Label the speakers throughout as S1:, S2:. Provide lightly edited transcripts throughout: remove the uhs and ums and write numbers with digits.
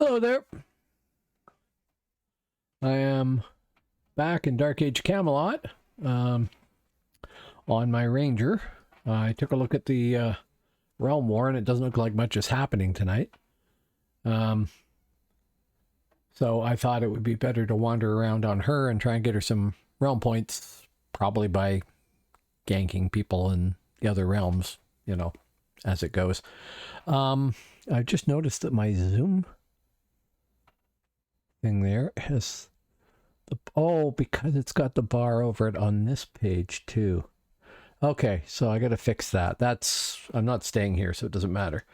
S1: Hello there. I am back in Dark Age Camelot on my Ranger. I took a look at the Realm War, and it doesn't look like much is happening tonight. So I thought it would be better to wander around on her and try and get her some realm points, probably by ganking people in the other realms, you know, as it goes. I've just noticed that my zoom thing there has the, oh, because it's got the bar over it on this page too. Okay, so I got to fix that. I'm not staying here, so it doesn't matter.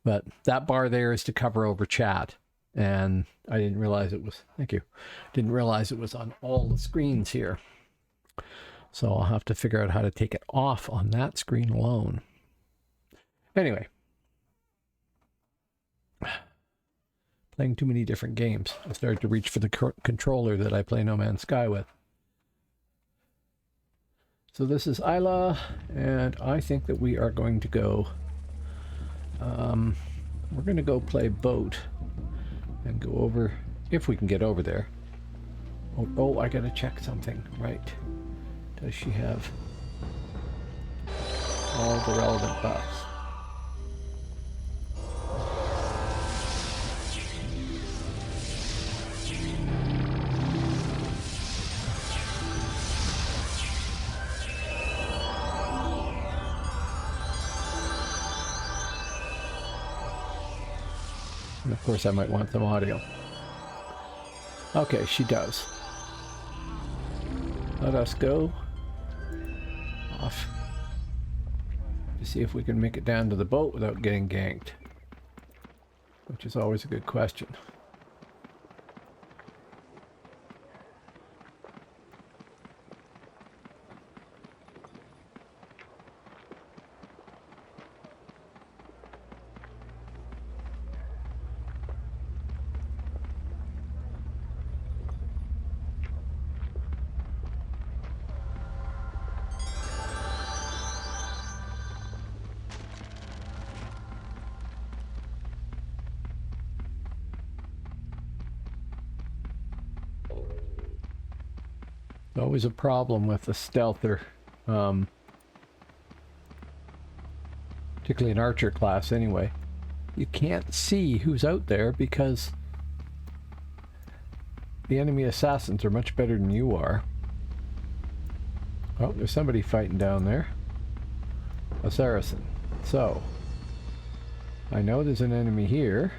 S1: But that bar there is to cover over chat. And I didn't realize it was, thank you, didn't realize it was on all the screens here. So I'll have to figure out how to take it off on that screen alone. Anyway. Playing too many different games. I started to reach for the controller that I play No Man's Sky with. So this is Isla, and I think that we are going to go, we're going to go play boat and go over, if we can get over there. Oh, I gotta check something, right. Does she have all the relevant buffs? And of course I might want some audio. Okay, she does. Let us go off to see if we can make it down to the boat without getting ganked, which is always a good question. Always a problem with the stealther, particularly an archer class anyway. You can't see who's out there because the enemy assassins are much better than you are. Oh, there's somebody fighting down there. A Saracen. So, I know there's an enemy here.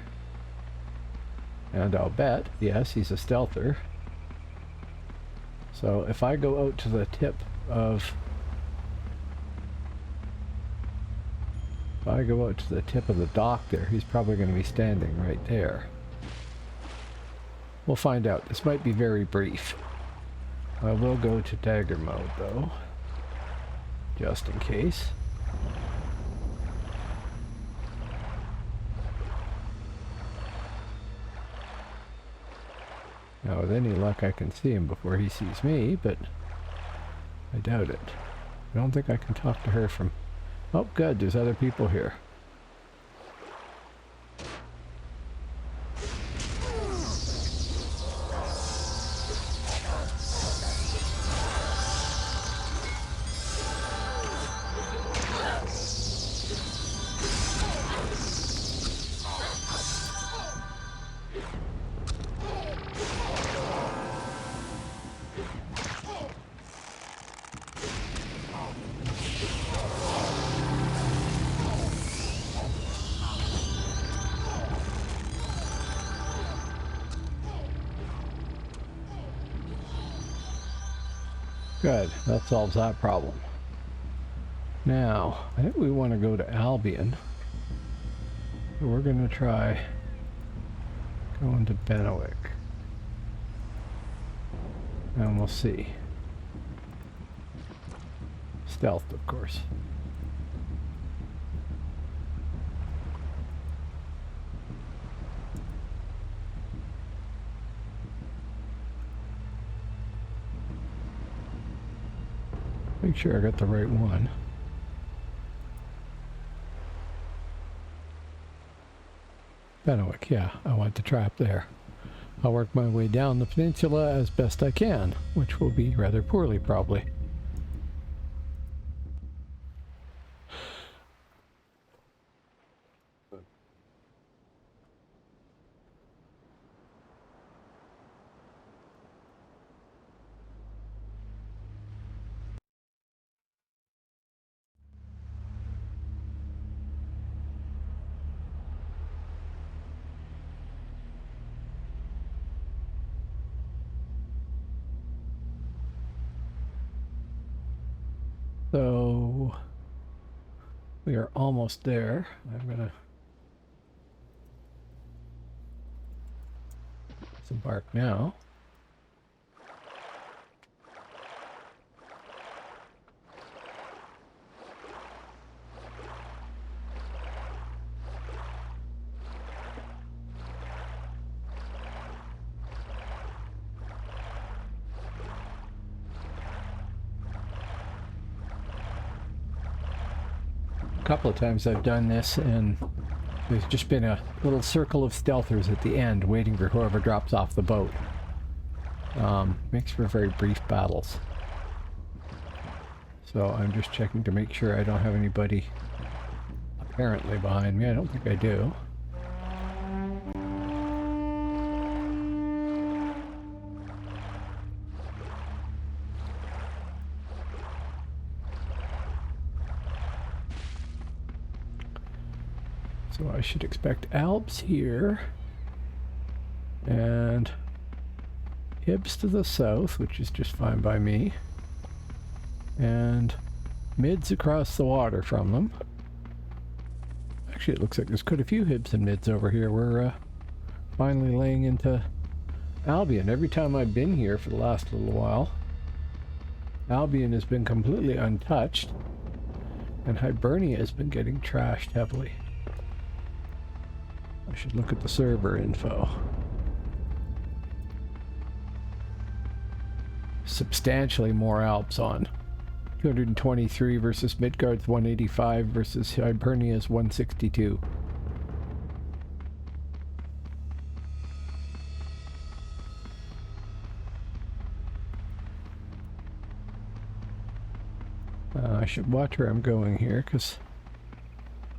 S1: And I'll bet, yes, he's a stealther. So if I go out to the tip of... If I go out to the tip of the dock there, he's probably going to be standing right there. We'll find out. This might be very brief. I will go to dagger mode though, just in case. Now with any luck I can see him before he sees me, but I doubt it. I don't think I can talk to her from... Oh good, there's other people here. Good, that solves that problem. Now, I think we want to go to Albion. So we're going to try going to Benwick. And we'll see. Stealth, of course. Make sure I got the right one. Fenwick, yeah, I want the trap there. I'll work my way down the peninsula as best I can, which will be rather poorly, probably. So we are almost there. I'm gonna disembark now. A couple of times I've done this, and there's just been a little circle of stealthers at the end waiting for whoever drops off the boat. Makes for very brief battles. So I'm just checking to make sure I don't have anybody apparently behind me. I don't think I do. So I should expect Alps here, and Hibs to the south, which is just fine by me, and Mids across the water from them. Actually, it looks like there's quite a few Hibs and Mids over here. We're finally laying into Albion. Every time I've been here for the last little while, Albion has been completely untouched, and Hibernia has been getting trashed heavily. I should look at the server info. Substantially more Alps on. 223 versus Midgard's 185 versus Hibernia's 162. I should watch where I'm going here, because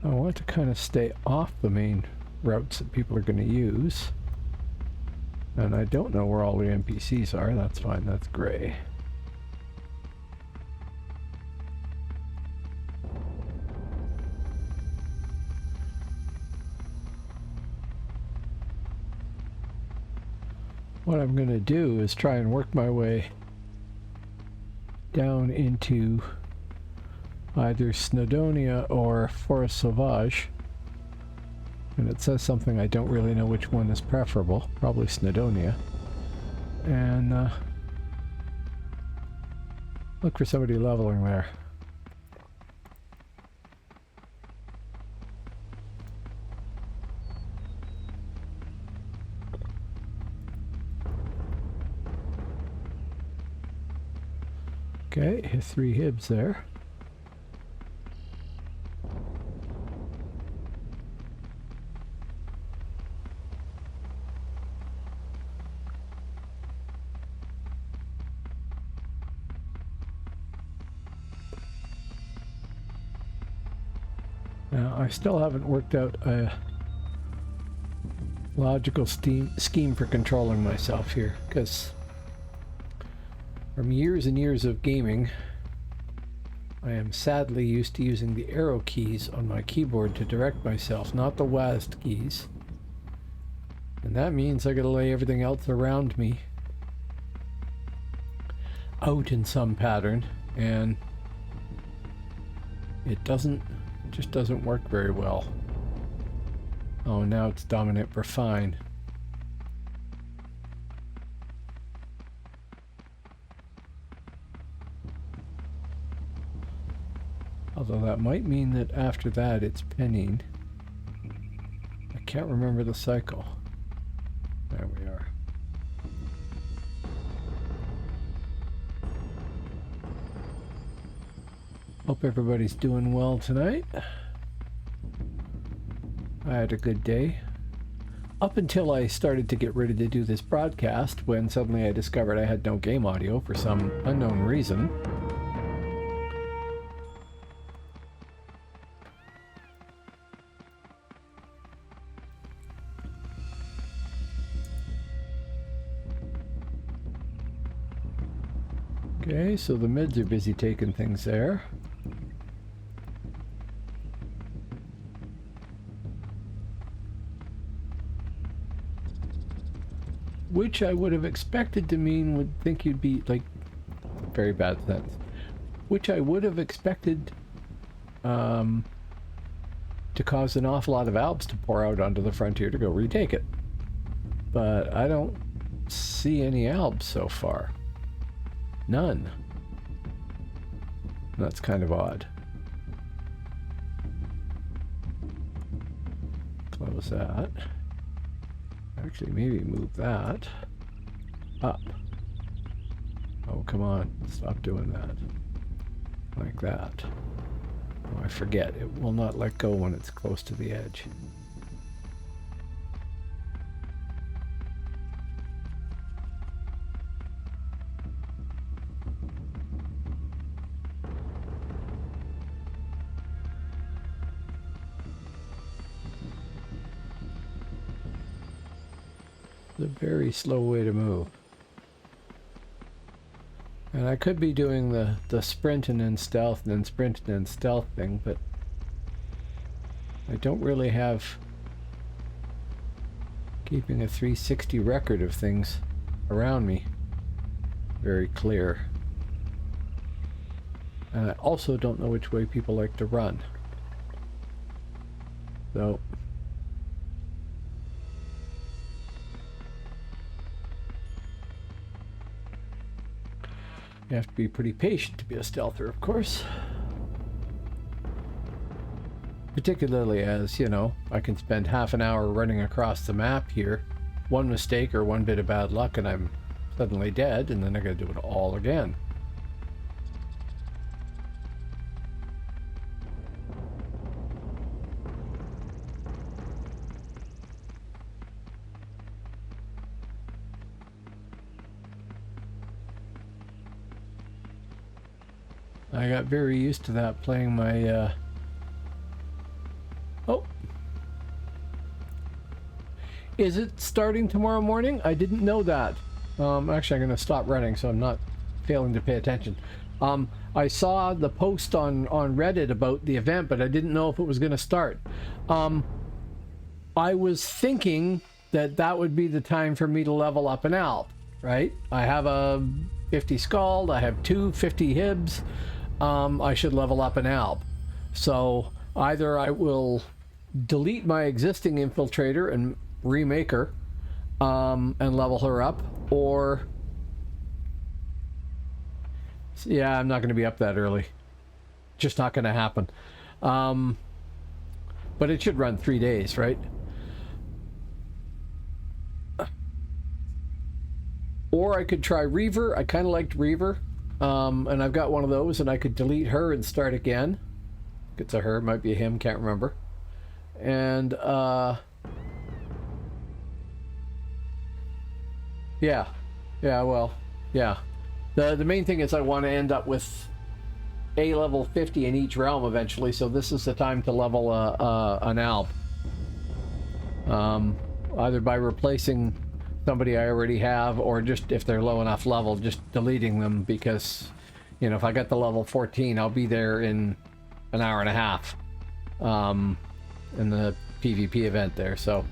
S1: I want to kind of stay off the main routes that people are going to use. And I don't know where all the NPCs are. That's fine, that's gray. What I'm going to do is try and work my way down into either Snowdonia or Forest Sauvage. And it says something, I don't really know which one is preferable. Probably Snowdonia. And look for somebody leveling there. Okay, hit 3 Hibs there. Now, I still haven't worked out a logical scheme for controlling myself here, because from years and years of gaming, I am sadly used to using the arrow keys on my keyboard to direct myself, not the WASD keys. And that means I gotta lay everything else around me out in some pattern, and it just doesn't work very well. Oh, now it's dominant refine. Although that might mean that after that it's penning. I can't remember the cycle. There we are. Hope everybody's doing well tonight. I had a good day. Up until I started to get ready to do this broadcast, when suddenly I discovered I had no game audio for some unknown reason. Okay, so the mids are busy taking things there. Which I would have expected to mean would think you'd be, like, very bad sense. Which I would have expected to cause an awful lot of Alps to pour out onto the frontier to go retake it. But I don't see any Alps so far. None. That's kind of odd. Close that. Actually, maybe move that up. Oh, come on. Stop doing that. Like that. Oh, I forget. It will not let go when it's close to the edge. It's a very slow way to move. And I could be doing the sprint and then stealth and then sprint and then stealth thing, but I don't really have keeping a 360 record of things around me very clear. And I also don't know which way people like to run. So you have to be pretty patient to be a stealther, of course. Particularly as, you know, I can spend half an hour running across the map here. One mistake or one bit of bad luck and I'm suddenly dead, and then I gotta do it all again. I got very used to that playing my, Oh! Is it starting tomorrow morning? I didn't know that. Actually, I'm going to stop running so I'm not failing to pay attention. I saw the post on Reddit about the event, but I didn't know if it was going to start. I was thinking that would be the time for me to level up an Alp, right? I have a 50 Scald, I have two 50 Hibs. I should level up an Alp. So either I will delete my existing Infiltrator and remake her and level her up, or yeah, I'm not going to be up that early. Just not going to happen. But it should run 3 days, right? Or I could try Reaver. I kind of liked Reaver. And I've got one of those, and I could delete her and start again. It's a her, might be a him, can't remember. And yeah, well, yeah. The main thing is I want to end up with a level 50 in each realm eventually, so this is the time to level an Alp. Either by replacing somebody I already have, or just if they're low enough level, just deleting them, because, you know, if I get the level 14, I'll be there in an hour and a half in the PvP event there. So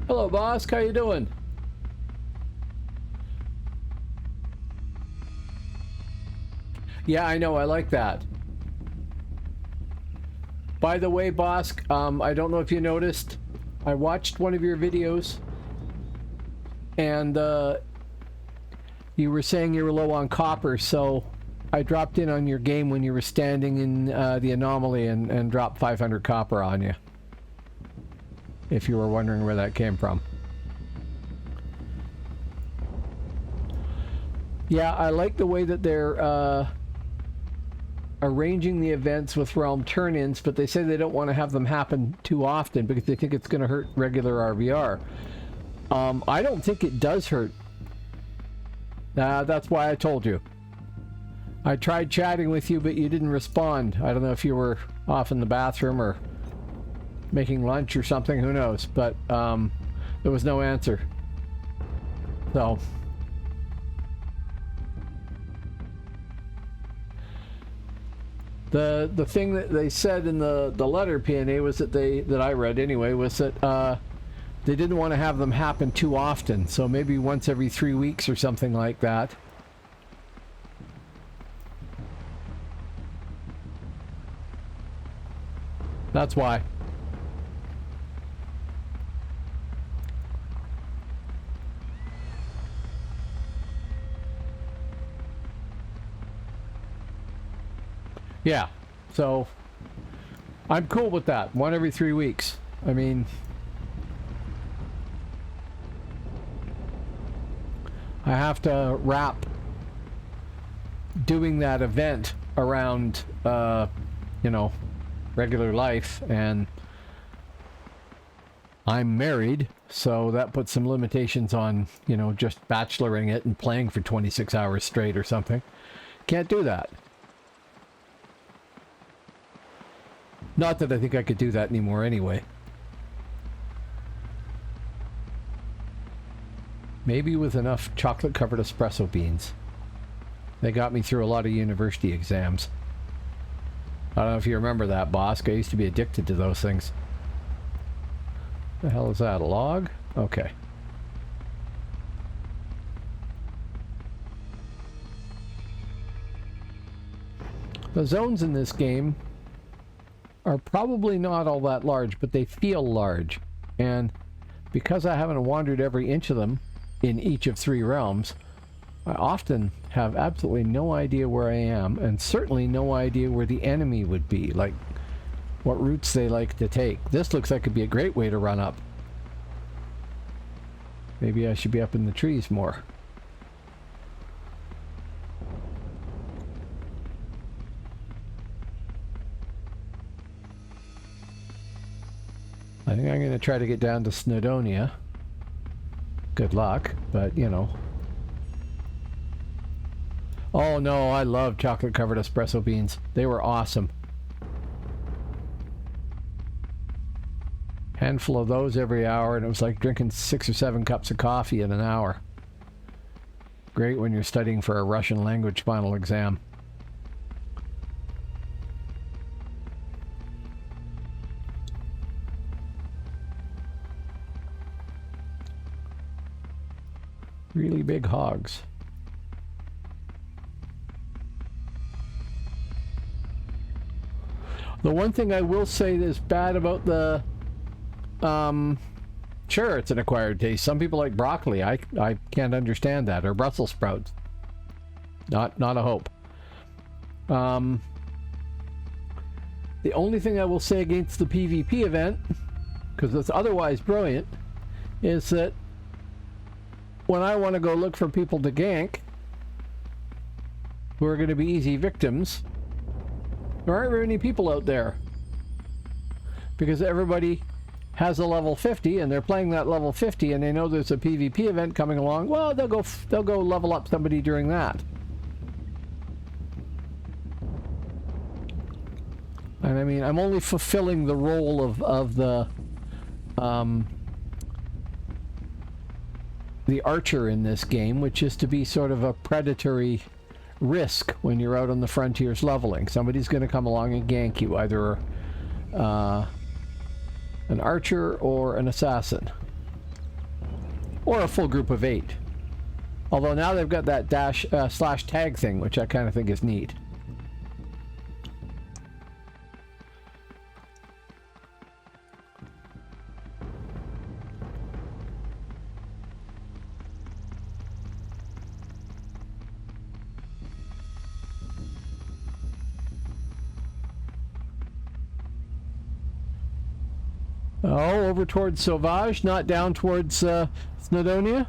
S1: hello boss, how you doing? Yeah, I know, I like that. By the way, boss, I don't know if you noticed, I watched one of your videos and you were saying you were low on copper, so I dropped in on your game when you were standing in the anomaly and dropped 500 copper on you, if you were wondering where that came from. Yeah, I like the way that they're arranging the events with realm turn-ins, but they say they don't want to have them happen too often because they think it's going to hurt regular RVR. I don't think it does hurt. That's why I told you. I tried chatting with you, but you didn't respond. I don't know if you were off in the bathroom or making lunch or something, who knows, but there was no answer. So the thing that they said in the letter, PNA, was that I read anyway, was that they didn't want to have them happen too often, so maybe once every 3 weeks or something like that. That's why. Yeah, so I'm cool with that. 1 every 3 weeks. I mean, I have to wrap doing that event around, you know, regular life, and I'm married, so that puts some limitations on, you know, just bacheloring it and playing for 26 hours straight or something. Can't do that. Not that I think I could do that anymore anyway. Maybe with enough chocolate-covered espresso beans. They got me through a lot of university exams. I don't know if you remember that, Bosk. I used to be addicted to those things. The hell is that? A log? Okay. The zones in this game are probably not all that large, but they feel large. And because I haven't wandered every inch of them in each of 3 realms, I often have absolutely no idea where I am, and certainly no idea where the enemy would be, like what routes they like to take. This looks like it'd be a great way to run up. Maybe I should be up in the trees more. I think I'm going to try to get down to Snowdonia. Good luck, but you know. Oh no, I love chocolate-covered espresso beans. They were awesome. Handful of those every hour, and it was like drinking 6 or 7 cups of coffee in an hour. Great when you're studying for a Russian language final exam. Really big hogs. The one thing I will say that's bad about the sure, it's an acquired taste. Some people like broccoli. I can't understand that. Or Brussels sprouts. Not a hope. The only thing I will say against the PvP event, because it's otherwise brilliant, is that when I want to go look for people to gank who are going to be easy victims, there aren't very many people out there. Because everybody has a level 50 and they're playing that level 50 and they know there's a PvP event coming along. Well, they'll go level up somebody during that. And I mean, I'm only fulfilling the role of the archer in this game, which is to be sort of a predatory risk when you're out on the frontiers leveling. Somebody's going to come along and gank you, either an archer or an assassin. Or a full group of 8. Although now they've got that dash slash tag thing, which I kind of think is neat. Oh, over towards Sauvage, not down towards Snowdonia?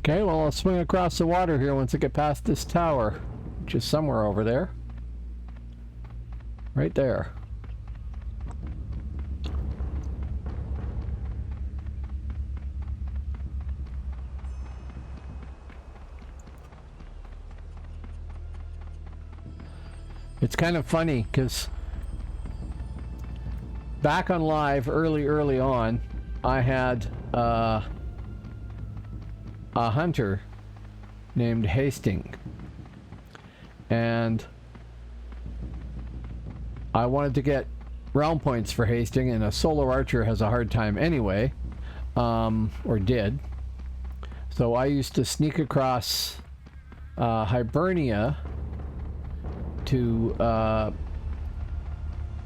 S1: Okay, well, I'll swing across the water here once I get past this tower, which is somewhere over there. Right there. It's kind of funny because back on live early on, I had a hunter named Hastings, and I wanted to get realm points for Hastings, and a solo archer has a hard time anyway, or did. So I used to sneak across Hibernia to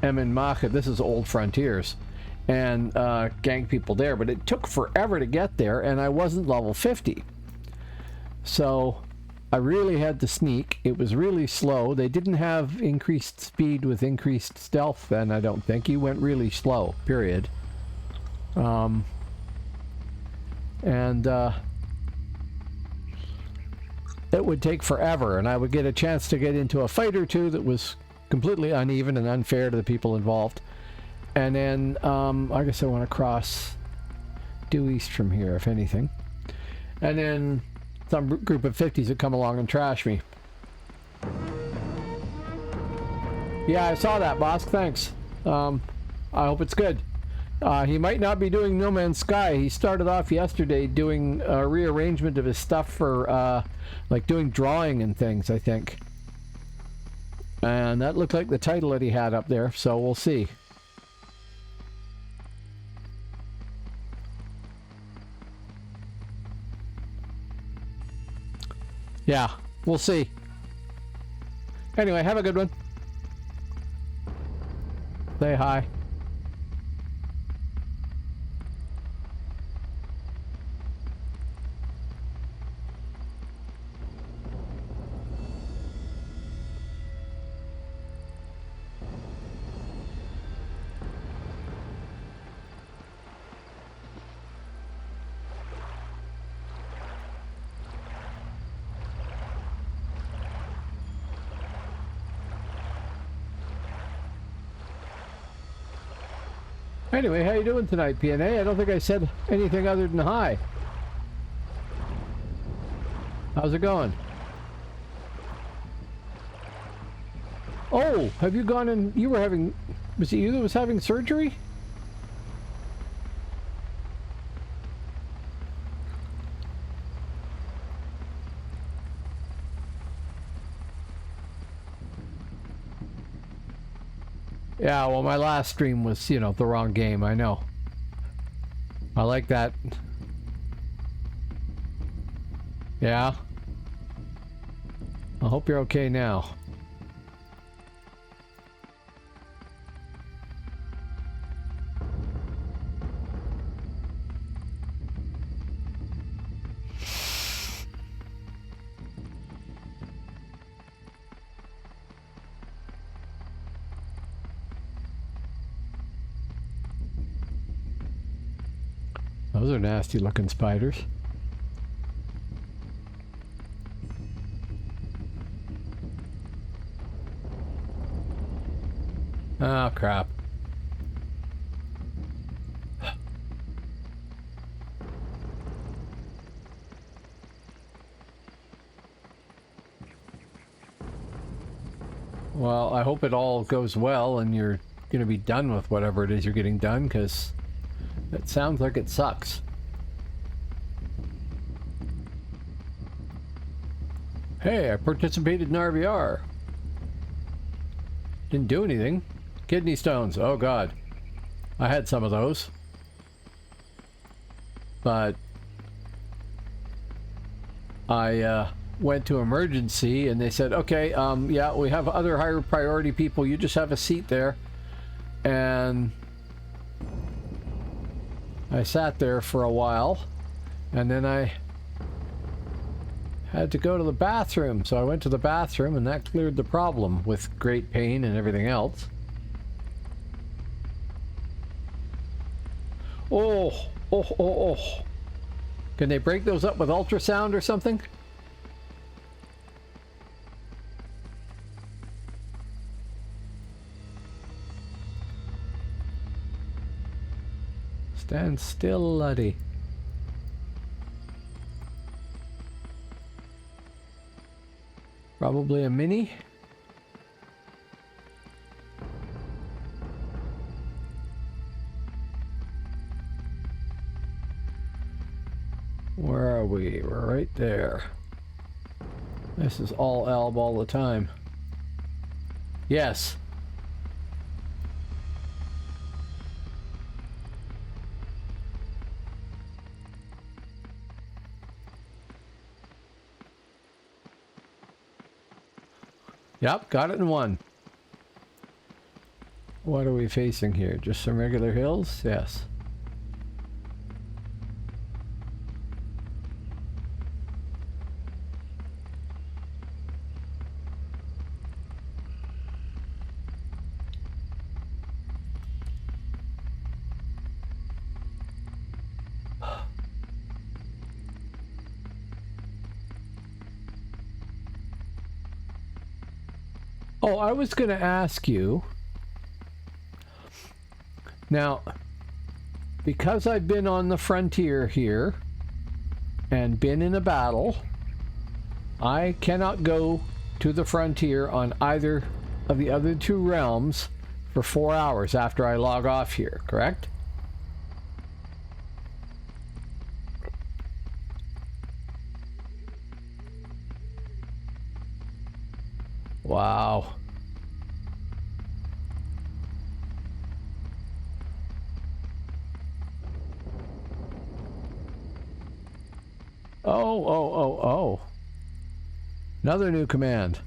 S1: Emmenmacha, this is Old Frontiers, and gank people there, but it took forever to get there, and I wasn't level 50. So I really had to sneak. It was really slow. They didn't have increased speed with increased stealth then, I don't think. You went really slow, period. It would take forever, and I would get a chance to get into a fight or two that was completely uneven and unfair to the people involved. And then, I guess I want to cross due east from here, if anything. And then some group of 50s would come along and trash me. Yeah, I saw that, Bosk. Thanks. I hope it's good. He might not be doing No Man's Sky. He started off yesterday doing a rearrangement of his stuff for, like doing drawing and things, I think. And that looked like the title that he had up there, so we'll see. Yeah, we'll see. Anyway, have a good one. Say hi. Anyway, how you doing tonight, PNA? I don't think I said anything other than hi. How's it going? Oh, have you gone and you were having... Was it you that was having surgery? Yeah, well, my last stream was, you know, the wrong game, I know. I like that. Yeah? I hope you're okay now. Those are nasty looking spiders. Oh, crap. Well, I hope it all goes well and you're going to be done with whatever it is you're getting done, because it sounds like it sucks. Hey, I participated in RVR. Didn't do anything. Kidney stones. Oh god. I had some of those. But I went to emergency and they said, okay, yeah, we have other higher priority people. You just have a seat there. And I sat there for a while, and then I had to go to the bathroom. So I went to the bathroom, and that cleared the problem with great pain and everything else. Oh. Can they break those up with ultrasound or something? Stand still, laddie. Probably a mini. Where are we? We're right there. This is all alb all the time. Yes. Yep, got it in one. What are we facing here? Just some regular hills? Yes. Oh, I was going to ask you, now, because I've been on the frontier here and been in a battle, I cannot go to the frontier on either of the other two realms for 4 hours after I log off here, correct? Wow. Oh. Another new command.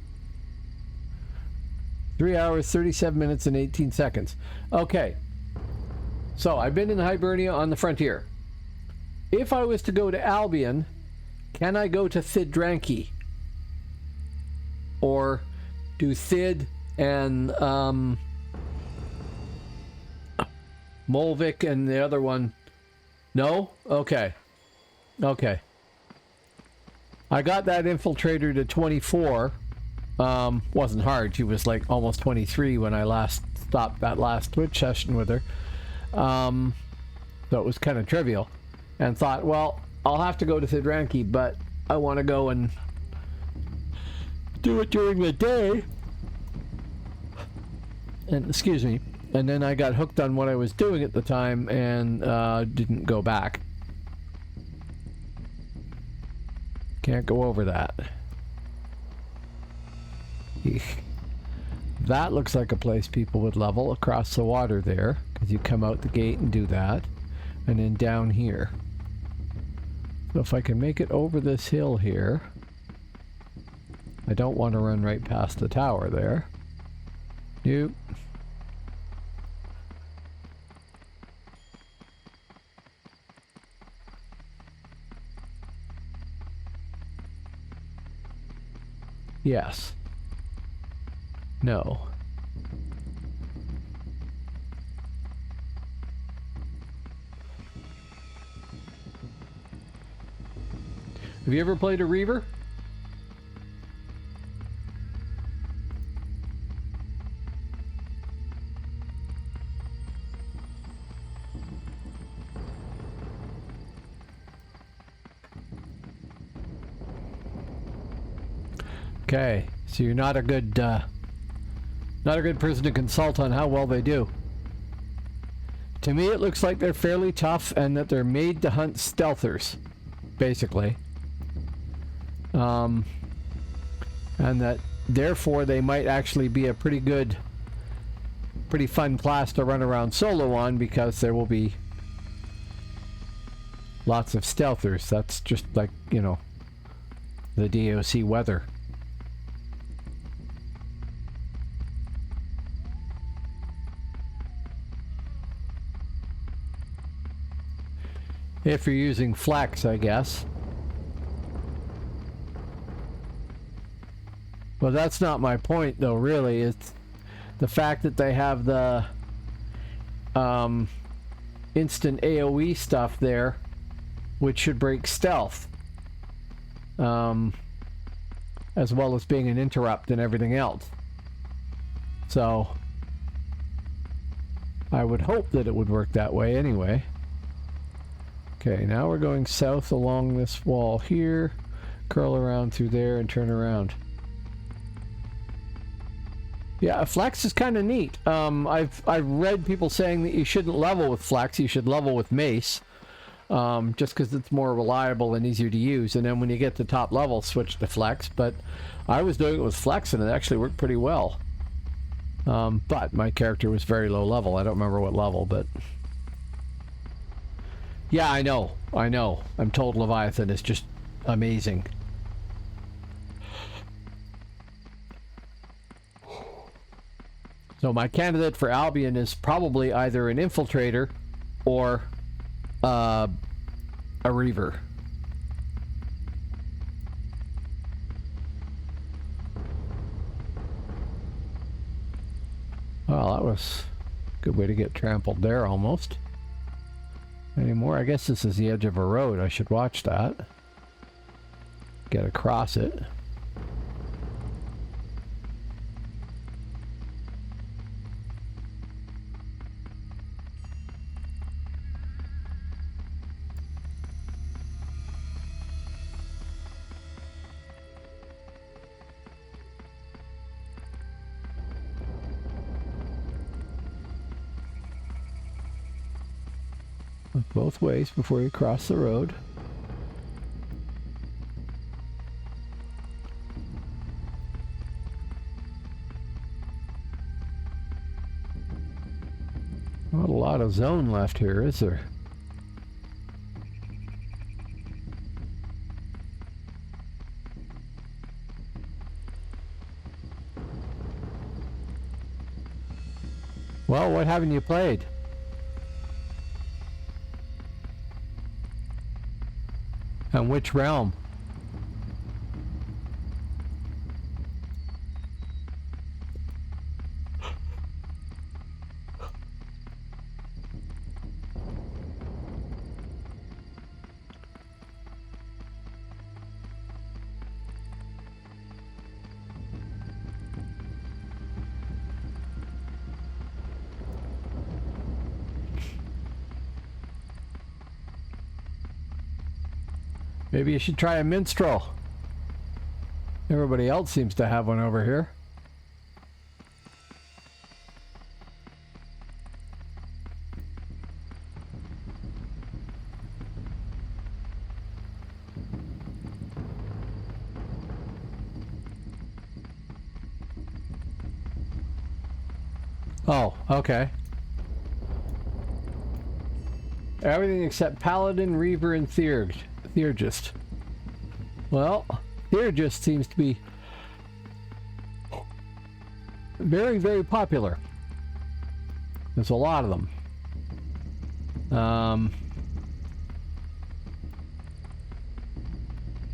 S1: 3 hours, 37 minutes, and 18 seconds. Okay. So, I've been in Hibernia on the frontier. If I was to go to Albion, can I go to Thidranki? Or do Thid and Molvik and the other one? No? Okay. Okay. I got that infiltrator to 24. Wasn't hard. She was like almost 23 when I last stopped that last Twitch session with her. So it was kind of trivial. And thought, well, I'll have to go to Thidranki, but I want to go and do it during the day. And excuse me. And then I got hooked on what I was doing at the time and didn't go back. Can't go over that. That looks like a place people would level across the water there, because you come out the gate and do that, and then down here. So if I can make it over this hill here, I don't want to run right past the tower there. Nope. Yes. No. Have you ever played a Reaver? Okay, so you're not a good person to consult on how well they do. To me, it looks like they're fairly tough and that they're made to hunt stealthers, basically. And that therefore they might actually be a pretty fun class to run around solo on, because there will be lots of stealthers. That's just like, you know, the DAOC weather. If you're using flex, I guess. Well, that's not my point, though, really. It's the fact that they have the instant AoE stuff there which should break stealth, as well as being an interrupt and everything else. So I would hope that it would work that way anyway. Okay, now we're going south along this wall here, curl around through there and turn around. Yeah, flex is kind of neat. I've read people saying that you shouldn't level with flex, you should level with mace, just because it's more reliable and easier to use, and then when you get to top level, switch to flex. But I was doing it with flex and it actually worked pretty well. But my character was very low level. I don't remember what level, but... Yeah, I know. I'm told Leviathan is just amazing. So my candidate for Albion is probably either an Infiltrator or a Reaver. Well, that was a good way to get trampled there almost. Any more? I guess this is the edge of a road. I should watch that. Get across it. Look both ways before you cross the road. Not a lot of zone left here, is there? Well, what haven't you played? And which realm? Maybe you should try a minstrel. Everybody else seems to have one over here. Oh, okay. Everything except Paladin, Reaver, and Theurgist. Well, Theurgist seems to be very, very popular. There's a lot of them.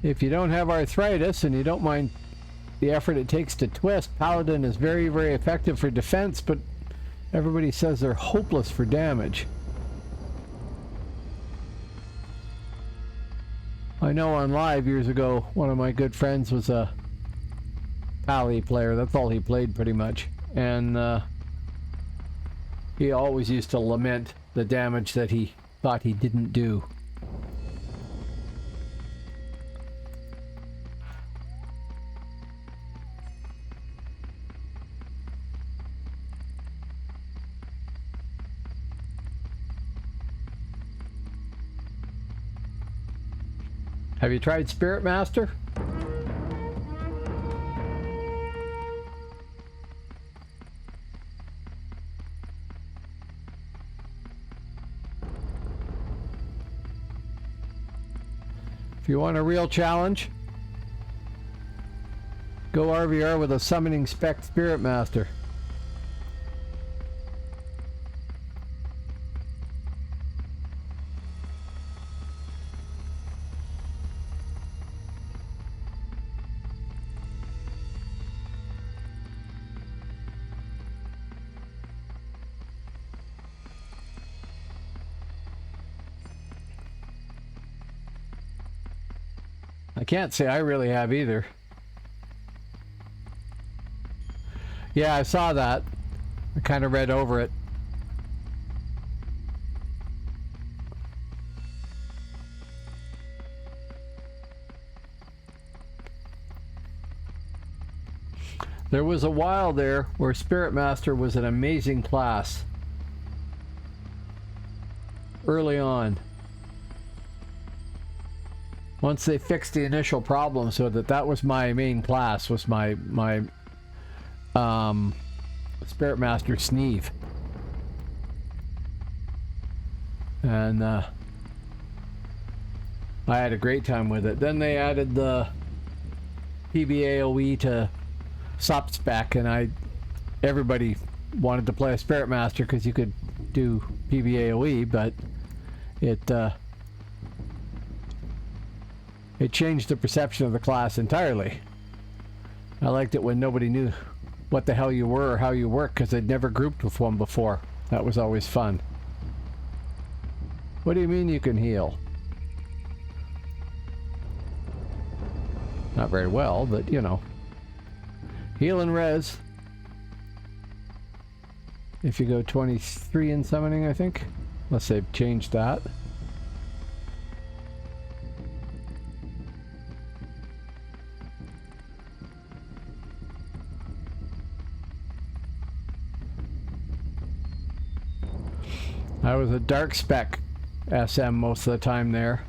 S1: If you don't have arthritis and you don't mind the effort it takes to twist, Paladin is very, very effective for defense, but everybody says they're hopeless for damage. I know on live years ago, one of my good friends was a Pally player. That's all he played pretty much. And he always used to lament the damage that he thought he didn't do. Have you tried Spiritmaster? If you want a real challenge, go RVR with a summoning spec Spiritmaster. I can't say I really have either. Yeah, I saw that. I kind of read over it. There was a while there where Spiritmaster was an amazing class. Early on. Once they fixed the initial problem so that was my main class, was my Spiritmaster Sneeve. And I had a great time with it. Then they added the PBAOE to SOP spec, and everybody wanted to play a Spiritmaster because you could do PBAOE, but it changed the perception of the class entirely. I liked it when nobody knew what the hell you were or how you worked because they'd never grouped with one before. That was always fun. What do you mean you can heal? Not very well, but you know. Heal and res. If you go 23 in summoning, I think. Unless they've changed that. I was a dark spec SM most of the time there.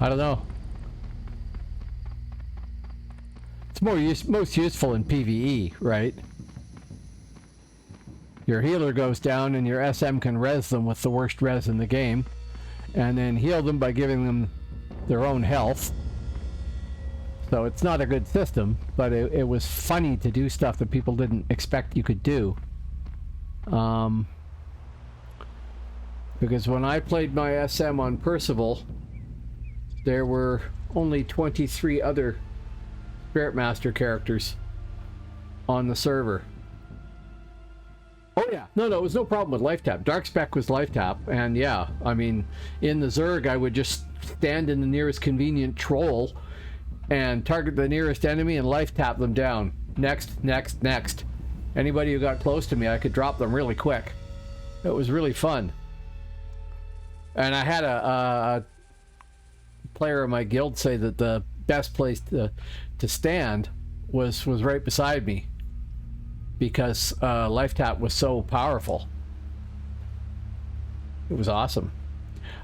S1: I don't know. It's most useful in PvE, right? Your healer goes down and your SM can res them with the worst res in the game, and then heal them by giving them their own health. So it's not a good system, but it was funny to do stuff that people didn't expect you could do. Because when I played my SM on Percival, there were only 23 other Spiritmaster characters on the server. Oh yeah, no, it was no problem with life tap. Dark spec was life tap, and yeah, I mean, in the Zerg, I would just stand in the nearest convenient troll and target the nearest enemy and life tap them down. Next, next, next. Anybody who got close to me, I could drop them really quick. It was really fun. And I had a player in my guild say that the best place to stand was right beside me, because life tap was so powerful. It was awesome.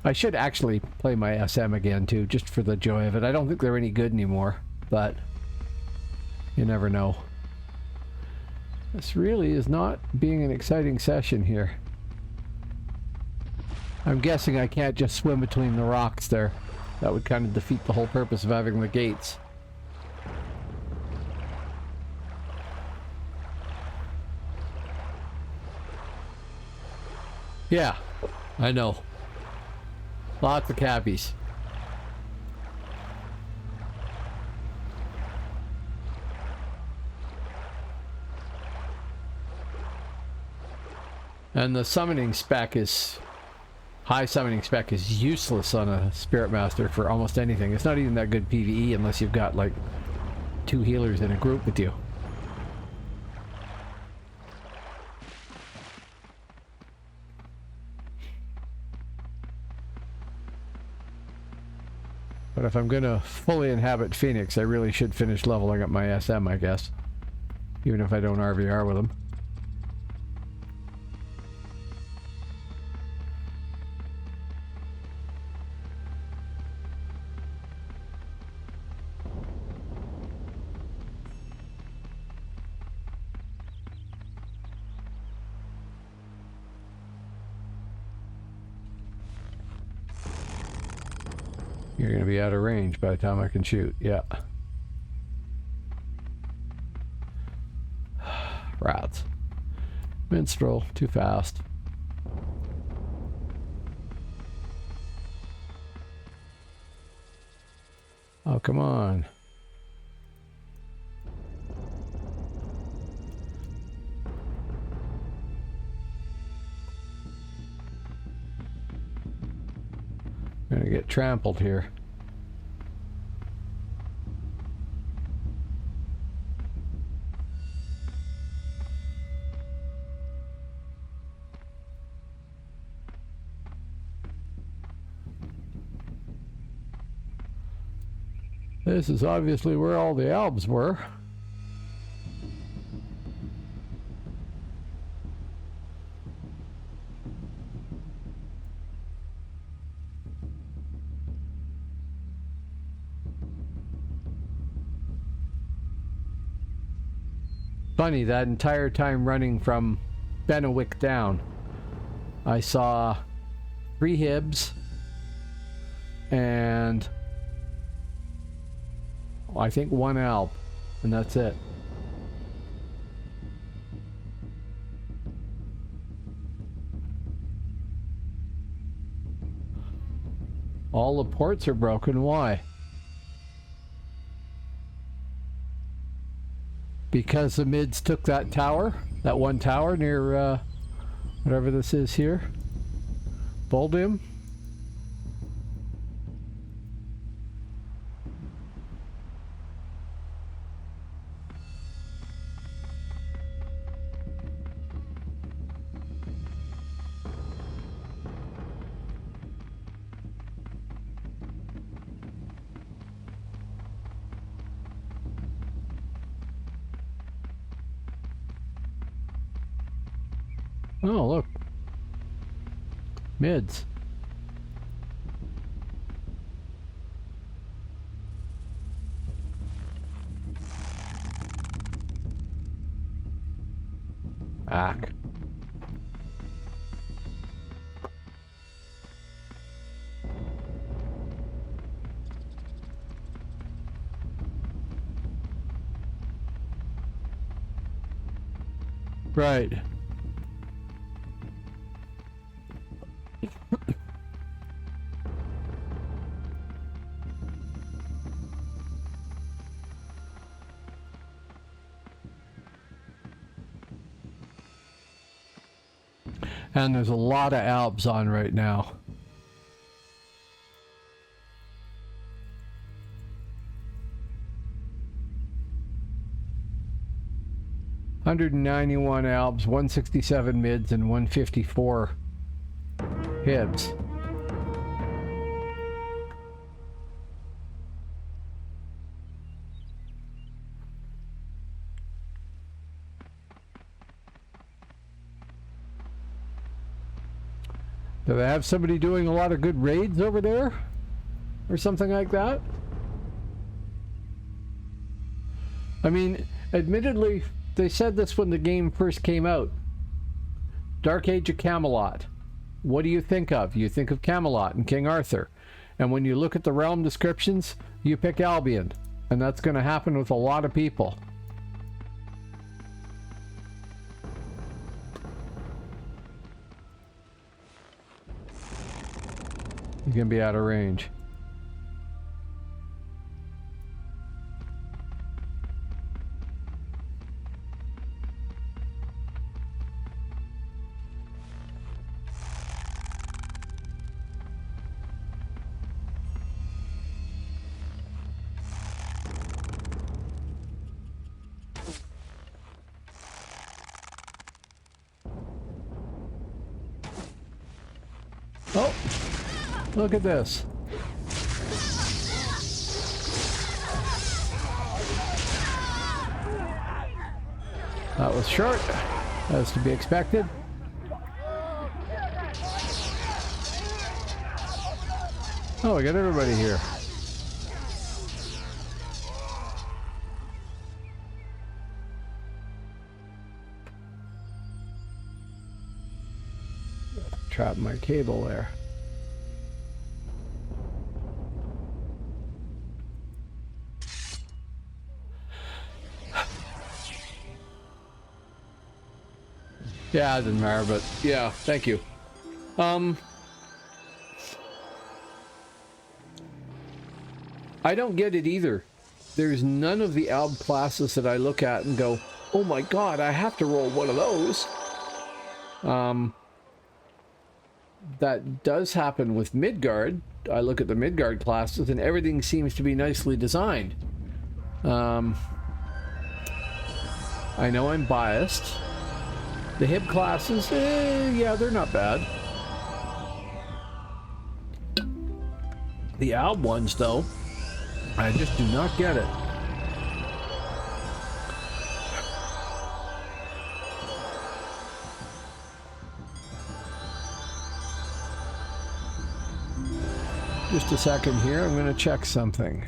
S1: I should actually play my SM again too, just for the joy of it. I don't think they're any good anymore, but you never know. This really is not being an exciting session here. I'm guessing I can't just swim between the rocks there. That would kind of defeat the whole purpose of having the gates. Yeah, I know. Lots of cabbies. And the summoning spec is... high summoning spec is useless on a Spiritmaster for almost anything. It's not even that good PvE unless you've got like 2 healers in a group with you. But if I'm gonna fully inhabit Phoenix, I really should finish leveling up my SM, I guess. Even if I don't RVR with them. You're going to be out of range by the time I can shoot. Yeah. Rats. Minstrel, too fast. Oh, come on. Gonna get trampled here. This is obviously where all the Alps were. Funny, that entire time running from Bennewick down, I saw 3 Hibs and I think 1 Alp, and that's it. All the ports are broken. Why? Because the mids took that tower, that one tower near whatever this is here, Boldim. Oh, look. Mids. Back. Right. And there's a lot of Alps on right now. $191 Alps, 167 mids, and 154 Hibs. Do they have somebody doing a lot of good raids over there? Or something like that? I mean, admittedly, they said this when the game first came out. Dark Age of Camelot. What do you think of? You think of Camelot and King Arthur. And when you look at the realm descriptions, you pick Albion. And that's going to happen with a lot of people. You can be out of range. Oh, look at this. That was short, as to be expected. Oh, we got everybody here. Trap my cable there. Yeah, it didn't matter, but yeah, thank you. I don't get it either. There's none of the Alb classes that I look at and go, oh my god, I have to roll one of those. That does happen with Midgard, I look at the Midgard classes and everything seems to be nicely designed. I know I'm biased. The Hib classes, yeah, they're not bad. The Alb ones, though, I just do not get it. Just a second here, I'm going to check something.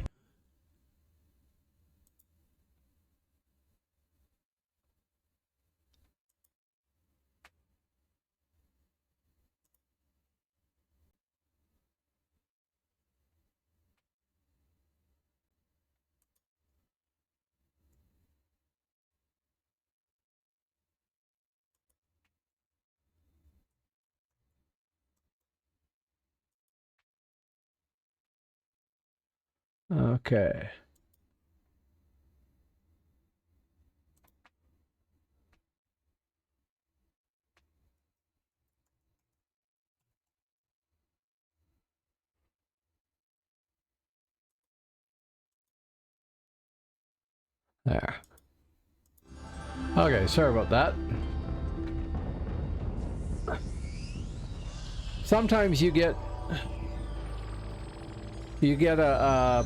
S1: Okay. There. Okay, sorry about that. Sometimes you get a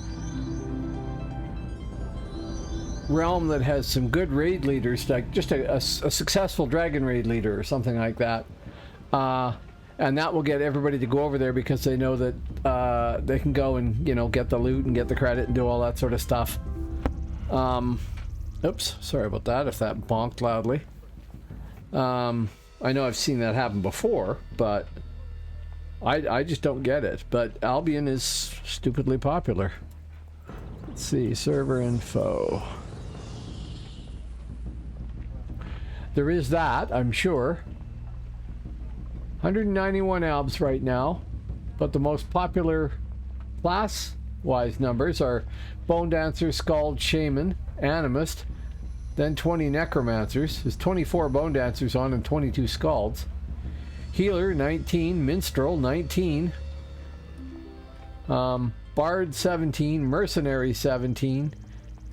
S1: realm that has some good raid leaders, like just a successful dragon raid leader or something like that, and that will get everybody to go over there because they know that they can go and, you know, get the loot and get the credit and do all that sort of stuff. Oops, sorry about that if that bonked loudly. I know I've seen that happen before, but I just don't get it. But Albion is stupidly popular. Let's see, server info. There is that, I'm sure. 191 Albs right now, but the most popular class-wise numbers are Bone Dancer, Skald, Shaman, Animist, then 20 Necromancers. There's 24 Bone Dancers on and 22 Skalds. Healer, 19. Minstrel, 19. Bard, 17. Mercenary, 17.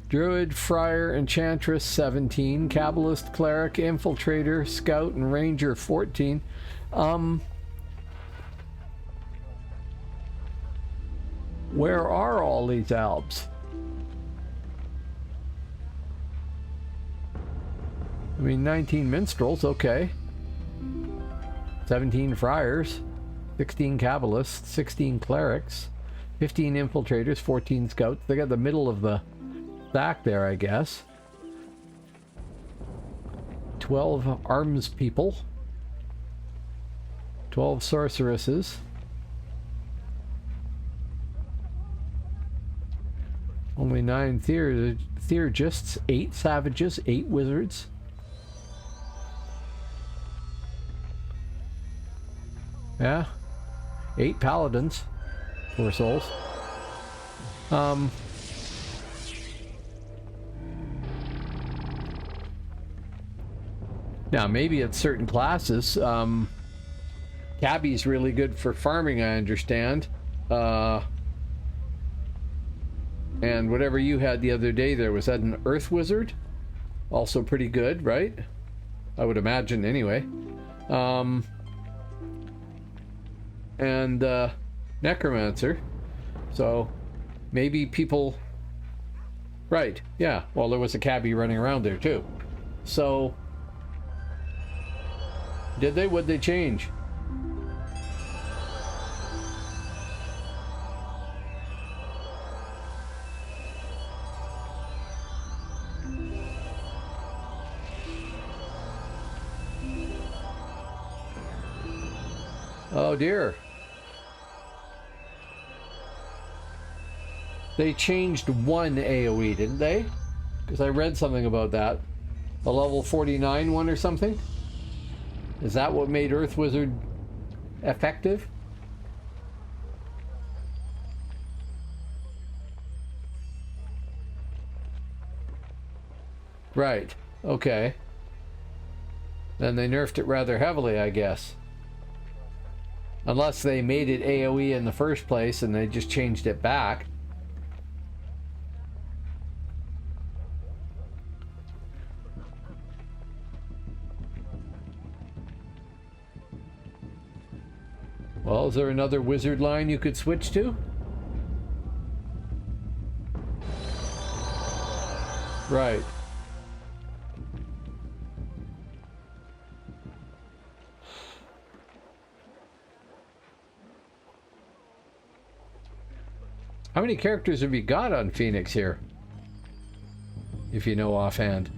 S1: Druid, Friar, Enchantress, 17. Kabbalist, Cleric, Infiltrator, Scout, and Ranger, 14. Where are all these Albs? I mean, 19 Minstrels, okay. 17 Friars, 16 Kabbalists, 16 Clerics, 15 Infiltrators, 14 Scouts. They got the middle of the stack there, I guess. 12 Arms People, 12 Sorceresses, only 9 Theurgists, 8 Savages, 8 Wizards. Yeah, 8 Paladins, 4 souls. Now maybe at certain classes, Cabbie's really good for farming, I understand. And whatever you had the other day there, was that an Earth Wizard? Also pretty good, right? I would imagine anyway. And Necromancer. So maybe people, right, yeah, well, there was a cabbie running around there too. So would they change? Oh dear. They changed one AoE, didn't they? Because I read something about that. A level 49 one or something? Is that what made Earth Wizard effective? Right. Okay. Then they nerfed it rather heavily, I guess. Unless they made it AoE in the first place and they just changed it back. Well, is there another wizard line you could switch to? Right. How many characters have you got on Phoenix here? If you know offhand.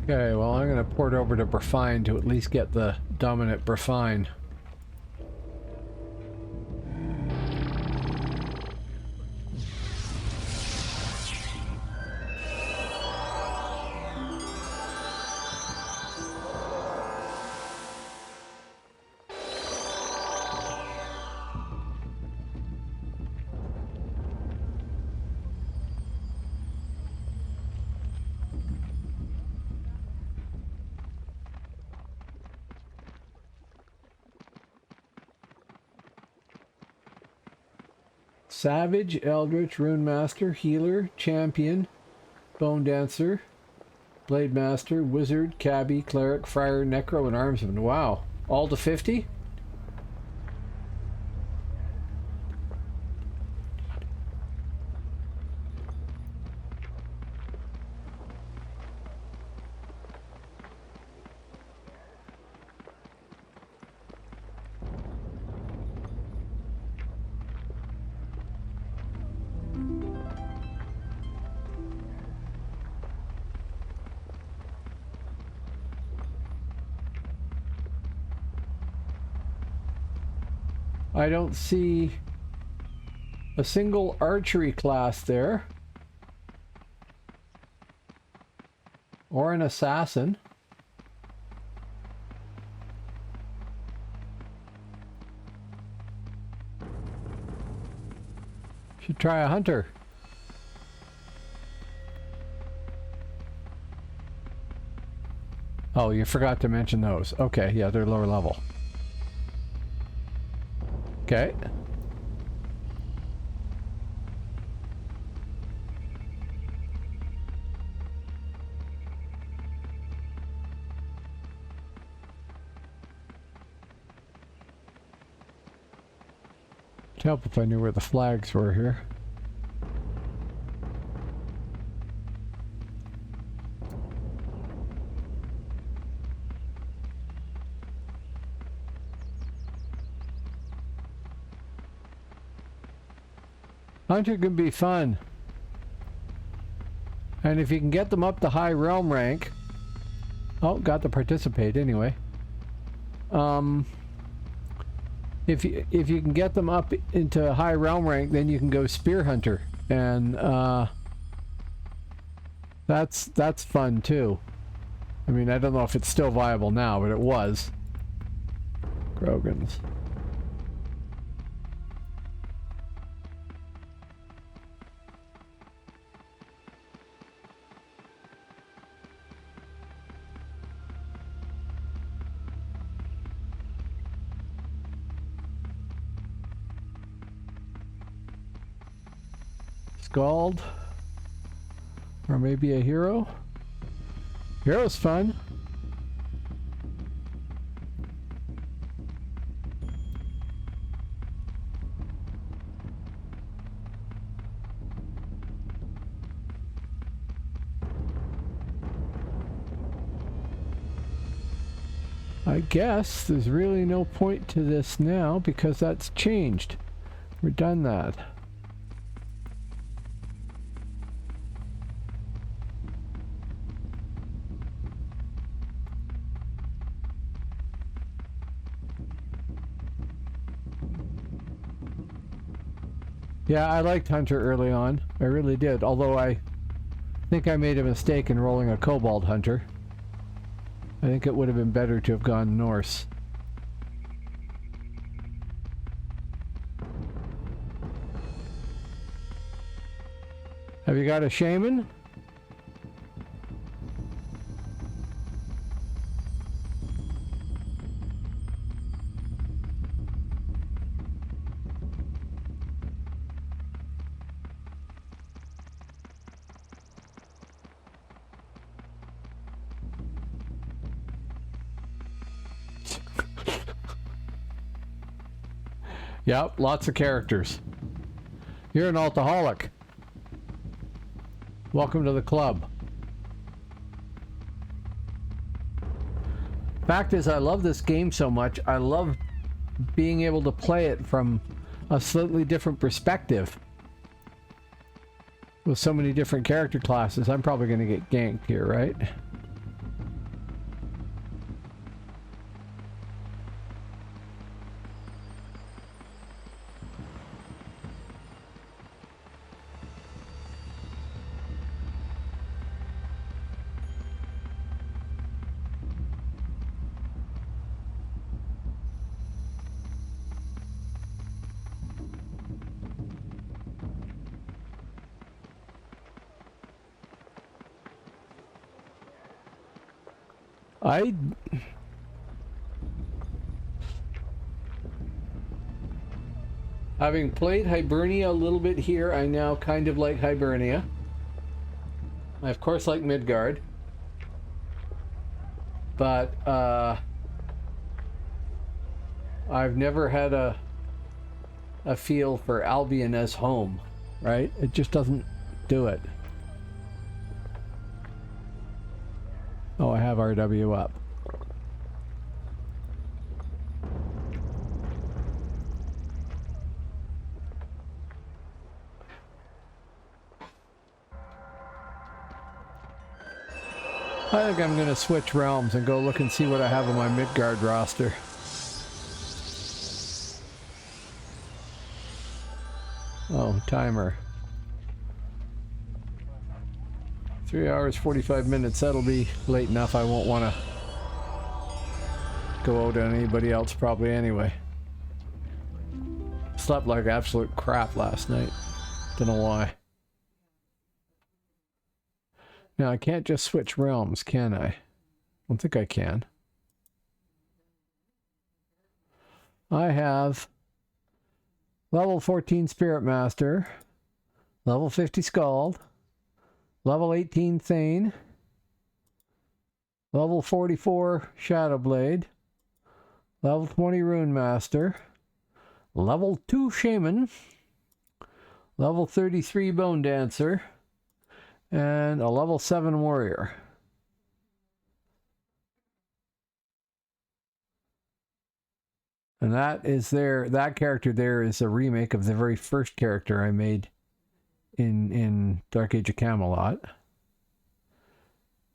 S1: Okay, well, I'm going to port over to Brefine to at least get the dominant Brefine. Savage, Eldritch, Rune Master, Healer, Champion, Bone Dancer, Blade Master, Wizard, Cabbie, Cleric, Friar, Necro, and Armsman. Wow. All to 50? I don't see a single archery class there. Or an assassin. Should try a hunter. Oh, you forgot to mention those. Okay, yeah, they're lower level. Okay. It'd help if I knew where the flags were here. Hunter can be fun. And if you can get them up to high realm rank... Oh, got to participate anyway. If you can get them up into high realm rank, then you can go Spear Hunter. And that's fun too. I mean, I don't know if it's still viable now, but it was. Grogan's. Scald. Or maybe a hero? Hero's fun. I guess there's really no point to this now because that's changed. We're done that. Yeah, I liked Hunter early on. I really did. Although I think I made a mistake in rolling a Kobold Hunter. I think it would have been better to have gone Norse. Have you got a shaman? Yep, lots of characters. You're an alcoholic. Welcome to the club. Fact is, I love this game so much. I love being able to play it from a slightly different perspective. With so many different character classes, I'm probably going to get ganked here, right? Having played Hibernia a little bit here, I now kind of like Hibernia. I of course like Midgard. But I've never had a feel for Albion as home, right? It just doesn't do it. Oh, I have RW up. I think I'm going to switch realms and go look and see what I have on my Midgard roster. Oh, timer. 3 hours, 45 minutes. That'll be late enough. I won't want to go out on anybody else probably anyway. Slept like absolute crap last night. Don't know why. Now, I can't just switch realms, can I? I don't think I can. I have level 14 Spiritmaster, level 50 Skald, level 18 Thane, level 44 Shadowblade, level 20 Rune Master, level 2 Shaman, level 33 Bone Dancer, and a level 7 Warrior. And that character there is a remake of the very first character I made in Dark Age of Camelot.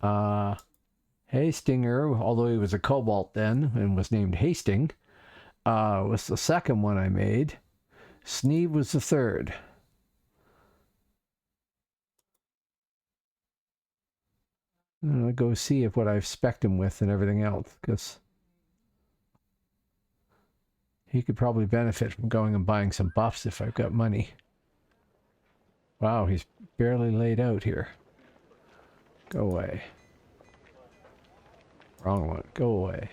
S1: Hastinger, although he was a Cobalt then and was named Hasting, was the second one I made. Sneeve was the third. I'm gonna go see if what I've spec'd him with and everything else, because he could probably benefit from going and buying some buffs if I've got money. Wow, he's barely laid out here. Go away. Wrong one. Go away.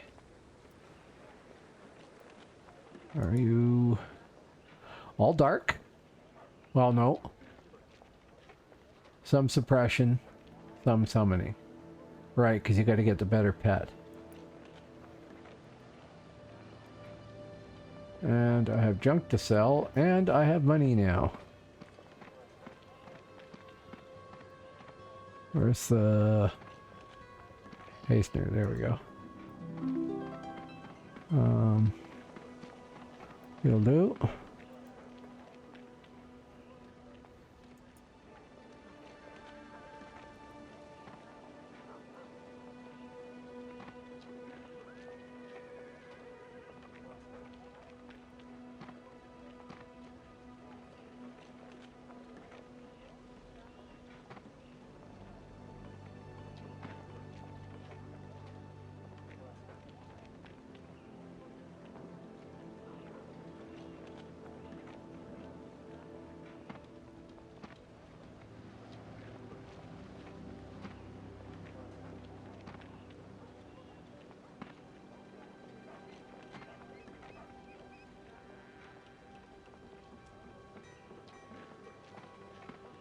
S1: Are you all dark? Well, no. Some suppression, some summoning. Right, because you got to get the better pet. And I have junk to sell, and I have money now. Where's the hastener? There we go. It'll do.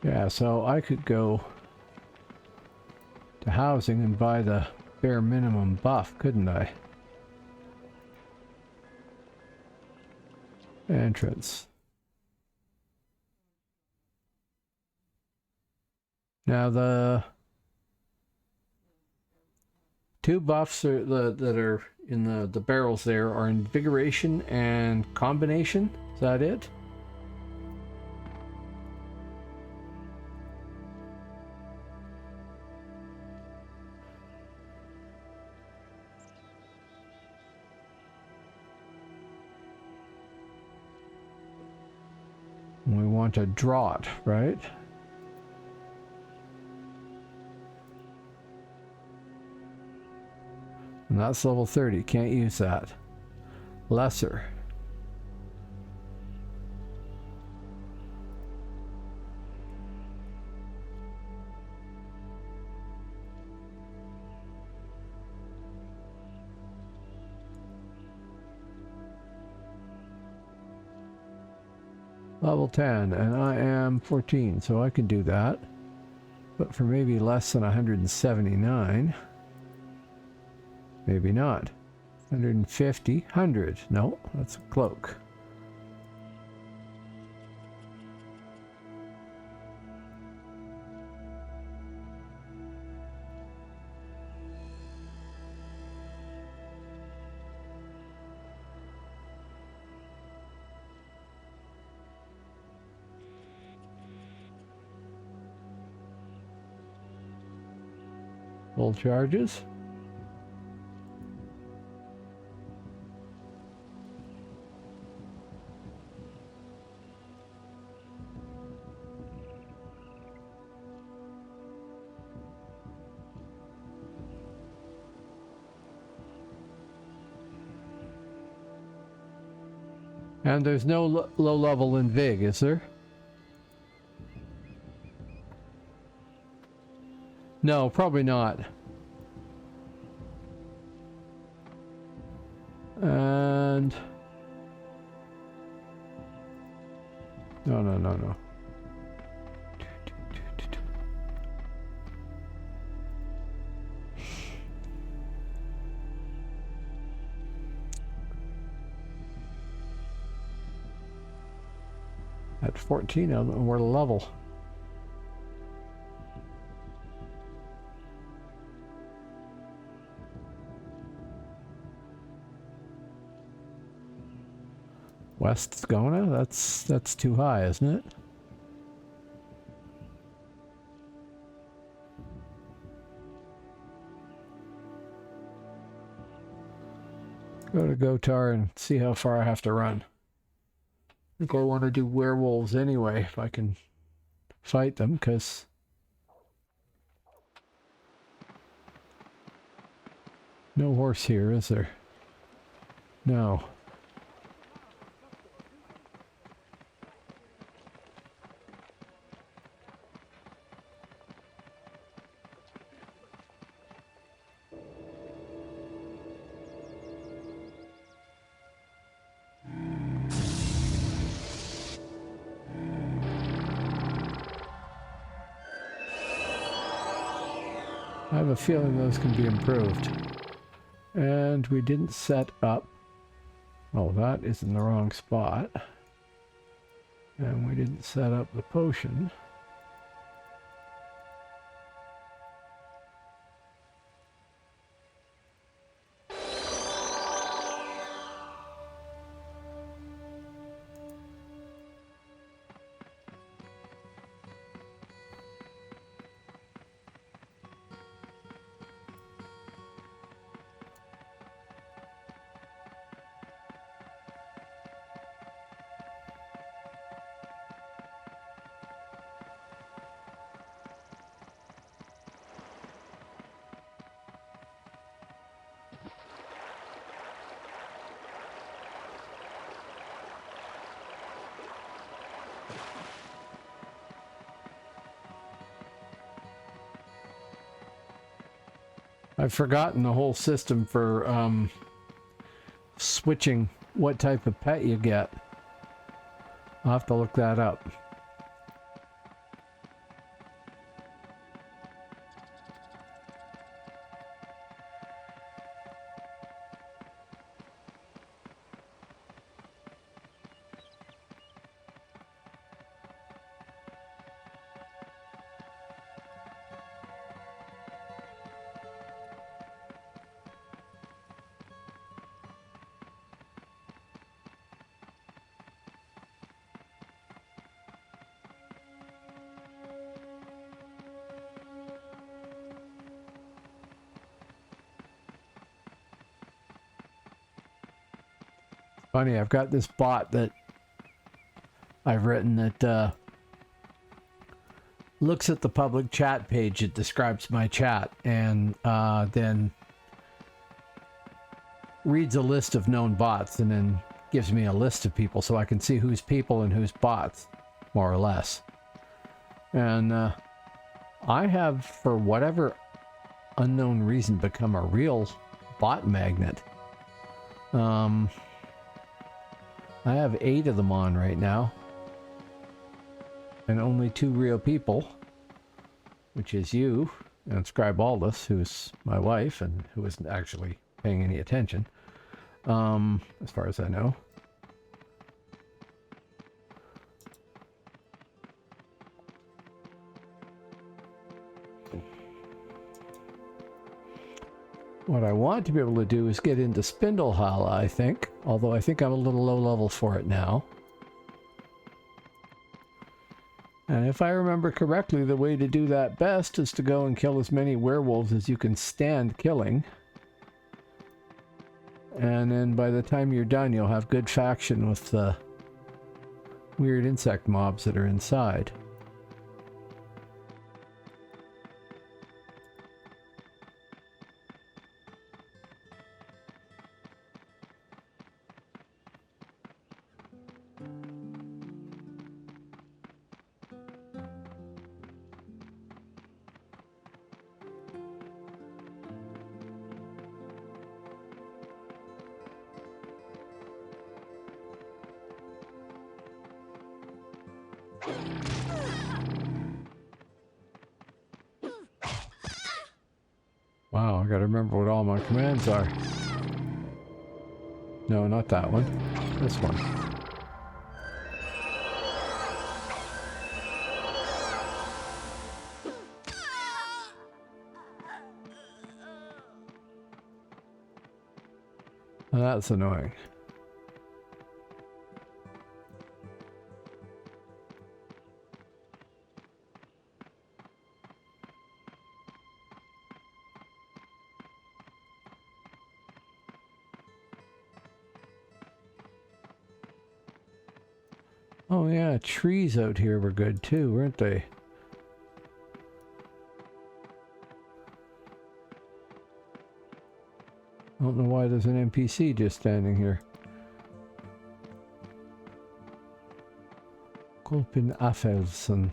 S1: Yeah, so I could go to housing and buy the bare minimum buff, couldn't I? Entrance. Now the two buffs are that are in the barrels there are invigoration and combination. Is that it? We want a draught, right? And that's level 30. Can't use that. Lesser. Level 10, and I am 14, so I can do that. But for maybe less than 179. Maybe not. 150, 100. No, that's a cloak. Full charges. And there's no low level in Vig, is there? No, probably not. And no. At 14, I don't know where to level. West Skona? That's too high, isn't it? Go to Gotar and see how far I have to run. I think I want to do werewolves anyway, if I can fight them, because no horse here, is there? No. I have a feeling those can be improved. And we didn't set up... Oh, that is in the wrong spot. And we didn't set up the potion. I've forgotten the whole system for switching what type of pet you get. I'll have to look that up. Funny, I've got this bot that I've written that looks at the public chat page. It describes my chat and then reads a list of known bots and then gives me a list of people so I can see who's people and who's bots, more or less. And I have, for whatever unknown reason, become a real bot magnet. I have 8 of them on right now. And only 2 real people. Which is you and Scribe Aldous, who's my wife and who isn't actually paying any attention. As far as I know. What I want to be able to do is get into Spindlehala, I think. Although I think I'm a little low level for it now. And if I remember correctly, the way to do that best is to go and kill as many werewolves as you can stand killing. And then by the time you're done, you'll have good faction with the weird insect mobs that are inside. Wow, I gotta remember what all my commands are. No, not that one. This one. Oh, that's annoying. Oh yeah, trees out here were good too, weren't they? I don't know why there's an NPC just standing here. Kolpin Alfevsen.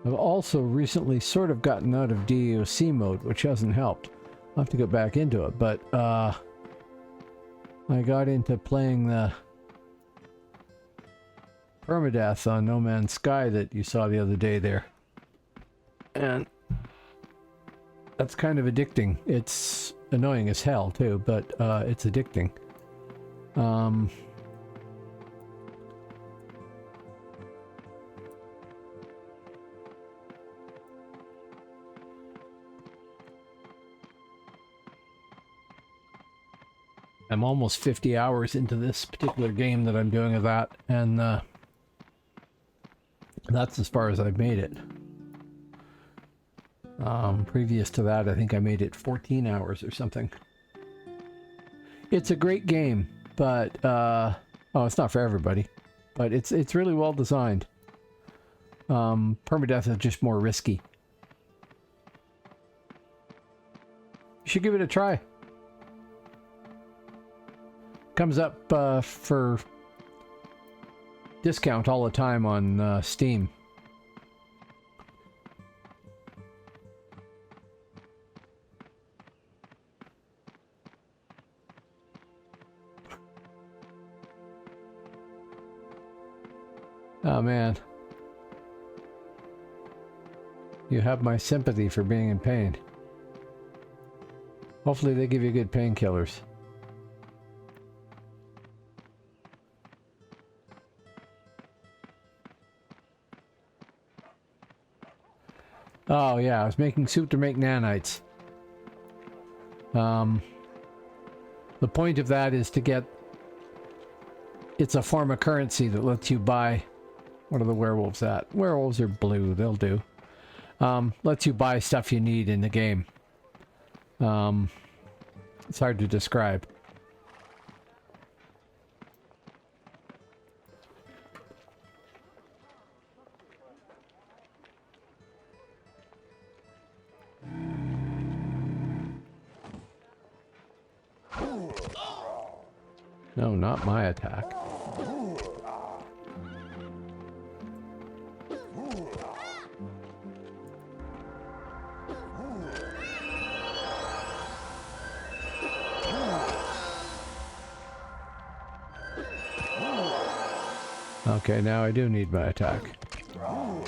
S1: I've also recently sort of gotten out of DAOC mode, which hasn't helped. I'll have to get back into it, but I got into playing the permadeath on No Man's Sky that you saw the other day there. And that's kind of addicting. It's annoying as hell too, but it's addicting. I'm almost 50 hours into this particular game that I'm doing of that, and that's as far as I've made it. Previous to that, I think I made it 14 hours or something. It's a great game, but oh, it's not for everybody, but it's really well designed. Permadeath is just more risky. You should give it a try. Comes up for discount all the time on Steam. Oh man. You have my sympathy for being in pain. Hopefully they give you good painkillers. Oh yeah, I was making soup to make nanites. The point of that is to get... It's a form of currency that lets you buy... What are the werewolves at? Werewolves are blue, they'll do. Lets you buy stuff you need in the game. It's hard to describe. No, not my attack. Okay, now I do need my attack.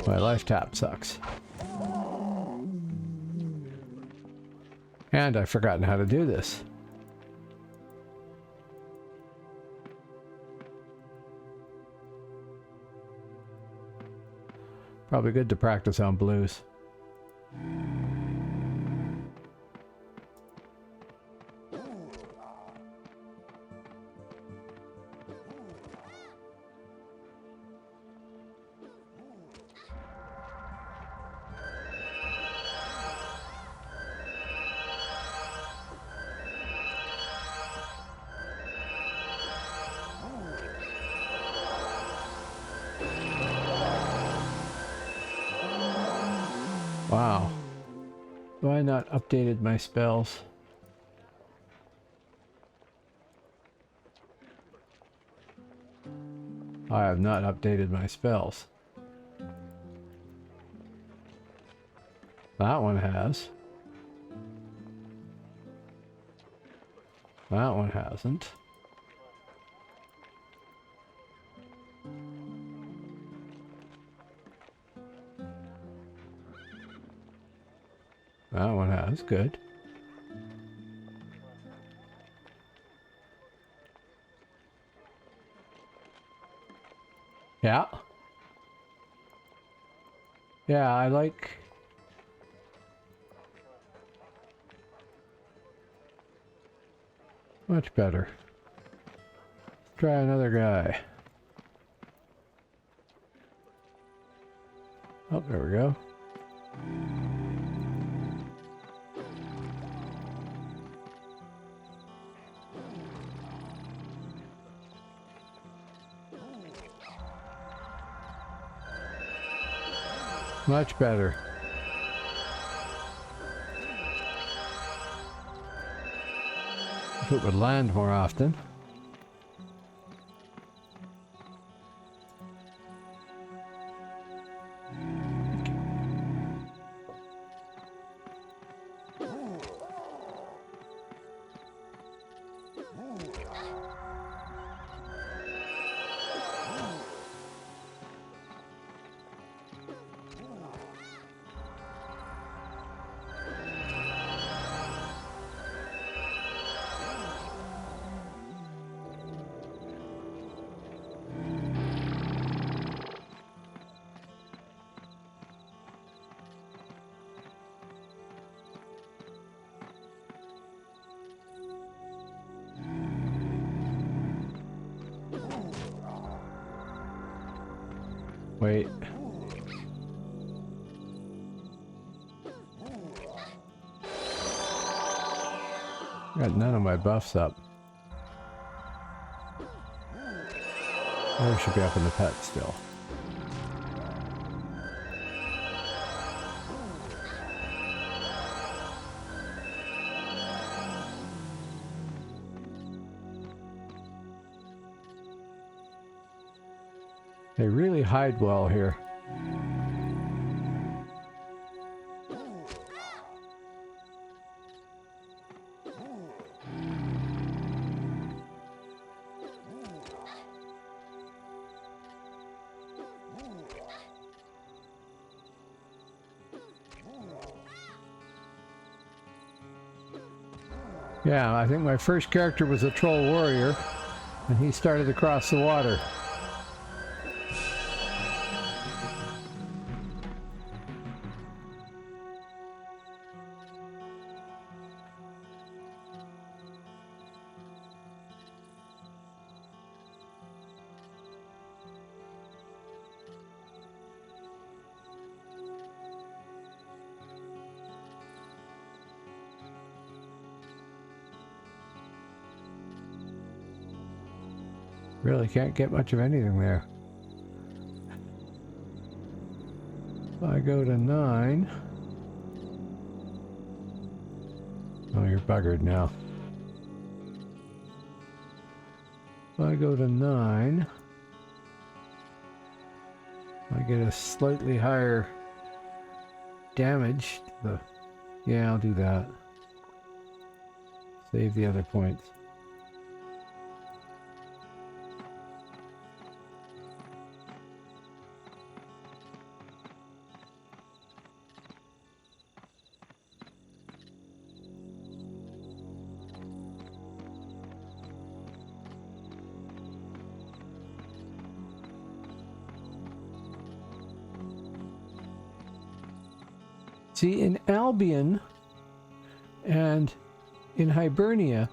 S1: My life tap sucks. And I've forgotten how to do this. Probably good to practice on blues. Wow. Have I not updated my spells? I have not updated my spells. That one has. That one hasn't. That one has. Good. Yeah. Yeah, I like... Much better. Let's try another guy. Oh, there we go. Much better. If it would land more often. Wait. Got none of my buffs up. Oh, should be up in the pet still. They really hide well here. Yeah, I think my first character was a troll warrior, and he started across the water. Really can't get much of anything there. If I go to 9... Oh, you're buggered now. If I go to 9... I get a slightly higher damage. Yeah, I'll do that. Save the other points. See, in Albion and in Hibernia,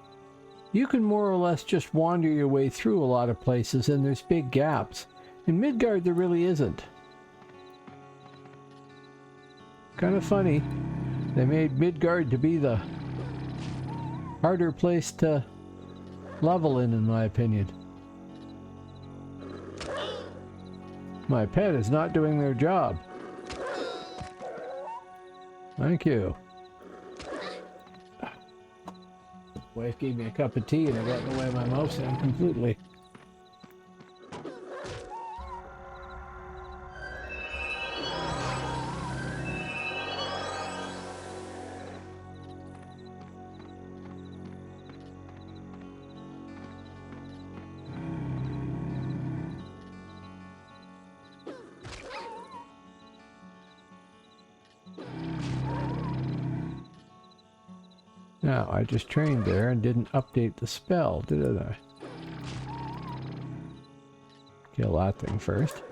S1: you can more or less just wander your way through a lot of places, and there's big gaps. In Midgard, there really isn't. Kind of funny. They made Midgard to be the harder place to level in my opinion. My pet is not doing their job. Thank you. Wife gave me a cup of tea and I got in the way of my mouse stand completely. Now, I just trained there and didn't update the spell, did I? Kill that thing first.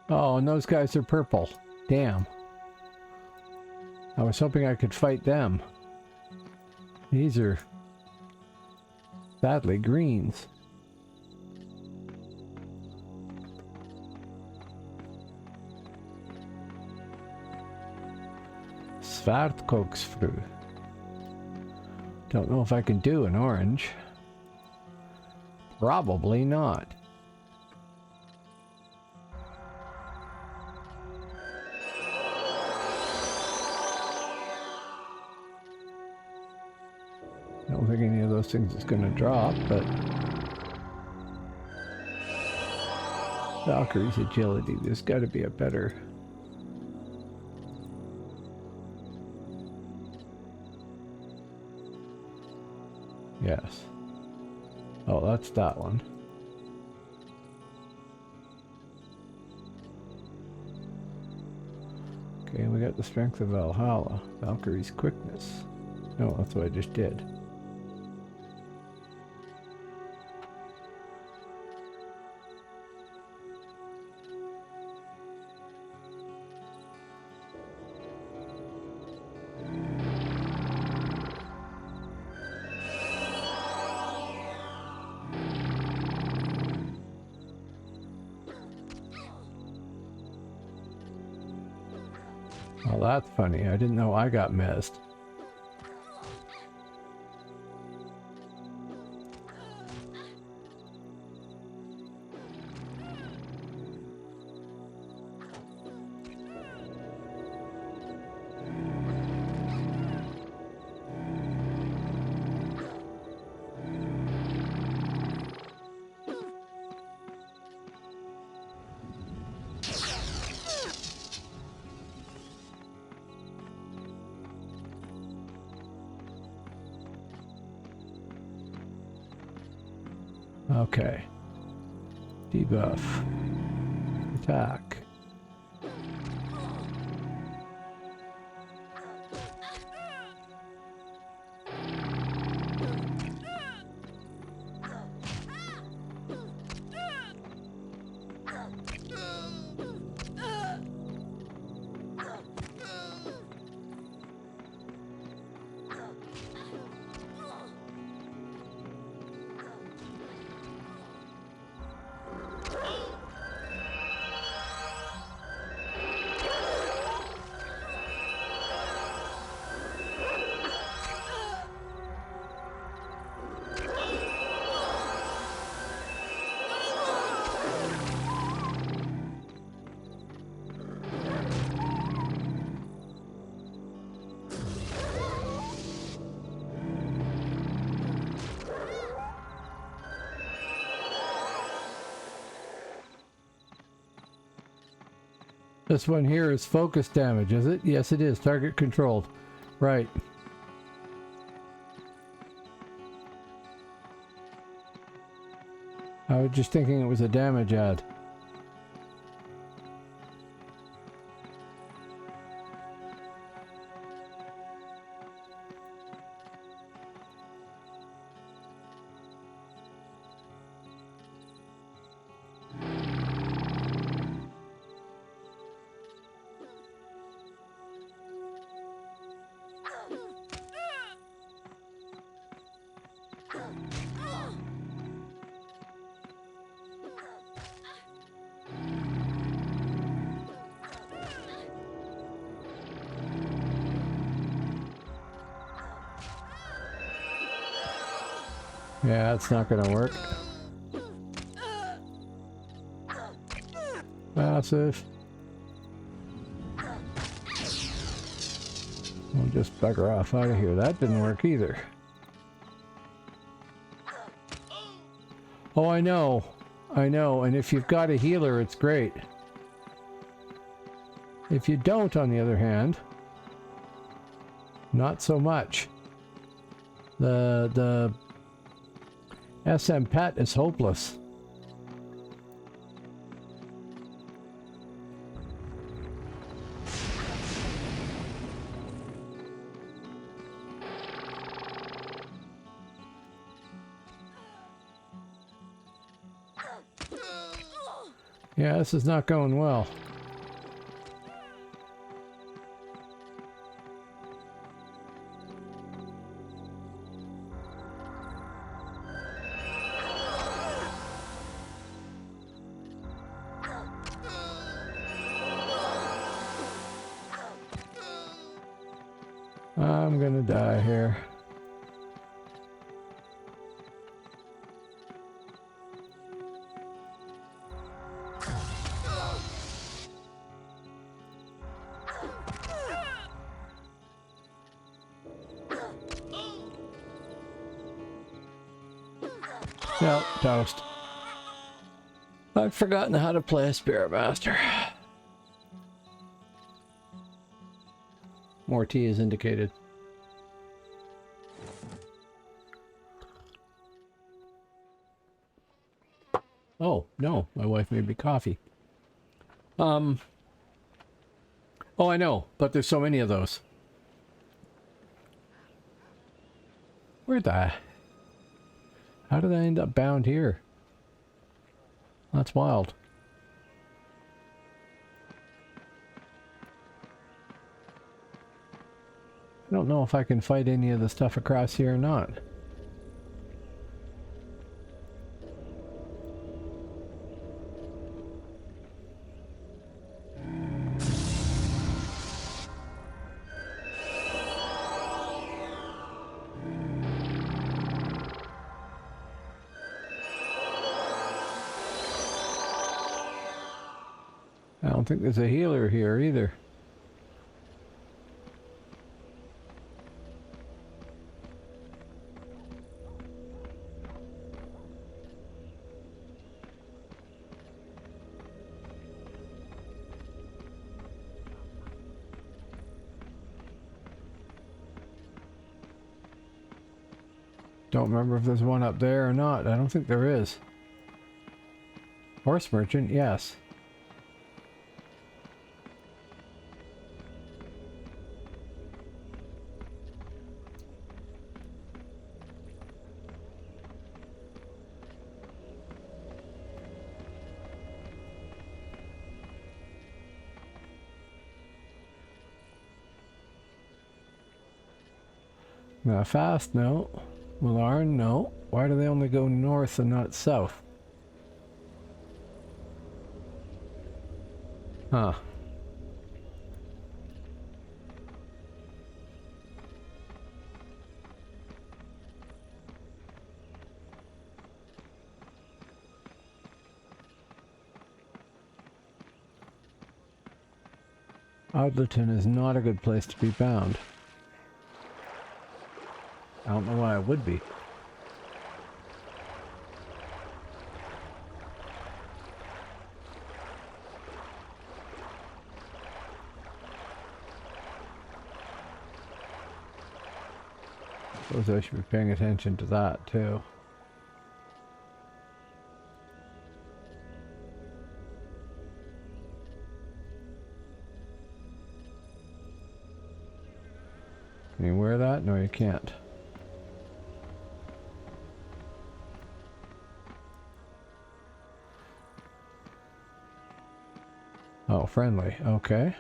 S1: Oh, and those guys are purple. Damn. I was hoping I could fight them. These are sadly greens. Svartkoksfru. Don't know if I can do an orange. Probably not. I don't think any of those things is going to drop, but Valkyrie's agility, there's got to be a better. Yes. Oh, that's that one. Okay, we got the strength of Valhalla. Valkyrie's quickness. No, that's what I just did. Well, that's funny. I didn't know I got missed. Okay. Debuff. Attack. This one here is focus damage, is it? Yes, it is. Target controlled. Right. I was just thinking it was a damage ad. Yeah, that's not gonna work. Massive. We'll just bugger off out of here. That didn't work either. Oh, I know. I know. And if you've got a healer, it's great. If you don't, on the other hand, not so much. The SM pet is hopeless. Yeah, this is not going well. I'm gonna die here. Yep, toast. I've forgotten how to play a Spiritmaster. More tea is indicated. Oh, no, my wife made me coffee. Oh, I know, but there's so many of those. Where the... How did I end up bound here? That's wild. I don't know if I can fight any of the stuff across here or not. I don't think there's a healer here either. Don't remember if there's one up there or not. I don't think there is. Horse merchant, yes. Not fast, no. Millarn, no. Why do they only go north and not south? Huh. Outleton is not a good place to be bound. I don't know why it would be. Suppose I should be paying attention to that too. Can you wear that? No, you can't. Oh, friendly. Okay.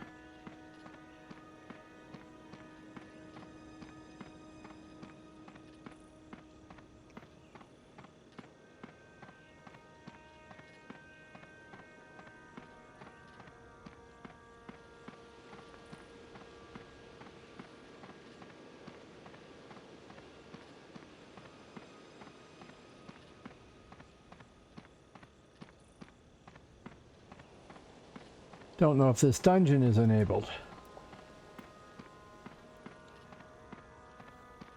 S1: Don't know if this dungeon is enabled.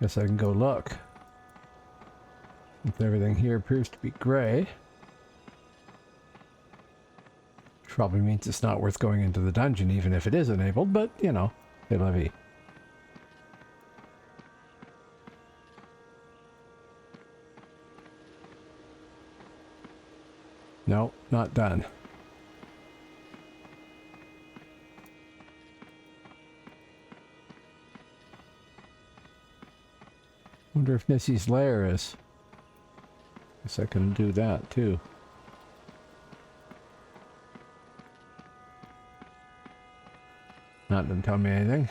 S1: Guess I can go look. If everything here appears to be gray. Probably means it's not worth going into the dungeon even if it is enabled, but you know, c'est la vie. No, not done. Wonder if Nissy's lair is. Guess I can do that too. Not didn't tell me anything.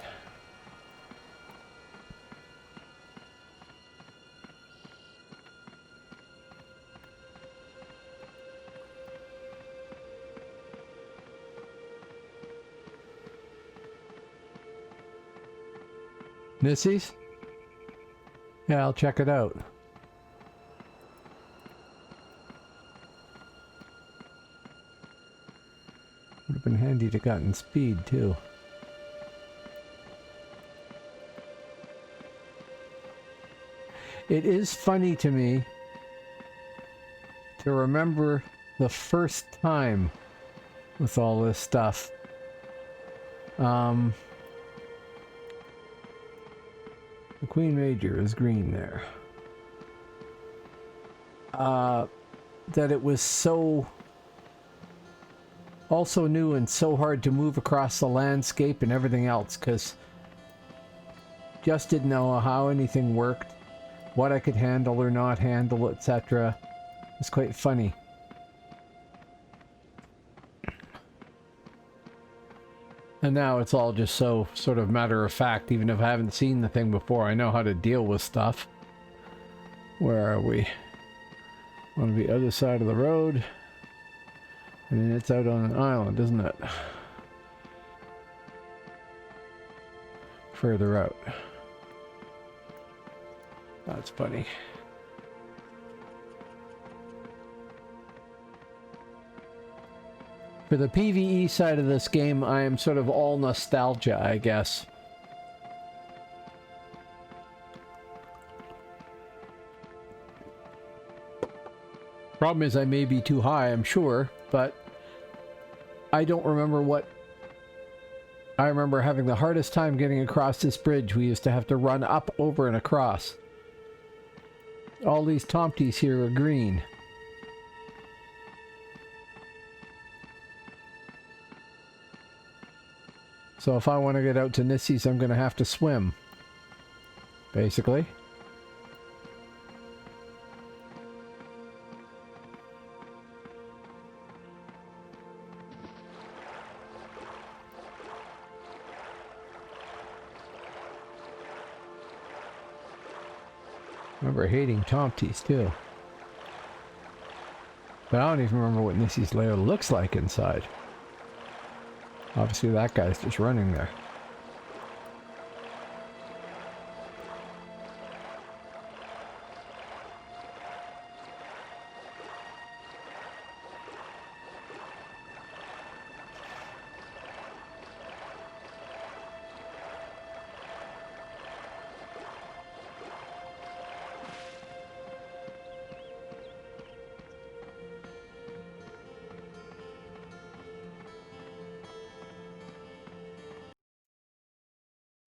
S1: Nissies? Yeah, I'll check it out. Would have been handy to gotten speed too. It is funny to me to remember the first time with all this stuff. The Queen Major is green there. That it was so also new and so hard to move across the landscape and everything else, because just didn't know how anything worked, what I could handle or not handle, etc. It's quite funny. And now it's all just so sort of matter of fact. Even if I haven't seen the thing before, I know how to deal with stuff. Where are we? On the other side of the road. And it's out on an island, isn't it? Further out. That's funny. For the PvE side of this game, I am sort of all nostalgia, I guess. Problem is I may be too high, I'm sure, but I don't remember what... I remember having the hardest time getting across this bridge. We used to have to run up, over, and across. All these Tomties here are green. So if I want to get out to Nissies, I'm going to have to swim. Basically. I remember hating Tomties too. But I don't even remember what Nissies lair looks like inside. Obviously that guy's just running there.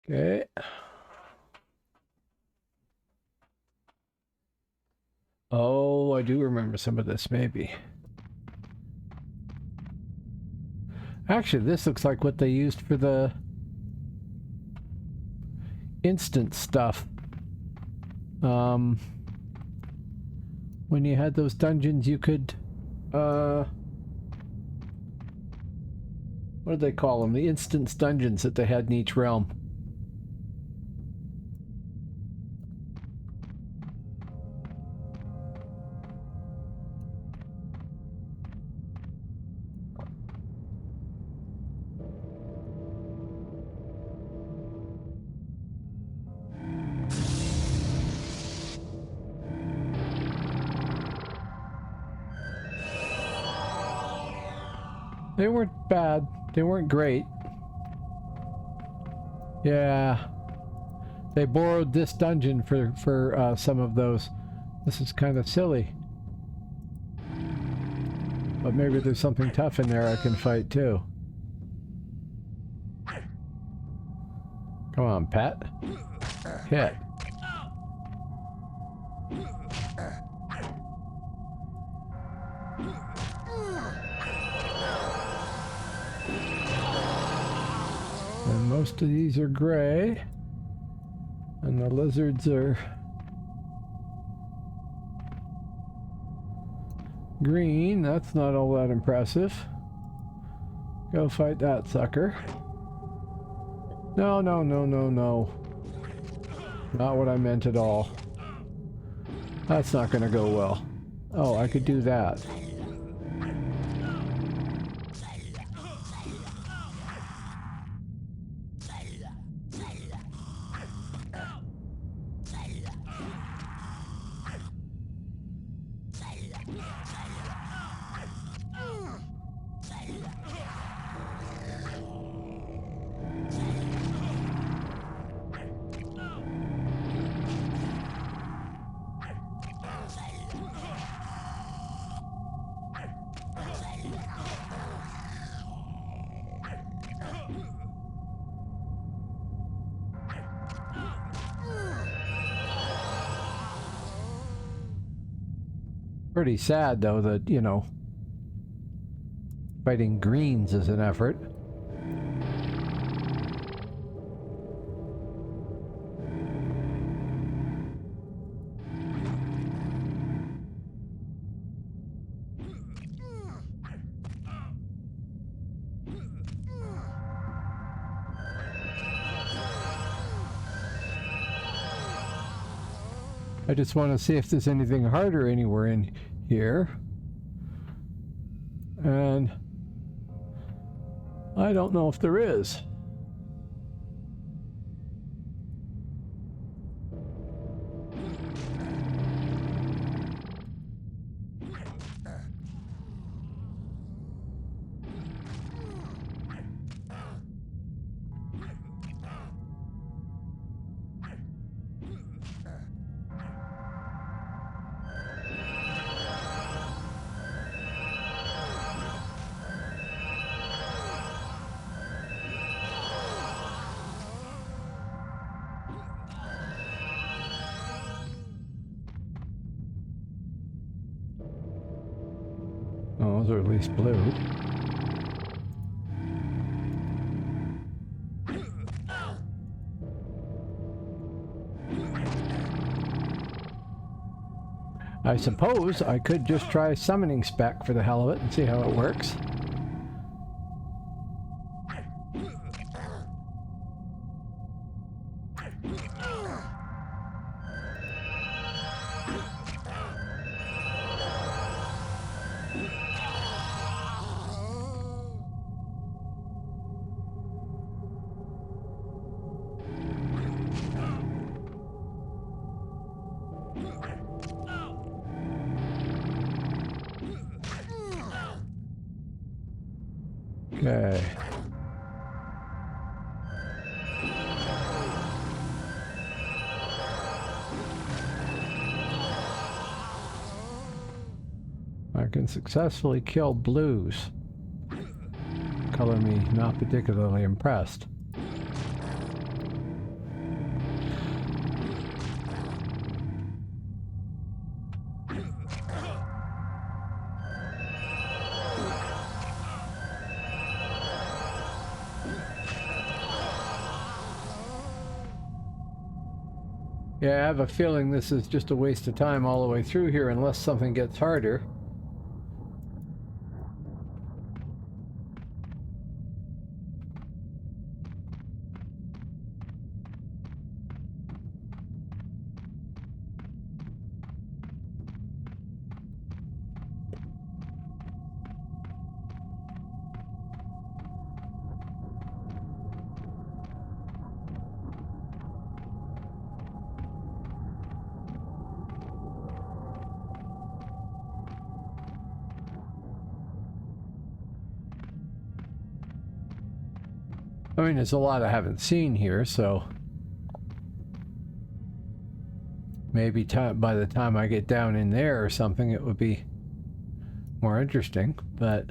S1: Okay. Oh, I do remember some of this, maybe. Actually, this looks like what they used for the instant stuff. When you had those dungeons, you could, what did they call them? The instance dungeons that they had in each realm. They weren't bad. They weren't great. Yeah. They borrowed this dungeon for some of those. This is kind of silly. But maybe there's something tough in there I can fight too. Come on, pet. Hit. And most of these are gray. And the lizards are green. That's not all that impressive. Go fight that sucker. No, no, no, no, no. Not what I meant at all. That's not gonna go well. Oh, I could do that. Pretty sad, though, that, you know, fighting greens is an effort. I just want to see if there's anything harder anywhere in here. And I don't know if there is. Oh, those are at least blue. I suppose I could just try summoning spec for the hell of it and see how it works. Okay. I can successfully kill blues. Color me not particularly impressed. Yeah, I have a feeling this is just a waste of time all the way through here unless something gets harder. I mean, there's a lot I haven't seen here, so maybe by the time I get down in there or something, it would be more interesting, but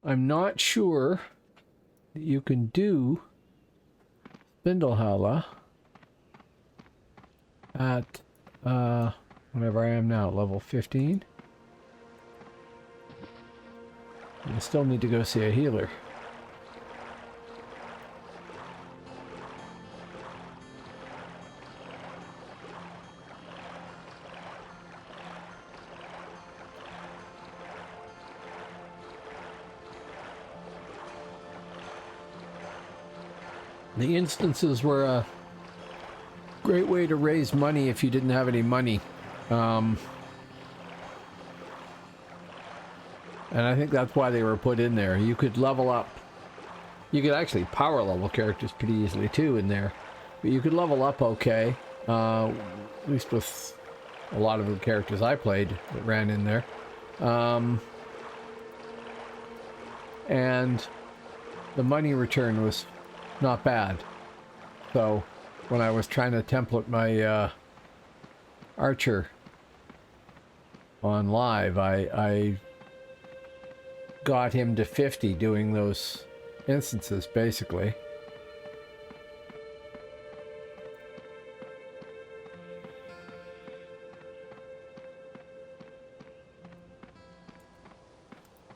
S1: I'm not sure that you can do Spindlehala at whatever I am now, level 15. I still need to go see a healer. The instances were a great way to raise money if you didn't have any money. And I think that's why they were put in there. You could level up. You could actually power level characters pretty easily too in there. But you could level up okay. At least with a lot of the characters I played that ran in there. And the money return was not bad. So when I was trying to template my archer on live, I got him to 50 doing those instances, basically.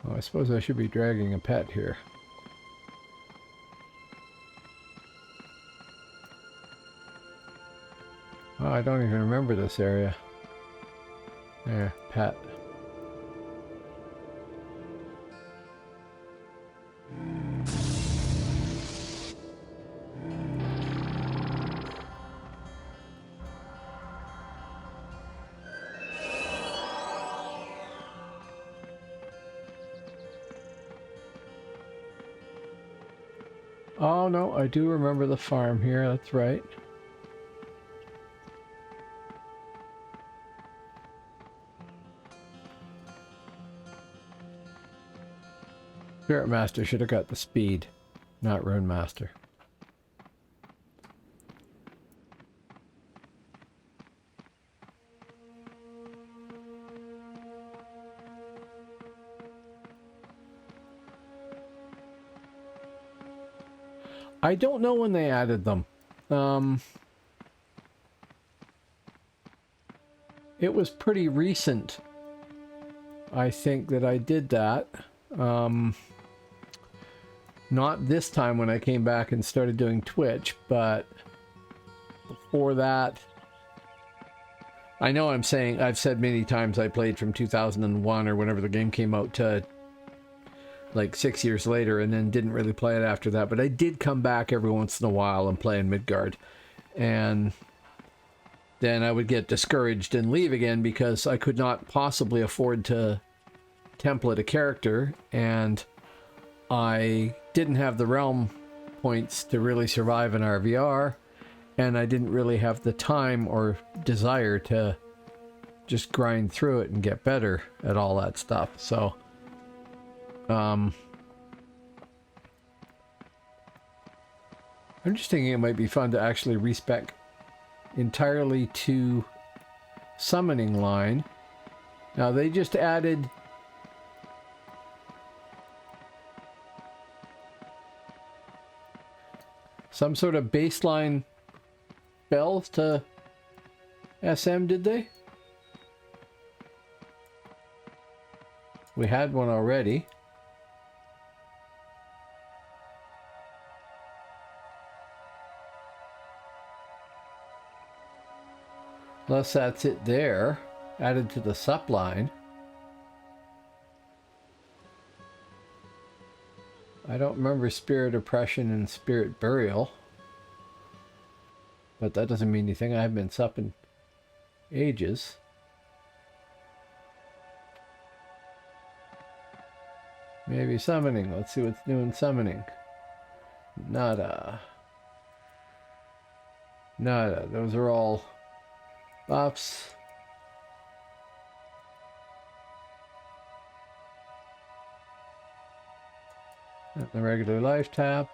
S1: Oh, I suppose I should be dragging a pet here. Oh, I don't even remember this area. There, pet. Oh no, I do remember the farm here, that's right. Spiritmaster should have got the speed, not Runemaster. I don't know when they added them. It was pretty recent, I think, that I did that. Not this time when I came back and started doing Twitch, but before that, I know I've said many times I played from 2001 or whenever the game came out to like 6 years later, and then didn't really play it after that, but I did come back every once in a while and play in Midgard, and then I would get discouraged and leave again because I could not possibly afford to template a character, and I didn't have the realm points to really survive in RVR, and I didn't really have the time or desire to just grind through it and get better at all that stuff. So I'm just thinking it might be fun to actually respec entirely to summoning line. Now they just added some sort of baseline spells to SM, did they? We had one already. Unless that's it there, added to the sup line. I don't remember Spirit Oppression and Spirit Burial. But that doesn't mean anything. I haven't been supping ages. Maybe summoning. Let's see what's new in summoning. Nada. Nada. Those are all buffs. And the regular life tap.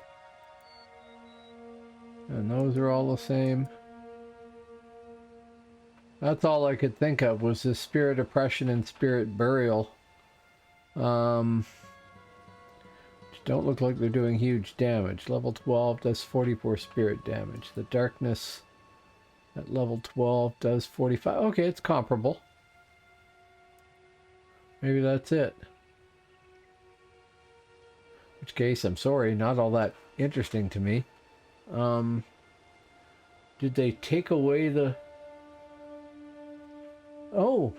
S1: And those are all the same. That's all I could think of was the Spirit Oppression and Spirit Burial. Which don't look like they're doing huge damage. Level 12 does 44 spirit damage. The Darkness at level 12 does 45. Okay, it's comparable. Maybe that's it. In which case, I'm sorry, not all that interesting to me. Did they take away the... Oh!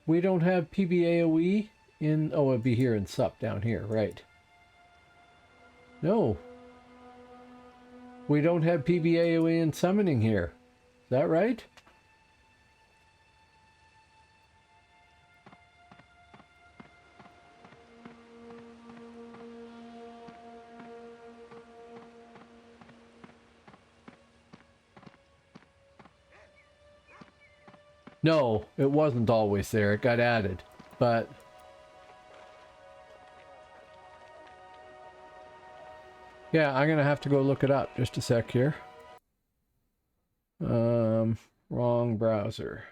S1: We don't have PBAOE in... Oh, it'd be here in SUP down here, right. No. We don't have PBAOE in summoning here. Is that right? No, it wasn't always there. It got added, but yeah, I'm gonna have to go look it up. Just a sec here. Wrong browser.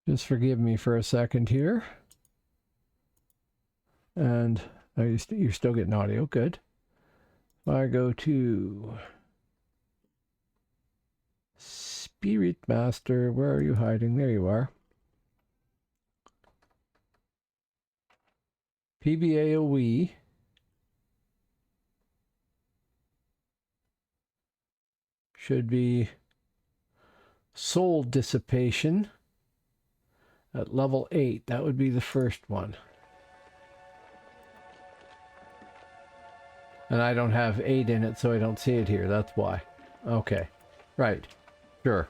S1: Just forgive me for a second here. And you're still getting audio. Good. If I go to Spiritmaster, where are you hiding? There you are. PBAOE. Should be Soul Dissipation at level 8. That would be the first one. And I don't have 8 in it, so I don't see it here. That's why. Okay. Right. Sure.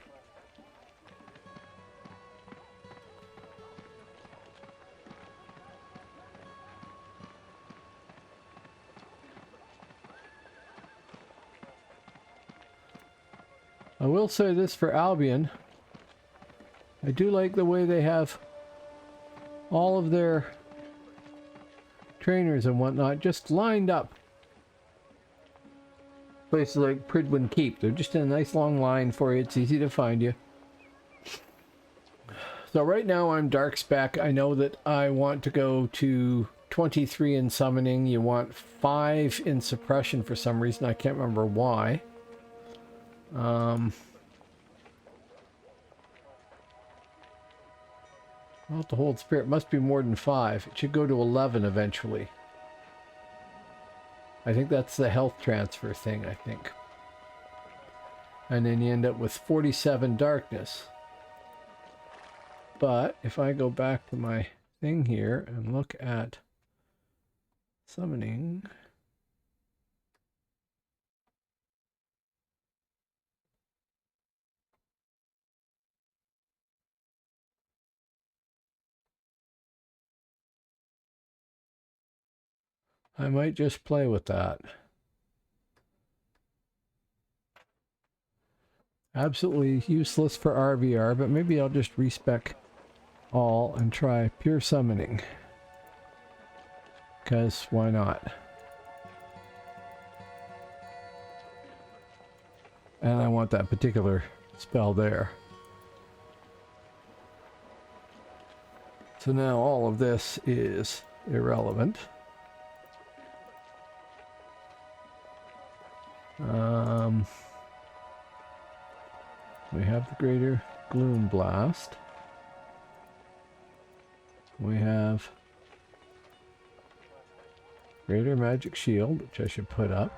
S1: I will say this for Albion. I do like the way they have all of their trainers and whatnot just lined up. Places like Pridwin Keep, they're just in a nice long line for you. It's easy to find you. So right now I'm dark spec. I know that I want to go to 23 in summoning. You want 5 in suppression for some reason. I can't remember why. Well, to hold spirit must be more than 5. It should go to 11 eventually. I think that's the health transfer thing, I think. And then you end up with 47 darkness. But if I go back to my thing here and look at summoning, I might just play with that. Absolutely useless for RVR, but maybe I'll just respec all and try pure summoning. Because why not? And I want that particular spell there. So now all of this is irrelevant. We have the Greater Gloom Blast. We have Greater Magic Shield, which I should put up.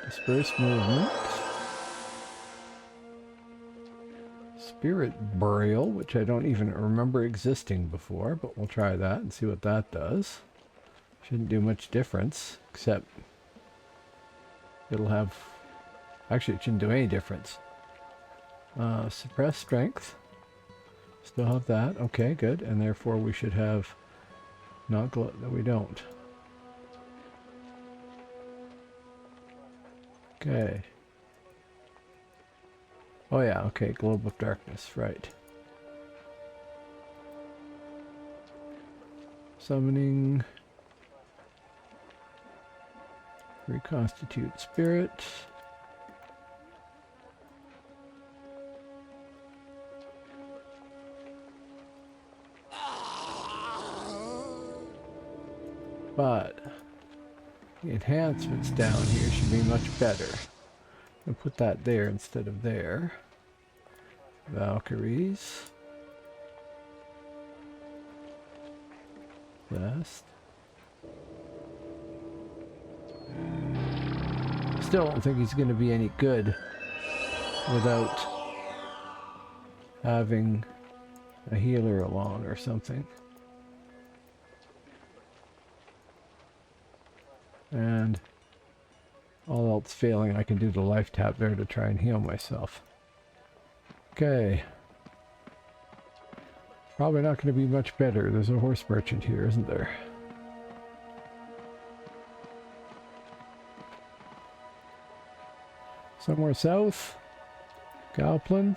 S1: Disperse Movement. Spirit Burial, which I don't even remember existing before, but we'll try that and see what that does. Shouldn't do much difference, except it'll have... Actually, it shouldn't do any difference. Suppress Strength. Still have that. Okay, good. And therefore we should have... Not glow... No, we don't. Okay. Oh yeah, okay. Globe of Darkness, right. Summoning... Reconstitute Spirit... But the enhancements down here should be much better. I'll put that there instead of there. Valkyries. Vest. Still don't think he's going to be any good without having a healer along or something. And all else failing, I can do the life tap there to try and heal myself. Okay. Probably not going to be much better. There's a horse merchant here, isn't there? Somewhere south. Goblin.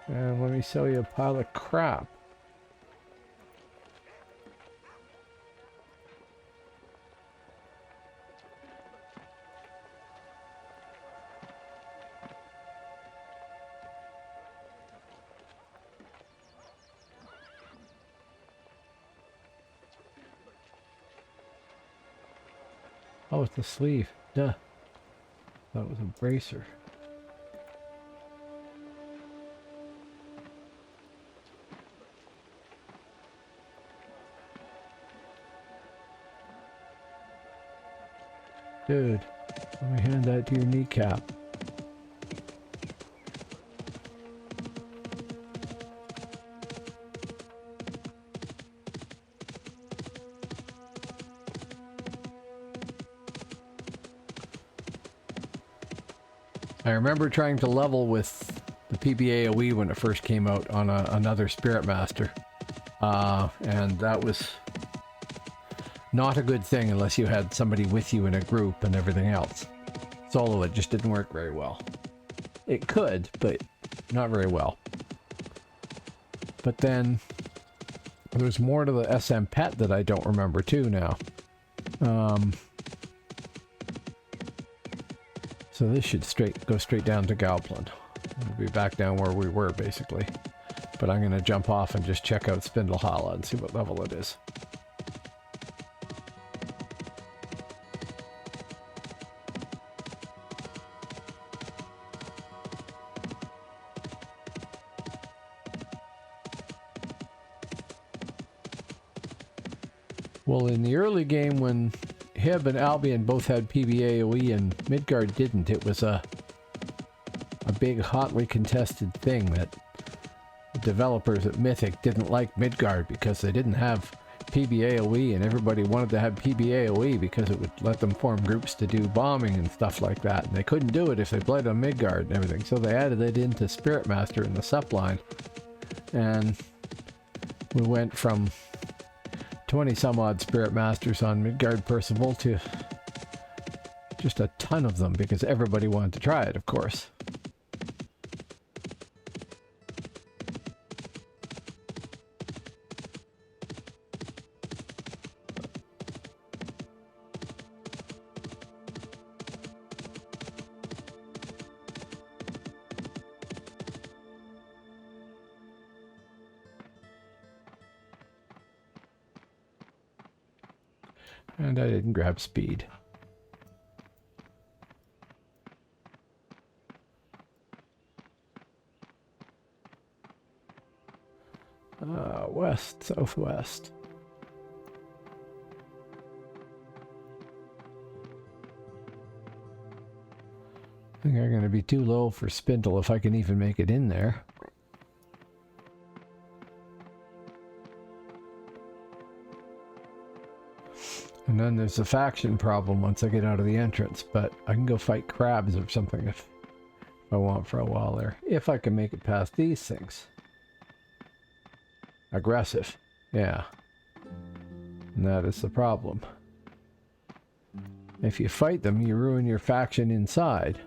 S1: And let me sell you a pile of crap. Oh, it's a sleeve. Duh. That was a bracer. Dude, let me hand that to your kneecap. I remember trying to level with the PBAOE when it first came out on another Spiritmaster. And that was not a good thing unless you had somebody with you in a group and everything else. Solo, it just didn't work very well. It could, but not very well. But then there's more to the SM Pet that I don't remember too now. So this should go straight down to Goblin. We'll be back down where we were basically. But I'm going to jump off and just check out Spindlehala and see what level it is. Well, in the early game when Hib and Albion both had PBAOE and Midgard didn't, it was a big hotly contested thing that the developers at Mythic didn't like Midgard because they didn't have PBAOE, and everybody wanted to have PBAOE because it would let them form groups to do bombing and stuff like that, and they couldn't do it if they played on Midgard and everything, so they added it into Spiritmaster in the sup line, and we went from 20 some odd Spiritmasters on Midgard Percival to just a ton of them because everybody wanted to try it, of course. And I didn't grab speed. West, southwest. I think I'm going to be too low for Spindle if I can even make it in there. And then there's the faction problem once I get out of the entrance, but I can go fight crabs or something if I want for a while there. If I can make it past these things. Aggressive. Yeah. And that is the problem. If you fight them, you ruin your faction inside.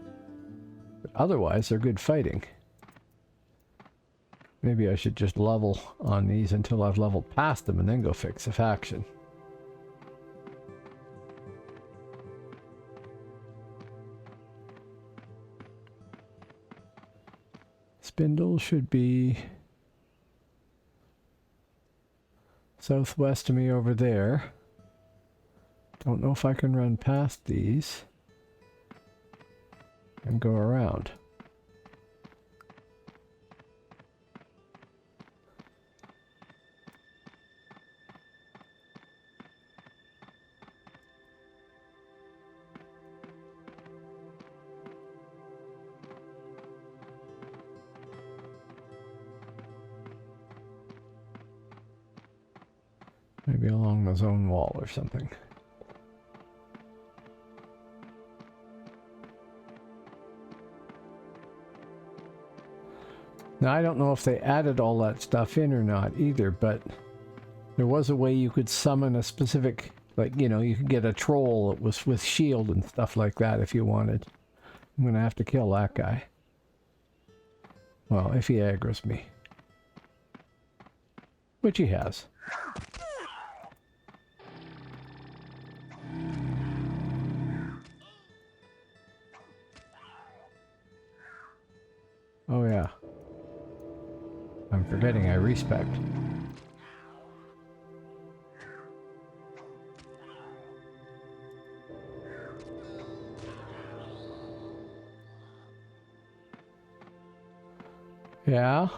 S1: But otherwise, they're good fighting. Maybe I should just level on these until I've leveled past them and then go fix the faction. Spindle should be southwest of me over there. Don't know if I can run past these and go around. Maybe along the zone wall or something. Now, I don't know if they added all that stuff in or not either, but there was a way you could summon a specific, like, you know, you could get a troll that was with shield and stuff like that if you wanted. I'm gonna have to kill that guy. Well, if he aggroes me. Which he has. Oh yeah. I'm forgetting I respect. Yeah?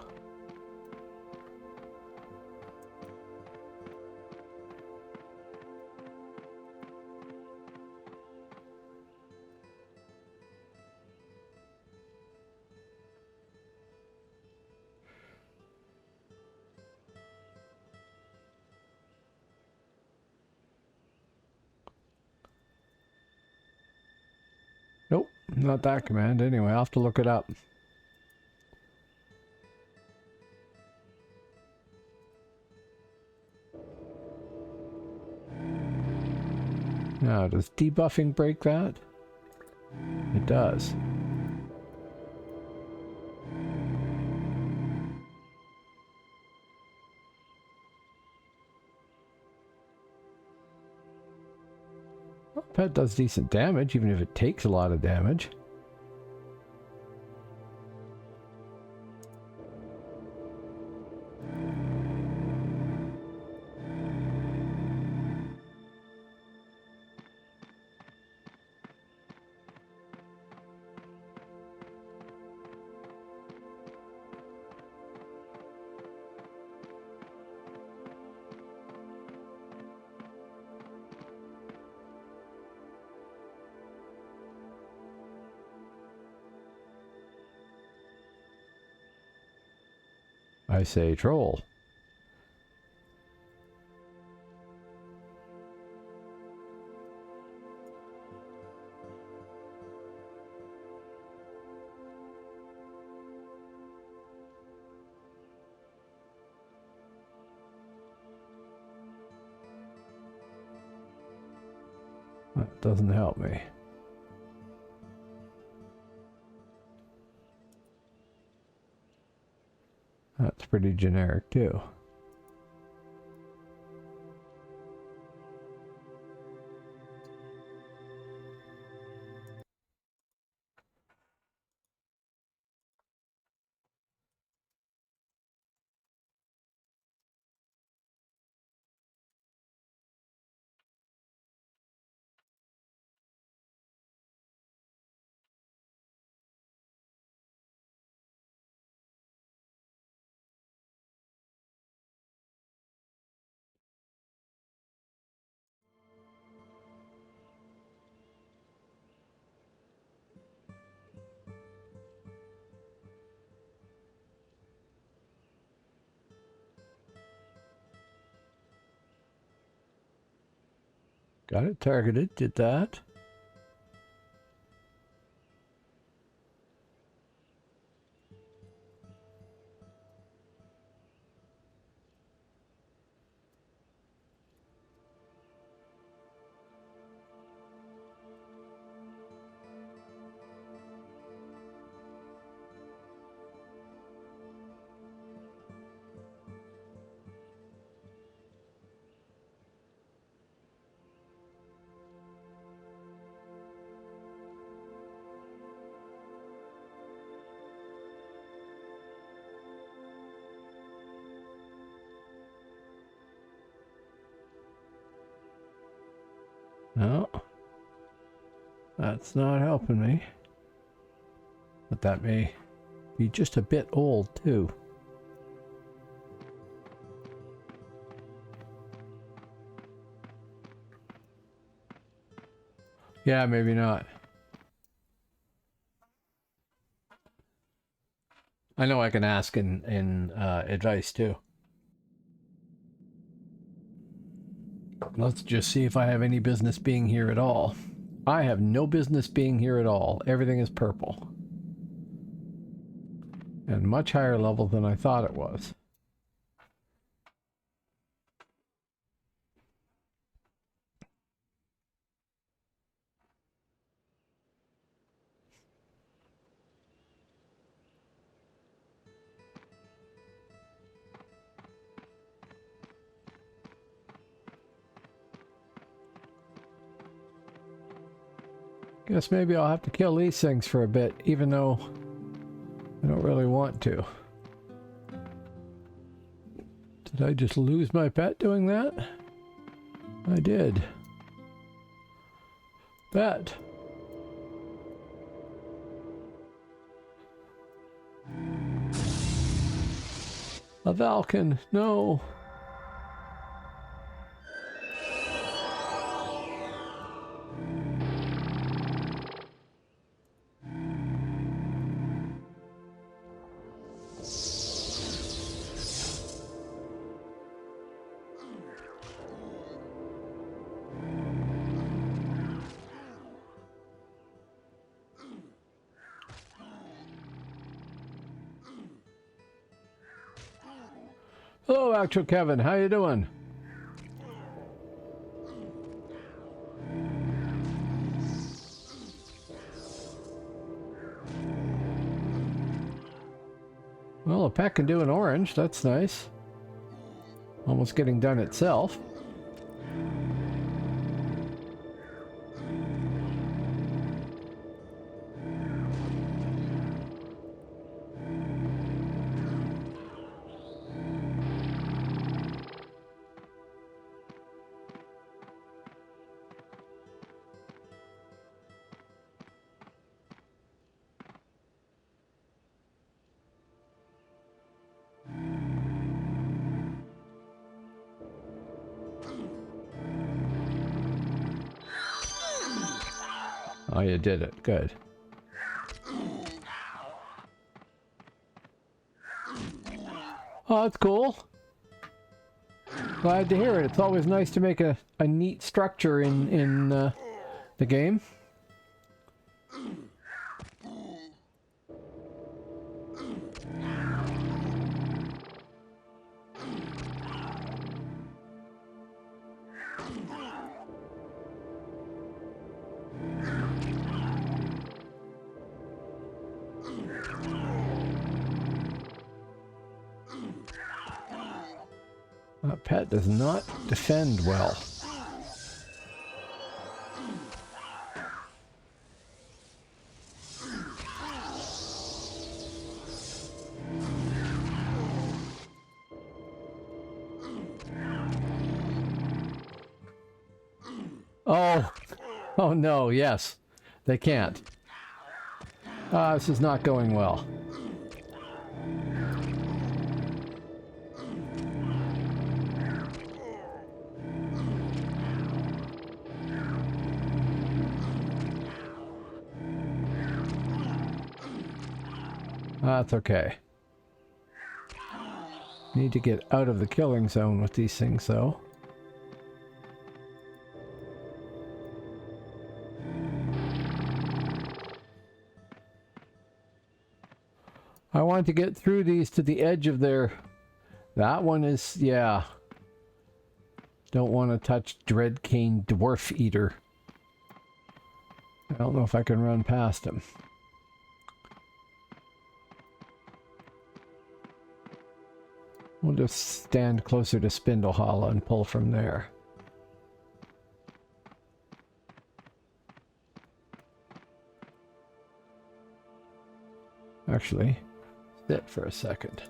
S1: Nope, not that command. Anyway, I'll have to look it up. Now, does debuffing break that? It does. Well, pet does decent damage, even if it takes a lot of damage. I say troll. That doesn't help me. That's pretty generic too. Got it targeted, did that. No, that's not helping me. But that may be just a bit old too. Yeah, maybe not. I know I can ask in advice too. Let's just see if I have any business being here at all. I have no business being here at all. Everything is purple. And much higher level than I thought it was. Guess maybe I'll have to kill these things for a bit, even though I don't really want to. Did I just lose my pet doing that? I did. Pet. A Valken, no. Hello, Actual Kevin. How you doing? Well, a pet can do an orange. That's nice. Almost getting done itself. Oh, you did it. Good. Oh, that's cool. Glad to hear it. It's always nice to make a neat structure in the game. That pet does not defend well. Oh, oh no, yes, they can't. This is not going well. That's okay. Need to get out of the killing zone with these things, though. I want to get through these to the edge of their... That one is... yeah. Don't want to touch Dreadcane Dwarf Eater. I don't know if I can run past him. We'll just stand closer to Spindlehala and pull from there. Actually, sit for a second.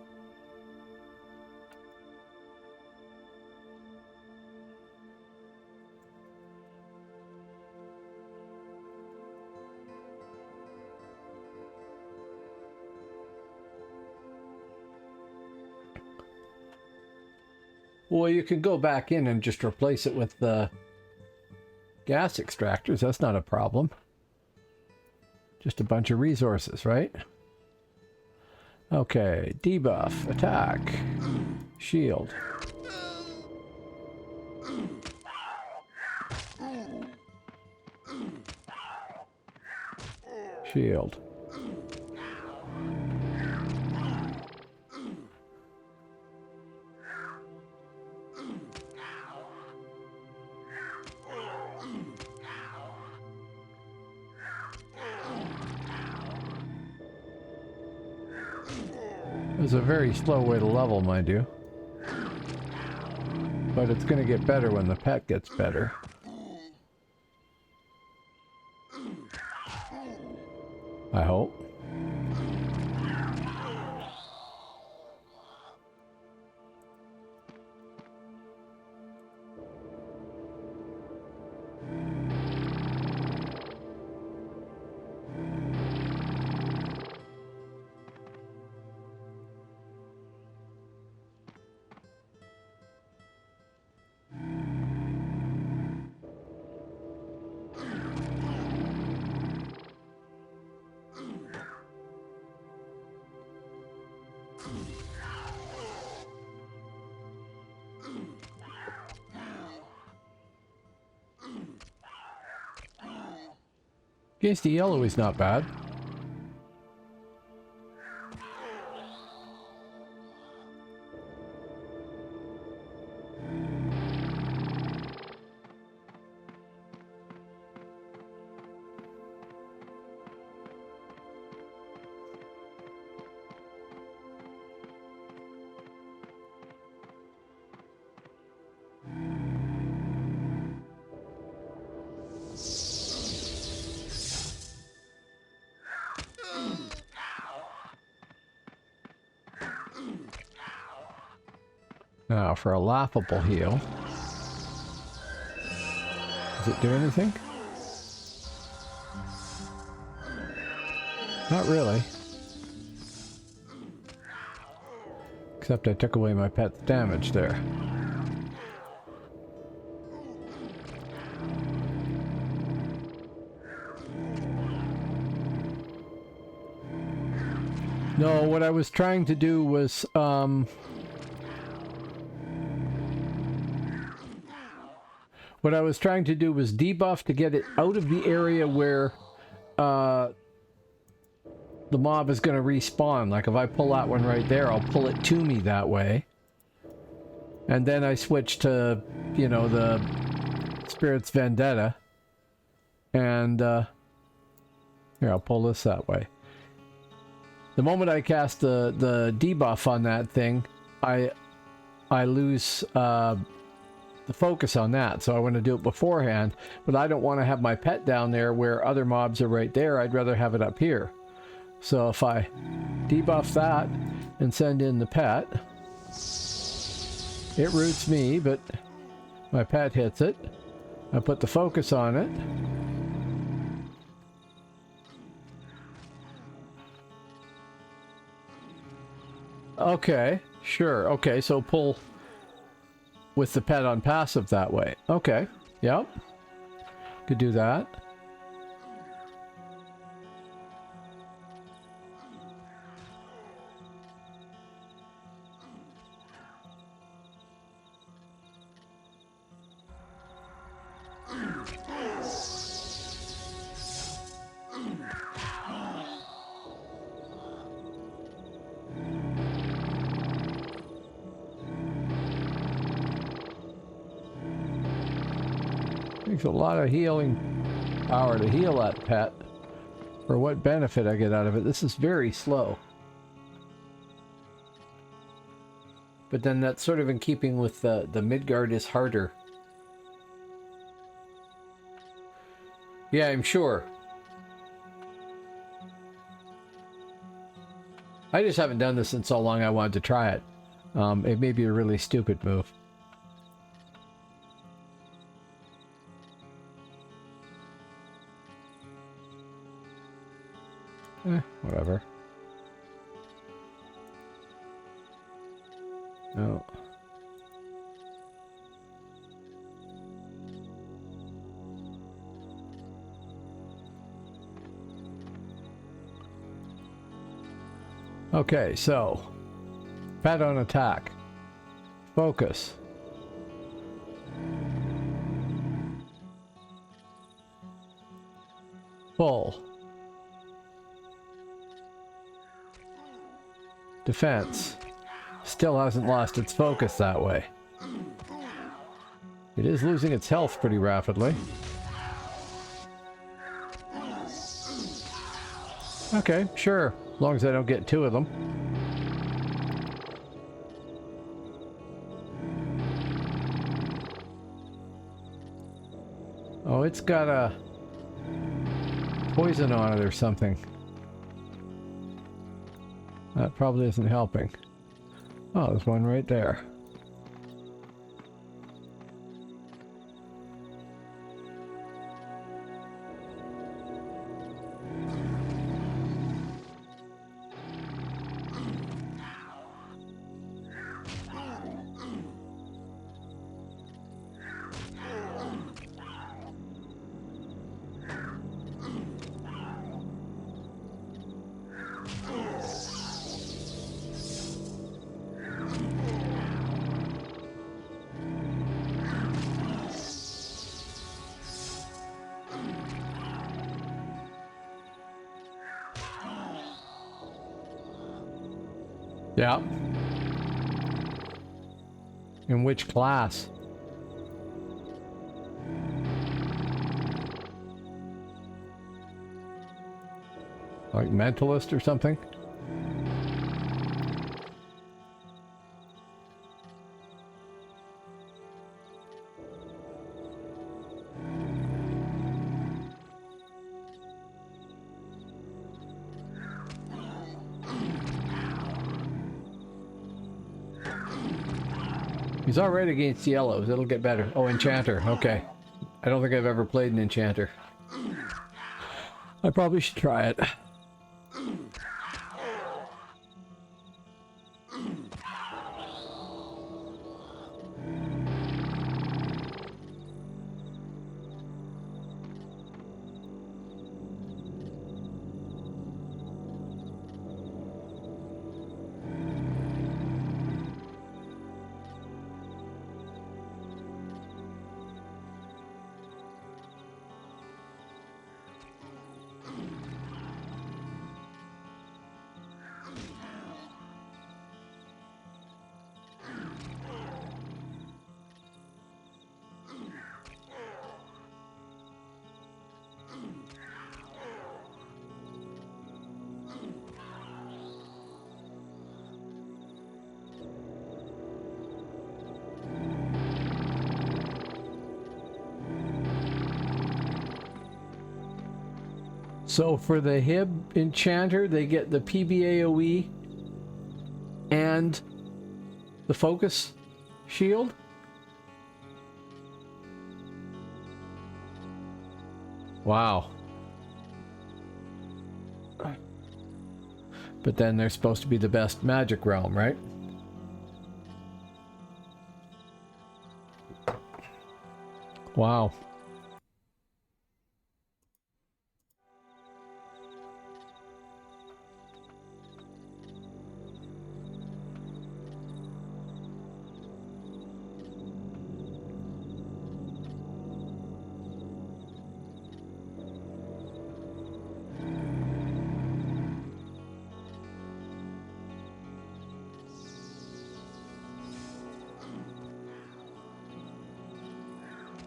S1: Well, you can go back in and just replace it with the gas extractors. That's not a problem. Just a bunch of resources, right? Okay, debuff, attack, shield. Shield. It's a very slow way to level, mind you. But it's going to get better when the pet gets better. I hope. Against the yellow is not bad. Now for a laughable heal. Does it do anything? Not really. Except I took away my pet's damage there. No, what I was trying to do was, what I was trying to do was debuff to get it out of the area where the mob is going to respawn. Like if I pull that one right there, I'll pull it to me that way. And then I switch to, you know, the Spirit's Vendetta. And here, I'll pull this that way. The moment I cast the debuff on that thing, I lose the focus on that, so I want to do it beforehand, but I don't want to have my pet down there where other mobs are right there. I'd rather have it up here. So if I debuff that and send in the pet, it roots me, but my pet hits it. I put the focus on it. Okay, sure. Okay, so pull with the pet on passive that way. Okay, yep. Could do that. Takes a lot of healing power to heal that pet. For what benefit I get out of it? This is very slow. But then that's sort of in keeping with the Midgard is harder. Yeah, I'm sure. I just haven't done this in so long I wanted to try it. It may be a really stupid move. Whatever. No. Okay, so pet on attack. Focus. Full. Defense. Still hasn't lost its focus that way. It is losing its health pretty rapidly. Okay, sure. As long as I don't get two of them. Oh, it's got a poison on it or something. That probably isn't helping. Oh, there's one right there. Yeah. In which class? Like mentalist or something? He's alright against yellows. It'll get better. Oh, Enchanter. Okay. I don't think I've ever played an Enchanter. I probably should try it. So for the Hib Enchanter, they get the PBAOE and the focus shield. Wow. But then they're supposed to be the best magic realm, right? Wow.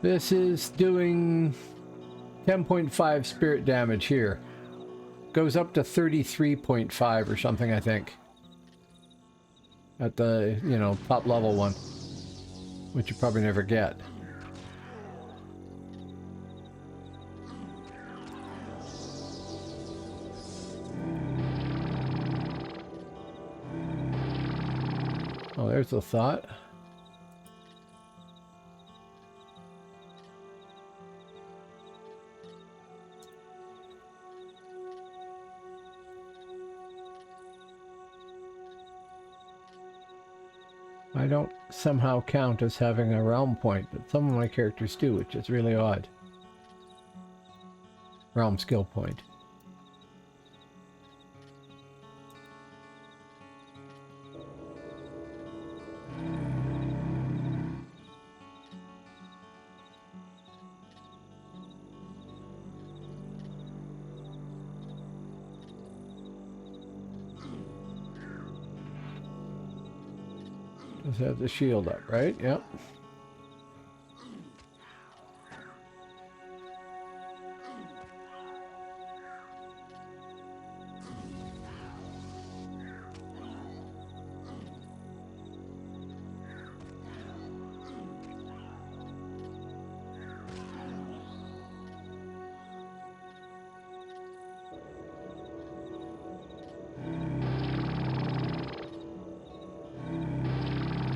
S1: This is doing 10.5 spirit damage here. Goes up to 33.5 or something, I think. At the, you know, top level one. Which you probably never get. Oh, there's the thought. I don't somehow count as having a realm point, but some of my characters do, which is really odd. Realm skill point. Just have the shield up, right? Yep.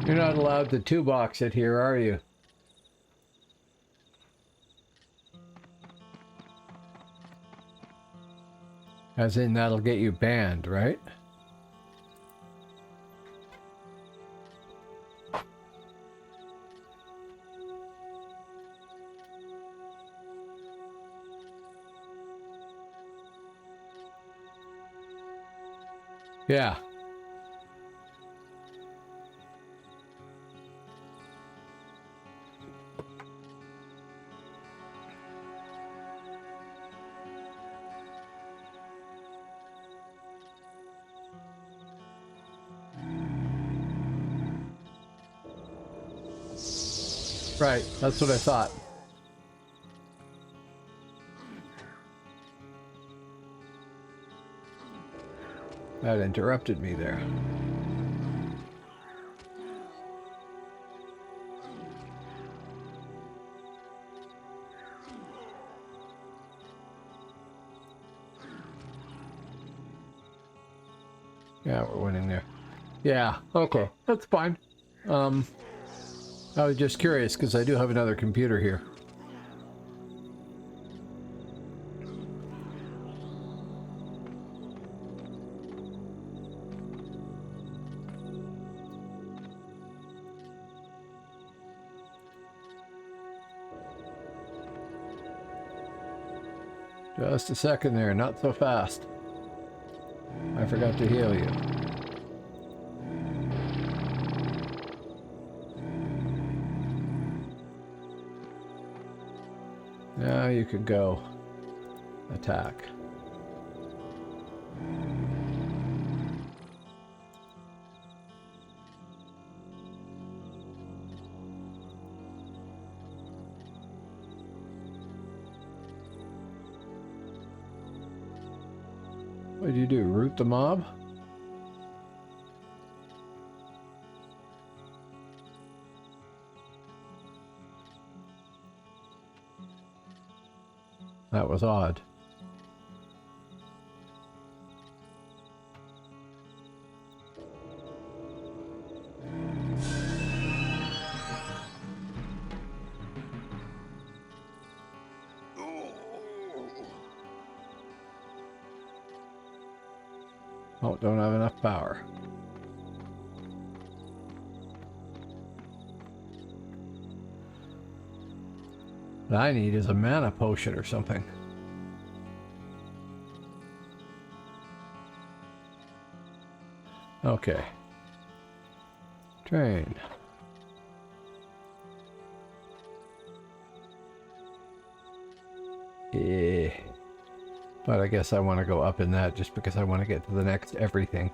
S1: You're not allowed to two box it here, are you? As in, that'll get you banned, right? Yeah. Right, that's what I thought. That interrupted me there. Yeah, we're winning there. Yeah, okay, that's fine. I was just curious because I do have another computer here. Just a second there, not so fast. I forgot to heal you. Now you could go attack. What did you do? Root the mob? That was odd. Oh, don't have enough power. What I need is a mana potion or something. Okay. Train. Yeah. But I guess I want to go up in that just because I want to get to the next everything.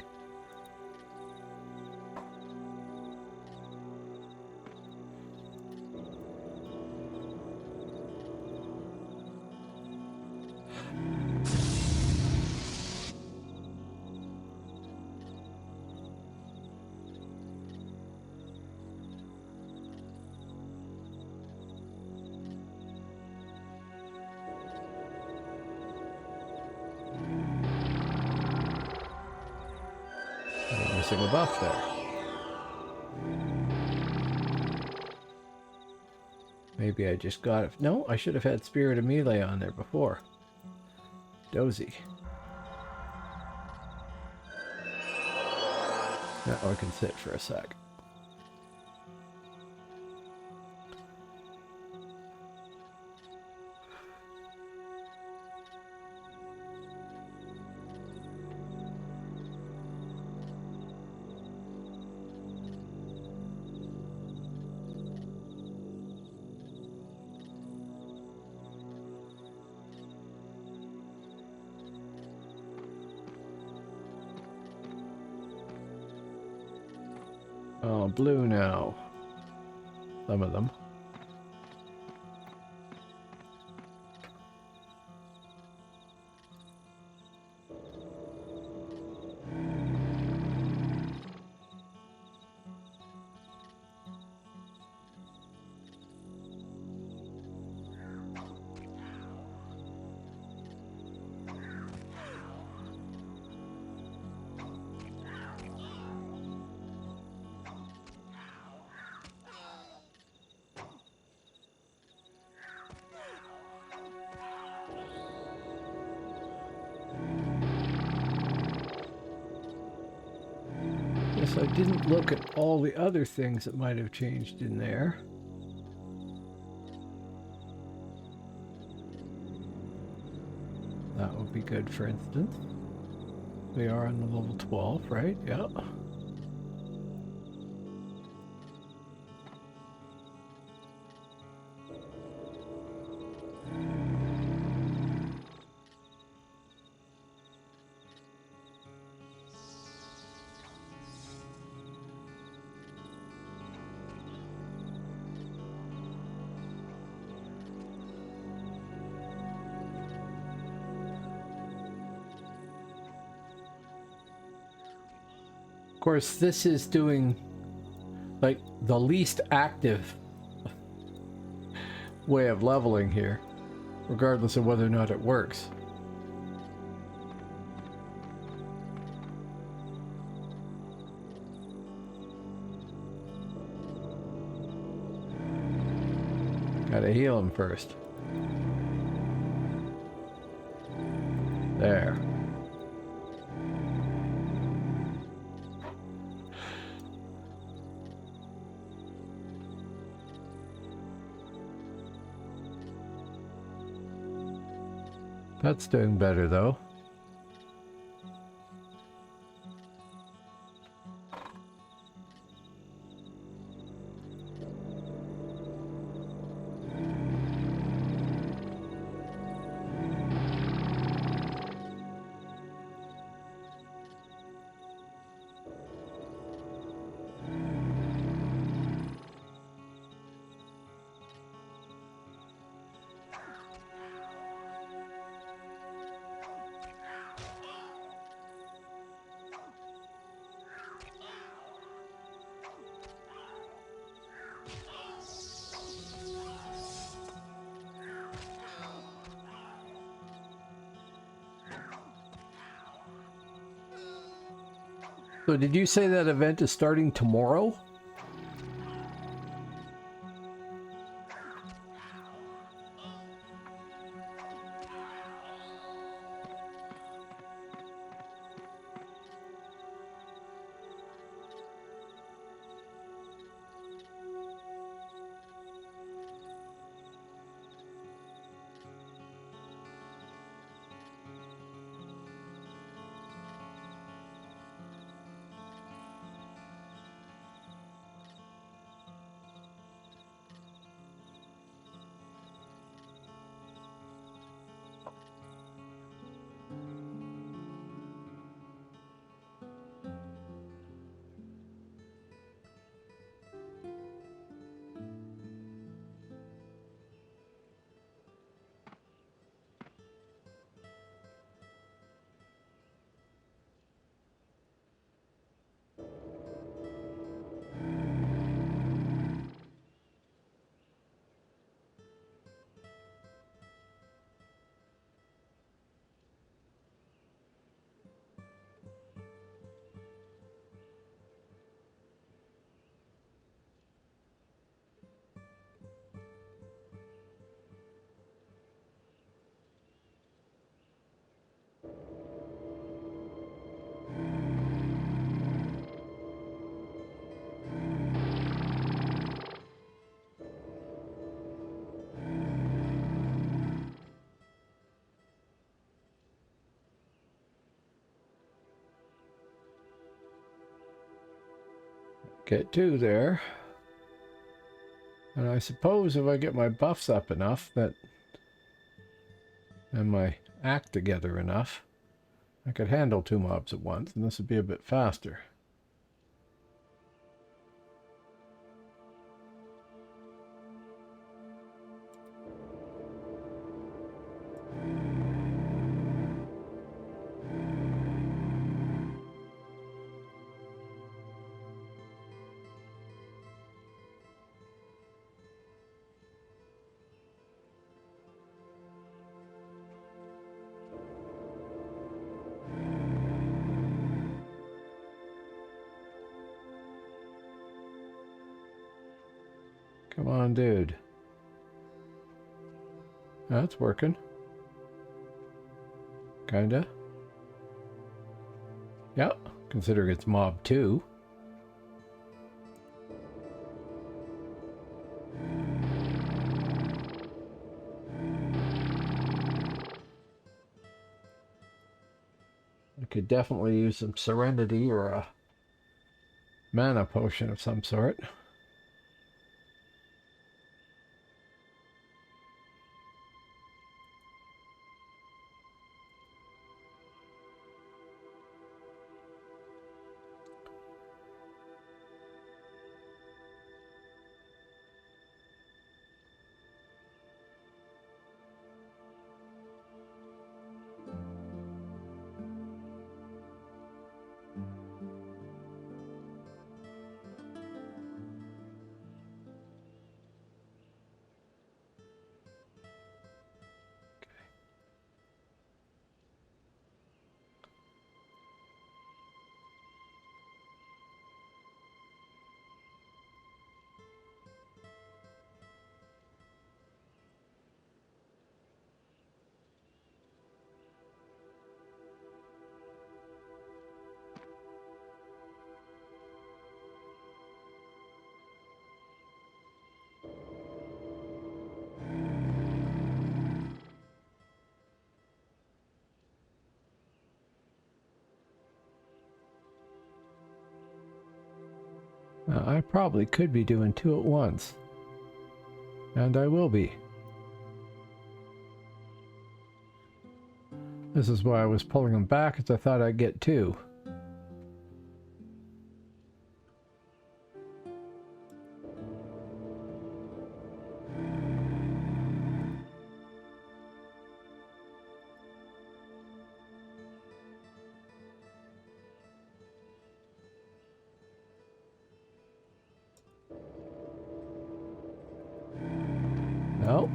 S1: Missing a buff there. Maybe I just got it. No, I should have had Spirit of Melee on there before. Dozy. Now I can sit for a sec. Oh, blue now. Some of them. Yes, I didn't look at all the other things that might have changed in there. That would be good, for instance. We are on the level 12, right? Yeah. course, this is doing like the least active way of leveling here, regardless of whether or not it works. Gotta heal him first. There. That's doing better, though. So did you say that event is starting tomorrow? Get two there. And I suppose if I get my buffs up enough that and my act together enough, I could handle two mobs at once, and this would be a bit faster. Come on, dude. That's working. Kinda. Yep, considering it's mob 2. I could definitely use some serenity or a mana potion of some sort. I probably could be doing two at once. And I will be. This is why I was pulling them back, as I thought I'd get two. No.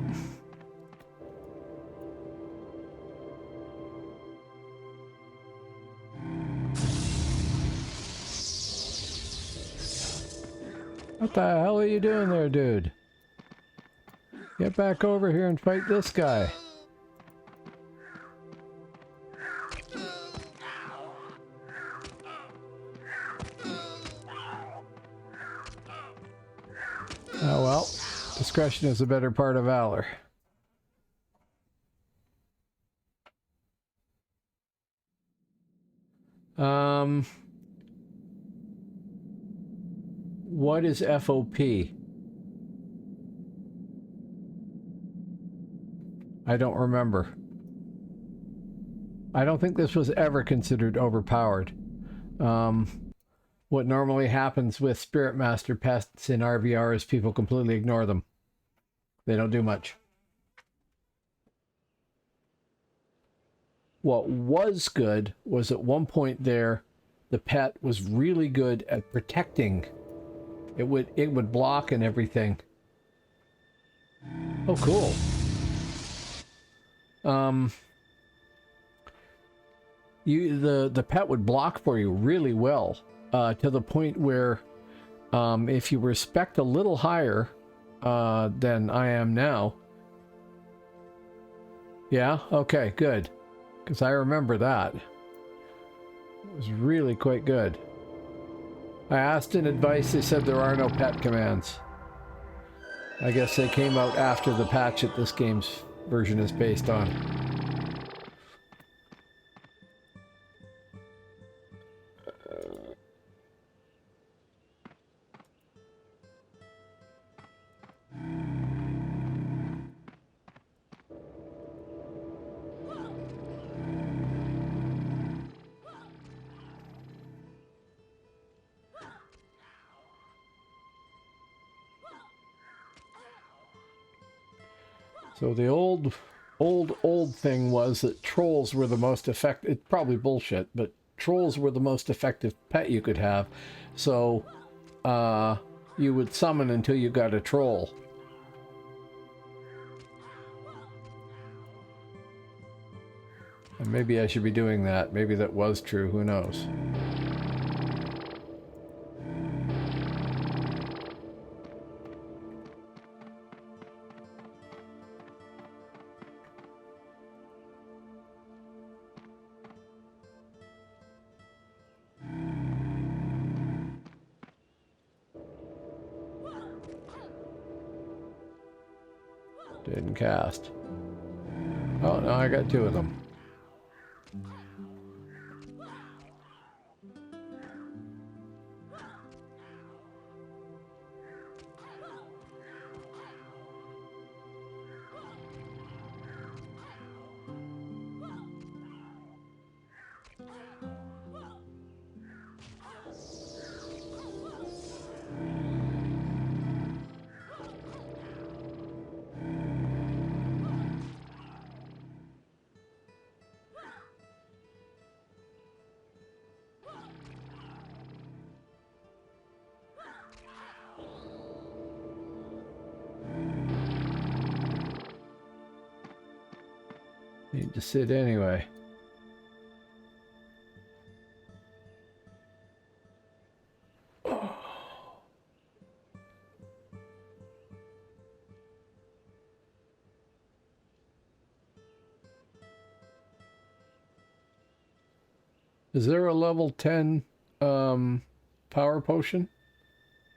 S1: What the hell are you doing there, dude? Get back over here and fight this guy. Oh well, discretion is a better part of valor. What is FOP? I don't remember. I don't think this was ever considered overpowered. What normally happens with Spiritmaster pests in RVR is people completely ignore them. They don't do much. What was good was at one point there, the pet was really good at protecting. It would block and everything. Oh, cool. The pet would block for you really well, to the point where if you respect a little higher than I am now. Yeah, okay, good. Because I remember that. It was really quite good. I asked in advice, they said there are no pet commands. I guess they came out after the patch that this game's version is based on. So the old thing was that trolls were the most effective. It's probably bullshit, but trolls were the most effective pet you could have. So you would summon until you got a troll. And maybe I should be doing that. Maybe that was true. Who knows? Didn't cast. Oh, no, I got two of them. Need to sit anyway. Oh. Is there a level 10 power potion?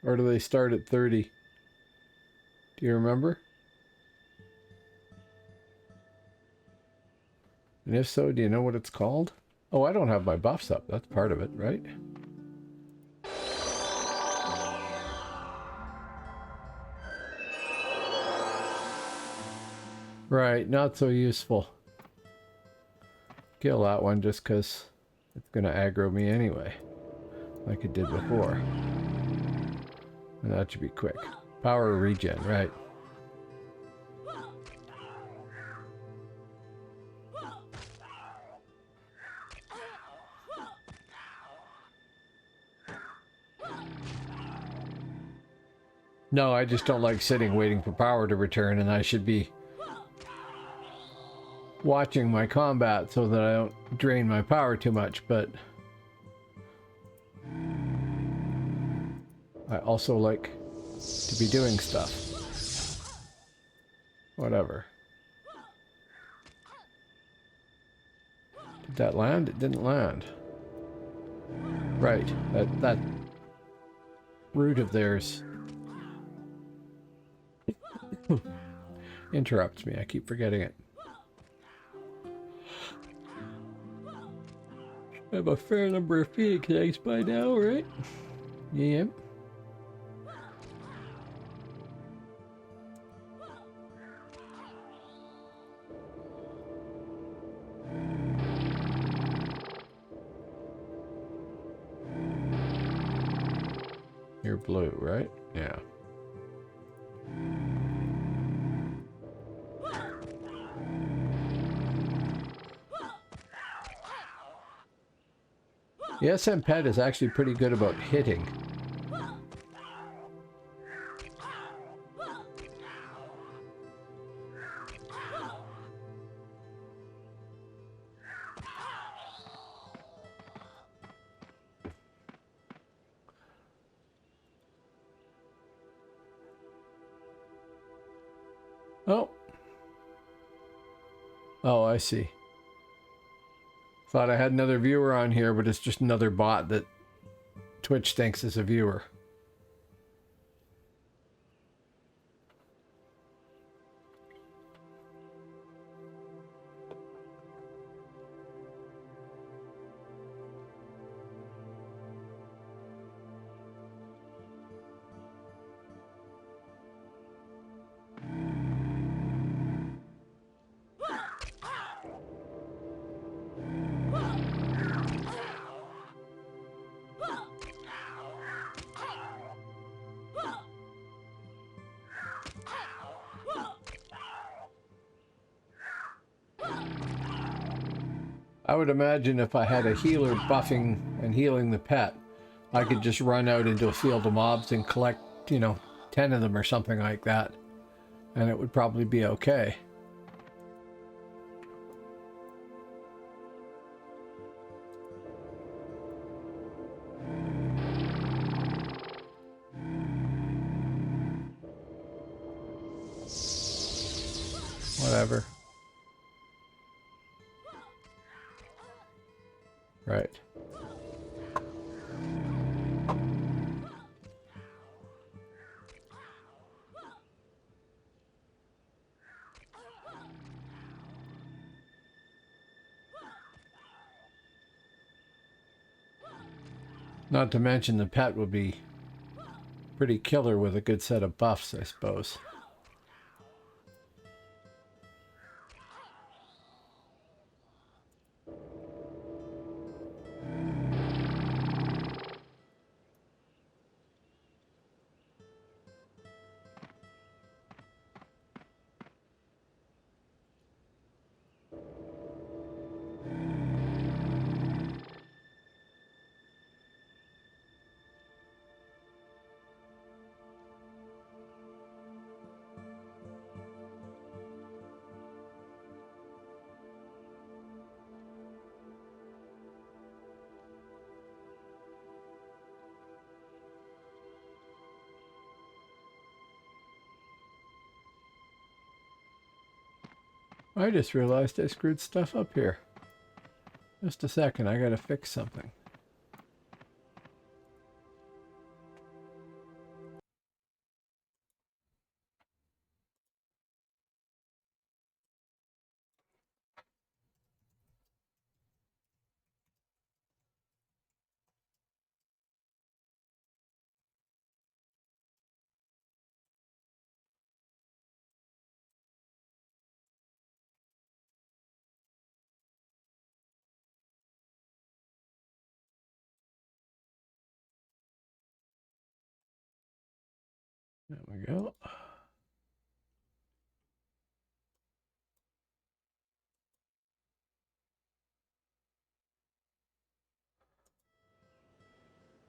S1: Or do they start at 30? Do you remember? And if so, do you know what it's called? Oh, I don't have my buffs up. That's part of it, right? Right, not so useful. Kill that one just because it's going to aggro me anyway, like it did before. And that should be quick. Power regen, right. No, I just don't like sitting waiting for power to return, and I should be watching my combat so that I don't drain my power too much, but I also like to be doing stuff. Whatever. Did that land? It didn't land. Right, that root of theirs interrupts me. I keep forgetting it. I have a fair number of Phoenix eggs by now, right? Yep. You're blue, right? Yeah. The SM pet is actually pretty good about hitting. Oh. Oh, I see. Thought I had another viewer on here, but it's just another bot that Twitch thinks is a viewer. I would imagine if I had a healer buffing and healing the pet, I could just run out into a field of mobs and collect, 10 of them or something like that. And it would probably be okay. Whatever. Right. Not to mention the pet would be pretty killer with a good set of buffs, I suppose. I just realized I screwed stuff up here. Just a second, I gotta fix something. There we go.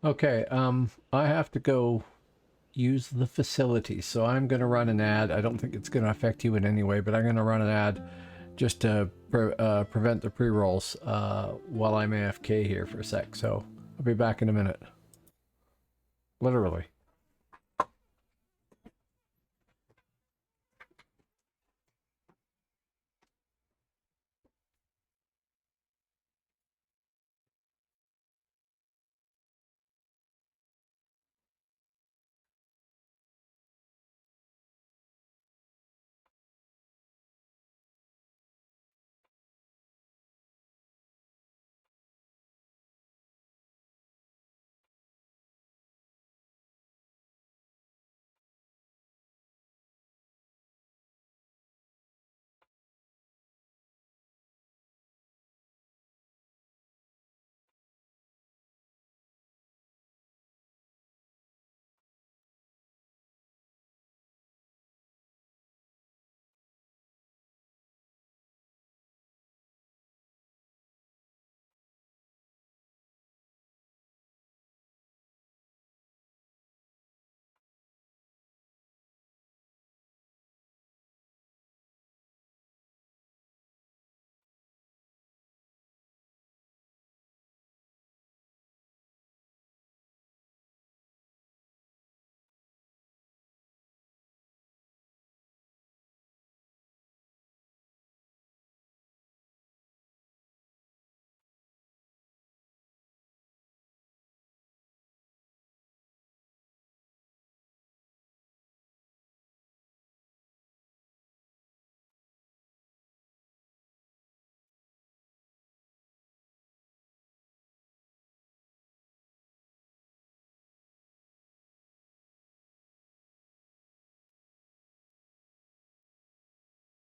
S1: Okay, I have to go use the facility, so I'm going to run an ad. I don't think it's going to affect you in any way, but I'm going to run an ad just to prevent the pre-rolls while I'm AFK here for a sec, so I'll be back in a minute. Literally.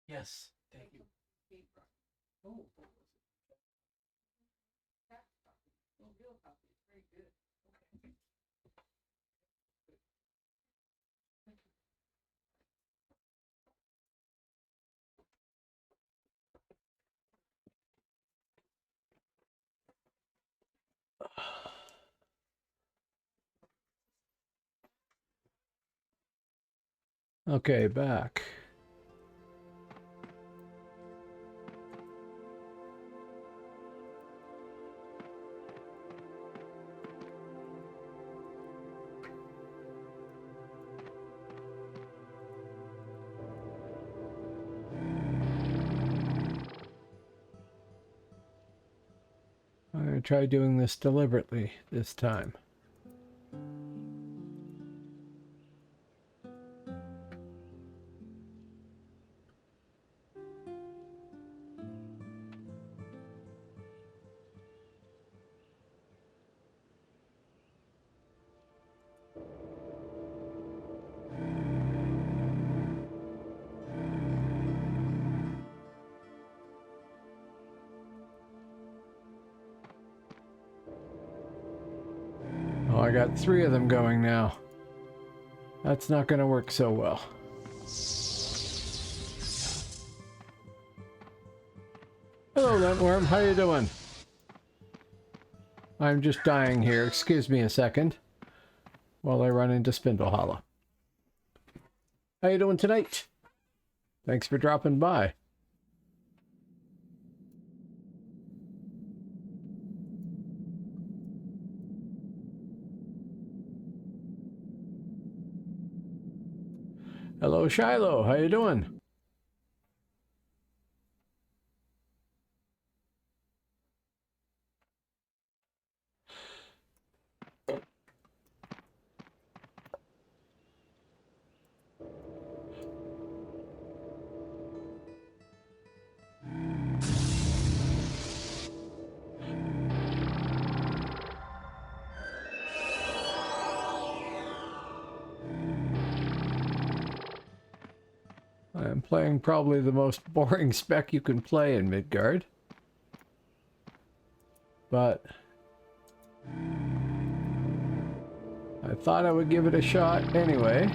S1: Yes, thank you. Oh, okay, back. I'm going to try doing this deliberately this time. Oh, I got 3 of them going now. That's not going to work so well. Hello, Lentworm. How you doing? I'm just dying here. Excuse me a second while I run into Spindle Hollow. How you doing tonight? Thanks for dropping by. Hello, Shiloh. How you doing? I am playing probably the most boring spec you can play in Midgard. But I thought I would give it a shot anyway.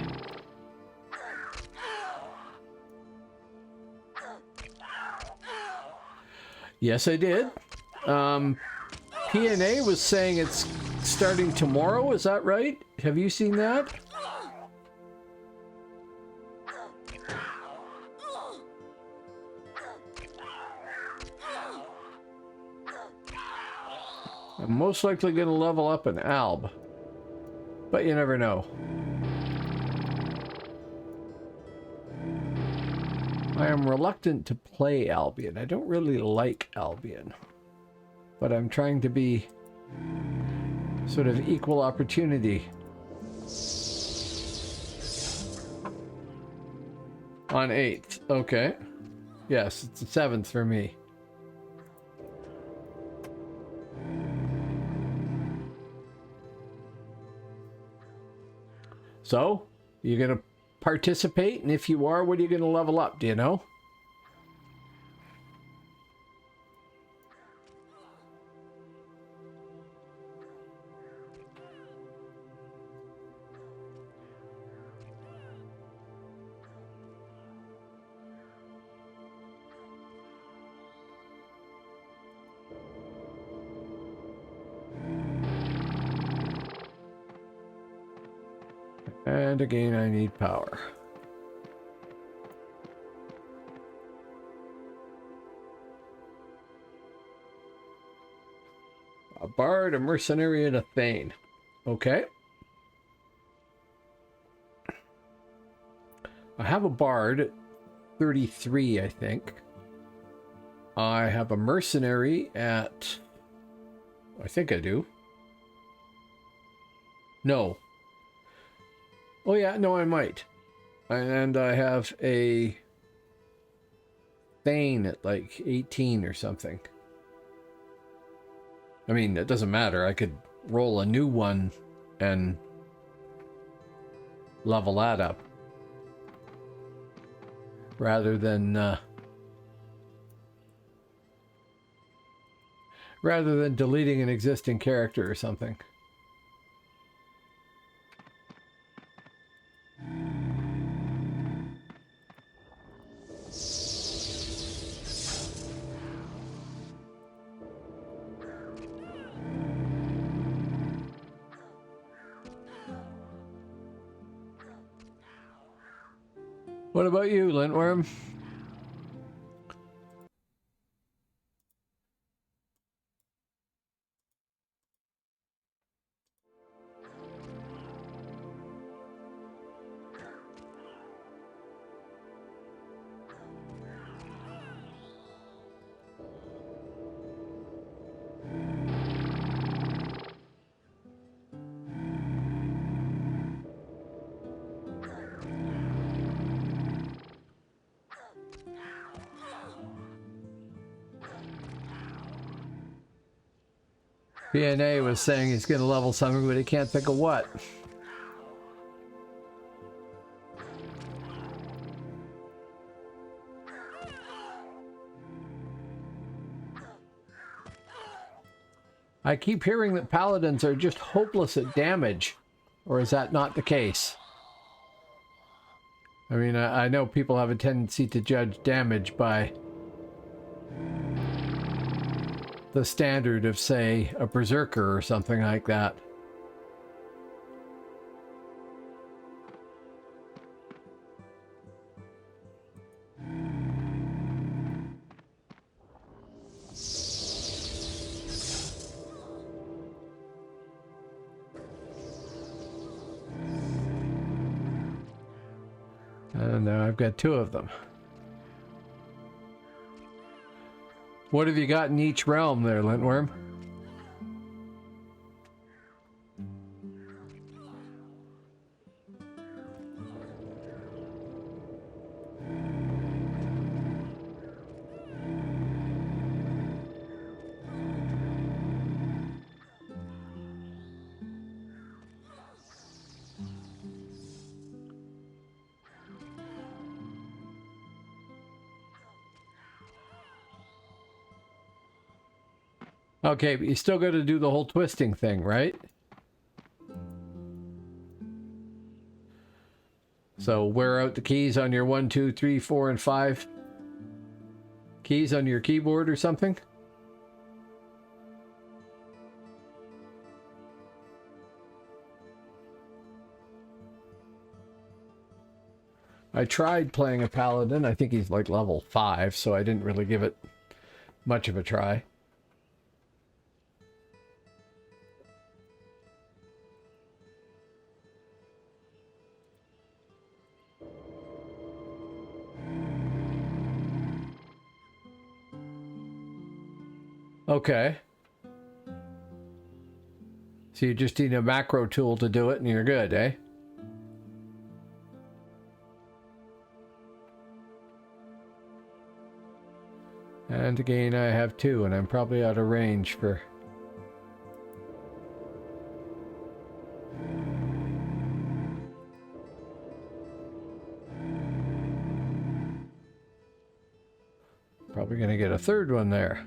S1: Yes, I did. PNA was saying it's starting tomorrow, is that right? Have you seen that? I'm most likely going to level up an Alb, but you never know. I am reluctant to play Albion. I don't really like Albion, but I'm trying to be sort of equal opportunity. On 8th, okay. Yes, it's the 7th for me. So, you're going to participate? And if you are, what are you going to level up? Do you know? And again, I need power. A bard, a mercenary, and a thane. Okay. I have a bard, 33, I think. I have a mercenary at... I think I do. No. Oh yeah, no, I might. And I have a Thane at like 18 or something. I mean, it doesn't matter. I could roll a new one and level that up. Rather than deleting an existing character or something. What about you, Lintworm? PNA was saying he's going to level something, but he can't think of what. I keep hearing that paladins are just hopeless at damage, or is that not the case? I mean, I know people have a tendency to judge damage by the standard of, say, a berserker or something like that. And now I've got 2 of them. What have you got in each realm there, Lintworm? Okay, but you still got to do the whole twisting thing, right? So wear out the keys on your 1, 2, 3, 4, and 5 keys on your keyboard or something? I tried playing a paladin. I think he's like level 5, so I didn't really give it much of a try. Okay. So you just need a macro tool to do it and you're good, eh? And again, I have 2, and I'm probably out of range for... Probably gonna get a 3rd one there.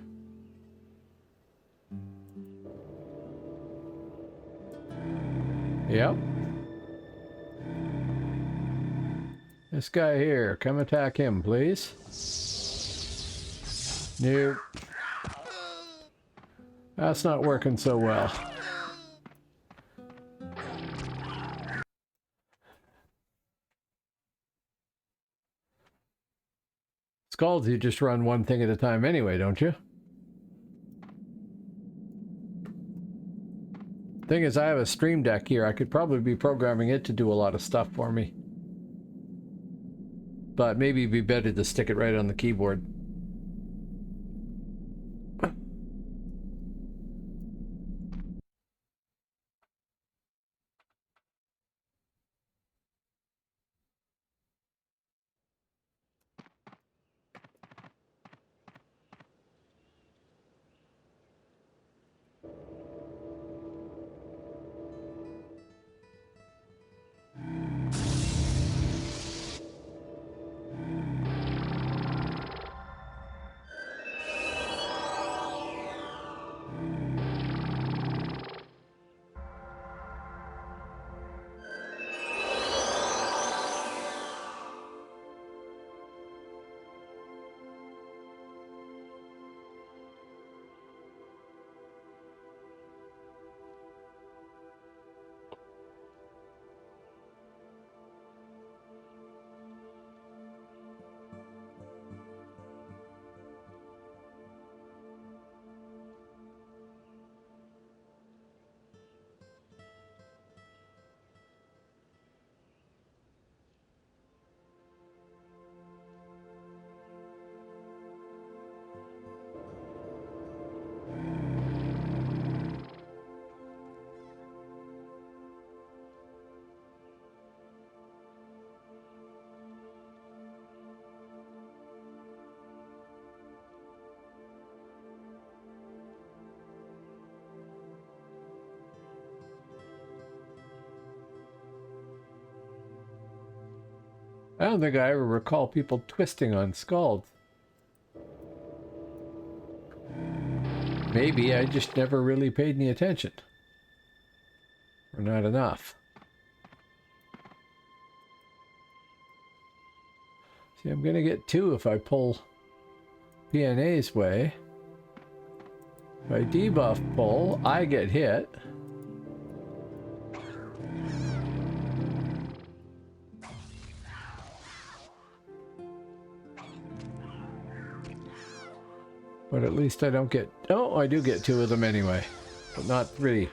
S1: Yep. This guy here, come attack him, please. Nope. That's not working so well. Skulls, you just run one thing at a time anyway, don't you? Thing is, I have a Stream Deck here. I could probably be programming it to do a lot of stuff for me. But maybe it'd be better to stick it right on the keyboard. I don't think I ever recall people twisting on skulls. Maybe I just never really paid any attention. Or not enough. See, I'm gonna get 2 if I pull PNA's way. If I debuff pull, I get hit. But at least I don't get... Oh, I do get 2 of them anyway. But not 3.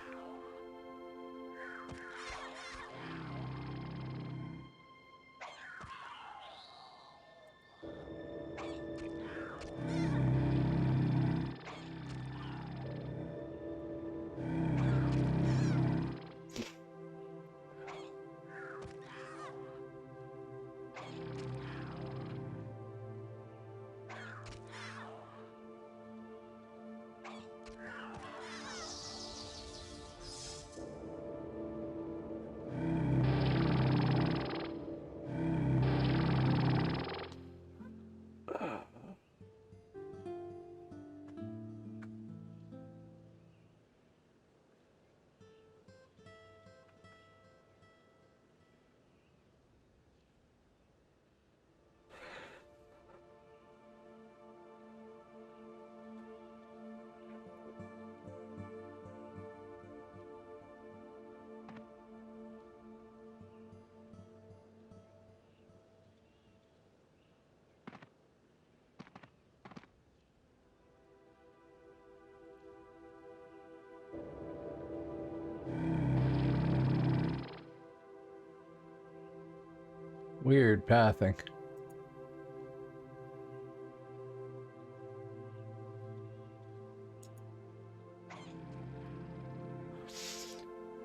S1: Weird pathing.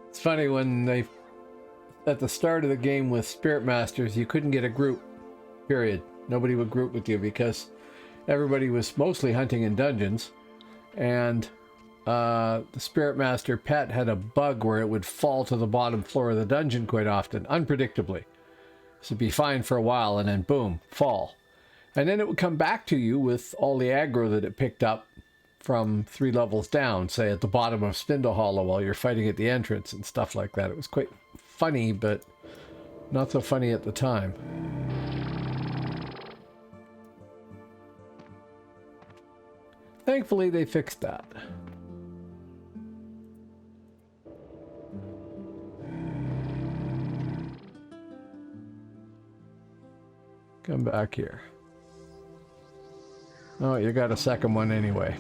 S1: It's funny when they, at the start of the game with Spiritmasters, you couldn't get a group, period. Nobody would group with you because everybody was mostly hunting in dungeons, and the Spiritmaster pet had a bug where it would fall to the bottom floor of the dungeon quite often, unpredictably. So it'd be fine for a while and then boom, fall. And then it would come back to you with all the aggro that it picked up from 3 levels down, say at the bottom of Spindle Hollow while you're fighting at the entrance and stuff like that. It was quite funny, but not so funny at the time. Thankfully, they fixed that. Come back here. Oh, you got a second one anyway.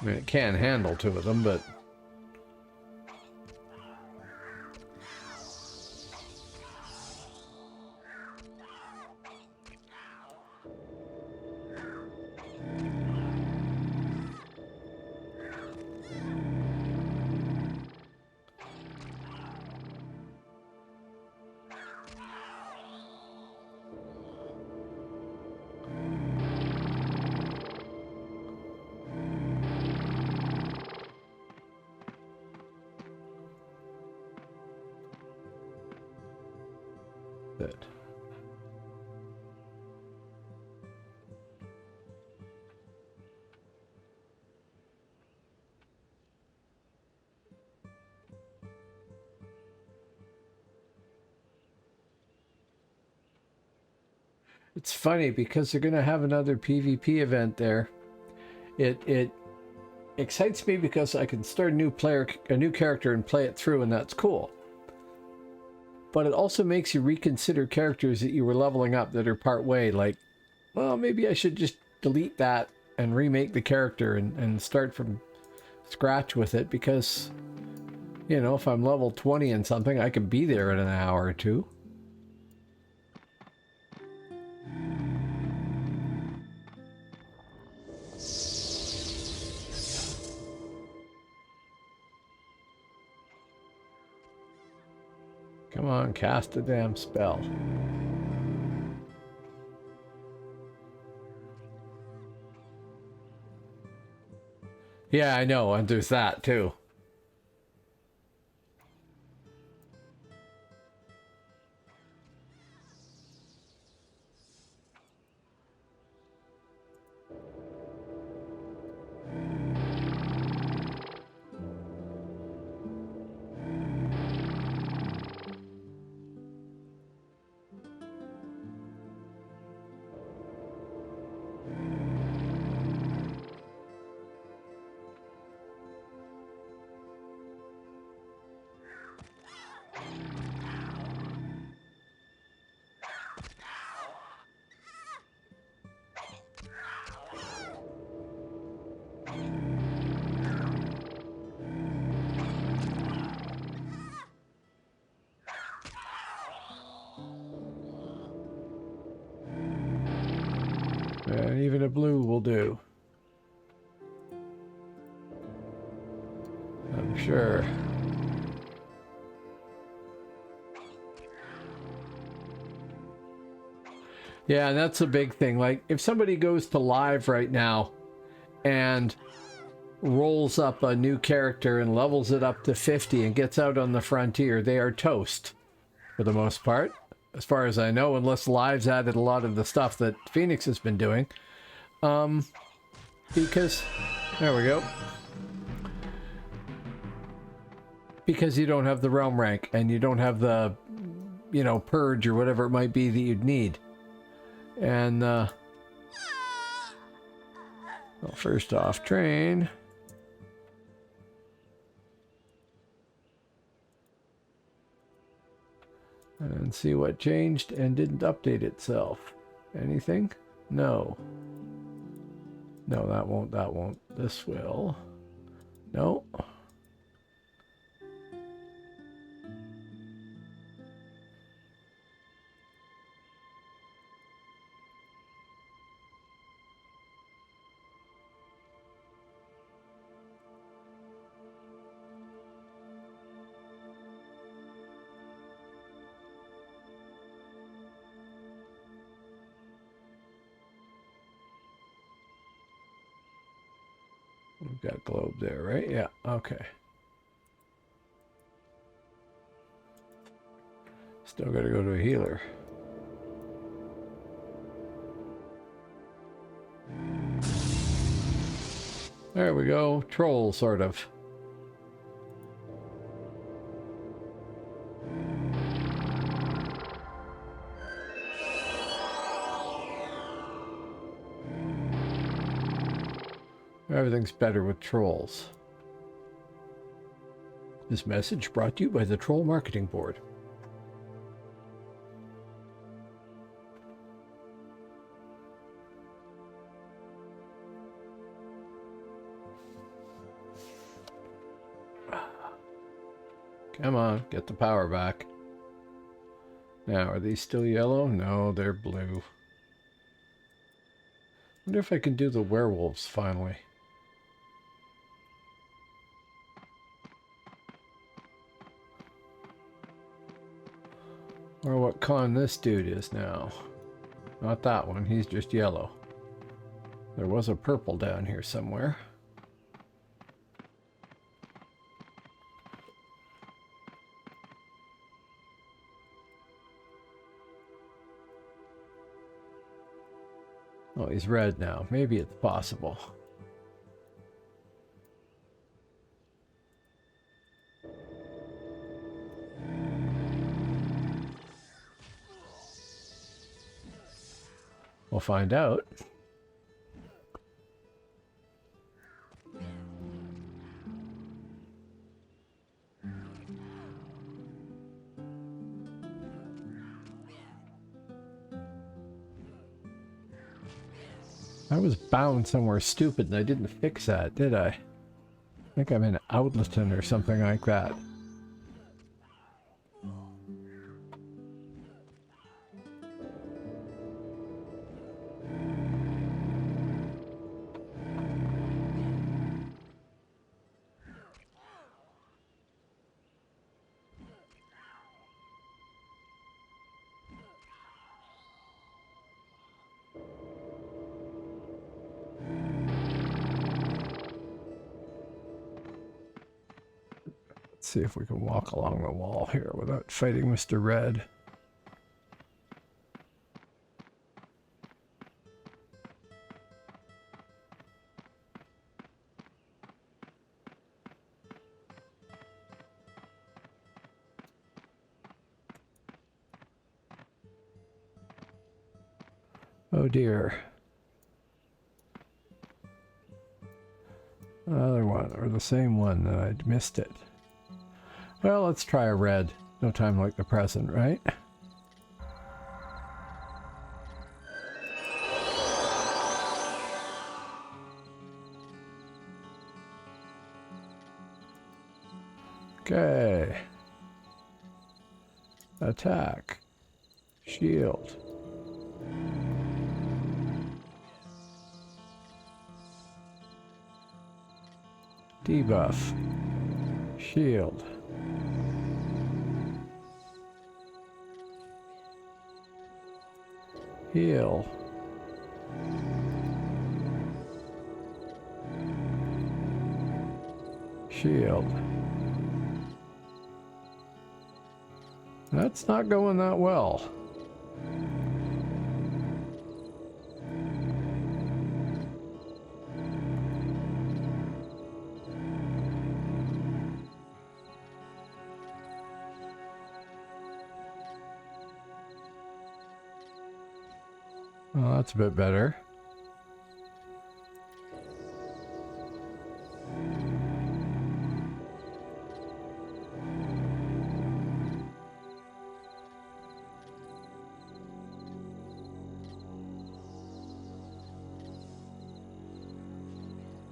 S1: I mean, it can handle 2 of them, but... It's funny because they're going to have another PvP event there. It excites me because I can start a new character and play it through, and that's cool. But it also makes you reconsider characters that you were leveling up that are part way. Like, well, maybe I should just delete that and remake the character and start from scratch with it, because, you know, if I'm level 20 and something, I can be there in an hour or 2. Come on, cast a damn spell. Yeah, I know, and there's that too. And even a blue will do, I'm sure. Yeah, and that's a big thing. Like, if somebody goes to live right now and rolls up a new character and levels it up to 50 and gets out on the frontier, they are toast for the most part, as far as I know, unless Live's added a lot of the stuff that Phoenix has been doing. Because, there we go. Because you don't have the realm rank and you don't have the, you know, purge or whatever it might be that you'd need. And, well, first off, train. And see what changed and didn't update itself. Anything? No. No, that won't, that won't. This will. No. We've got globe there, right? Yeah, okay. Still gotta go to a healer. There we go. Troll, sort of. Everything's better with trolls. This message brought to you by the Troll Marketing Board. Come on, get the power back. Now, are these still yellow? No, they're blue. Wonder if I can do the werewolves finally. Or what con this dude is now. Not that one, he's just yellow. There was a purple down here somewhere. Oh, he's red now. Maybe it's possible. We'll find out. I was bound somewhere stupid and I didn't fix that, did I? I think I'm in Outleton or something like that. See if we can walk along the wall here without fighting Mr. Red. Oh dear. Another one, or the same one that I'd missed it. Well, let's try a red. No time like the present, right? Okay. Attack. Shield. Debuff. Shield. Heal. Shield. That's not going that well. Well, that's a bit better.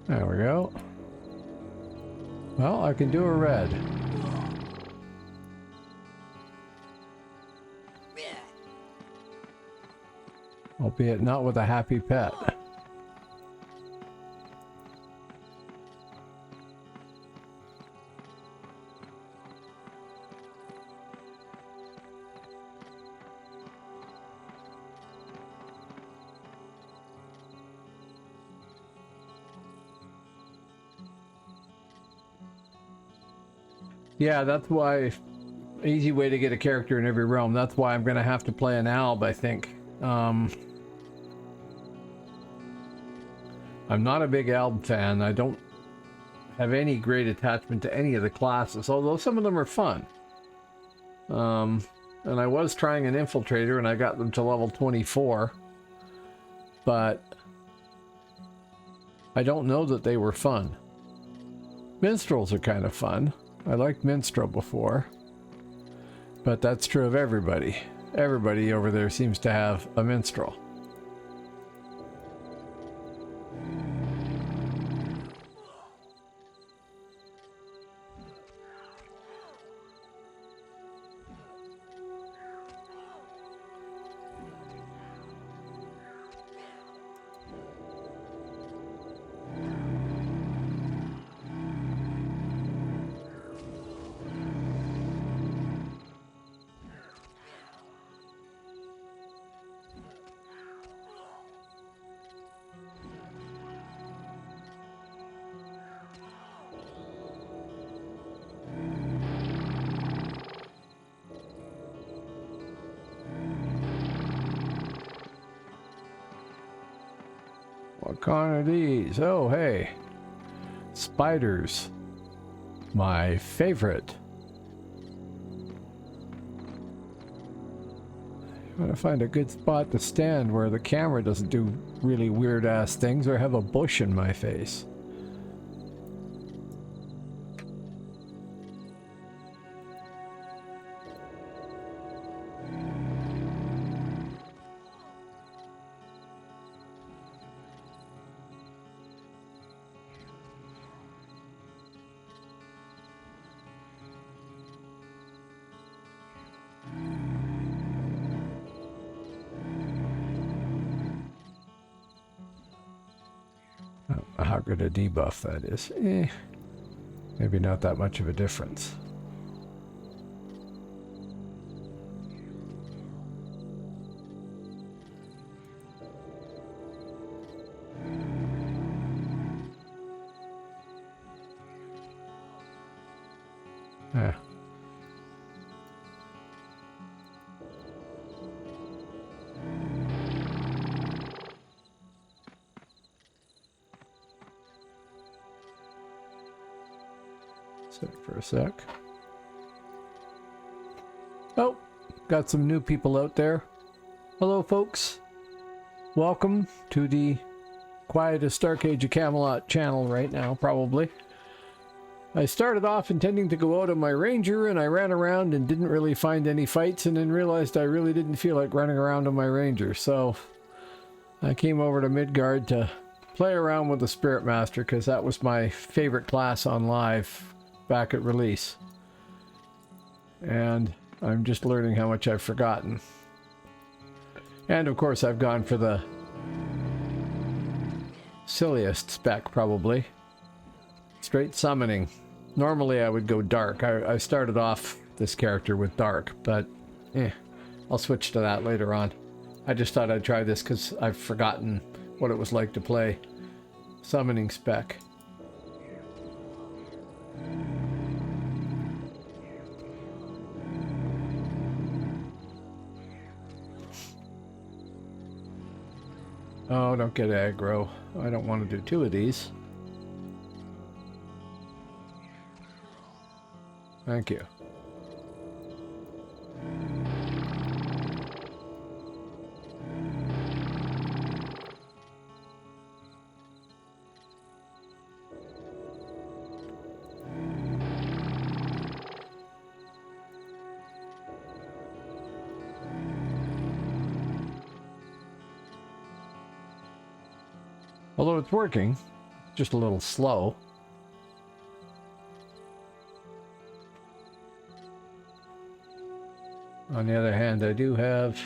S1: There we go. Well, I can do a red. Albeit not with a happy pet. Yeah, that's why, easy way to get a character in every realm. That's why I'm going to have to play an alb, I think. I'm not a big alb fan. I don't have any great attachment to any of the classes, although some of them are fun. And I was trying an infiltrator and I got them to level 24, but I don't know that they were fun. Minstrels are kind of fun. I liked Minstrel before, but that's true of everybody. Everybody over there seems to have a Minstrel. What kind of these? Oh, hey. Spiders. My favorite. I'm gonna find a good spot to stand where the camera doesn't do really weird ass things or have a bush in my face. How good a debuff that is. Maybe not that much of a difference. Yeah. Sit for a sec. Oh, got some new people out there. Hello, folks. Welcome to the quietest Dark Age of Camelot channel right now, probably. I started off intending to go out on my ranger, and I ran around and didn't really find any fights, and then realized I really didn't feel like running around on my ranger, so I came over to Midgard to play around with the Spiritmaster, because that was my favorite class on live back at release. And I'm just learning how much I've forgotten. And of course I've gone for the silliest spec, probably. Straight summoning. Normally I would go dark. I started off this character with dark, but I'll switch to that later on. I just thought I'd try this because I've forgotten what it was like to play summoning spec. Oh, don't get aggro. I don't want to do two of these. Thank you. Although it's working, just a little slow. On the other hand, I do have,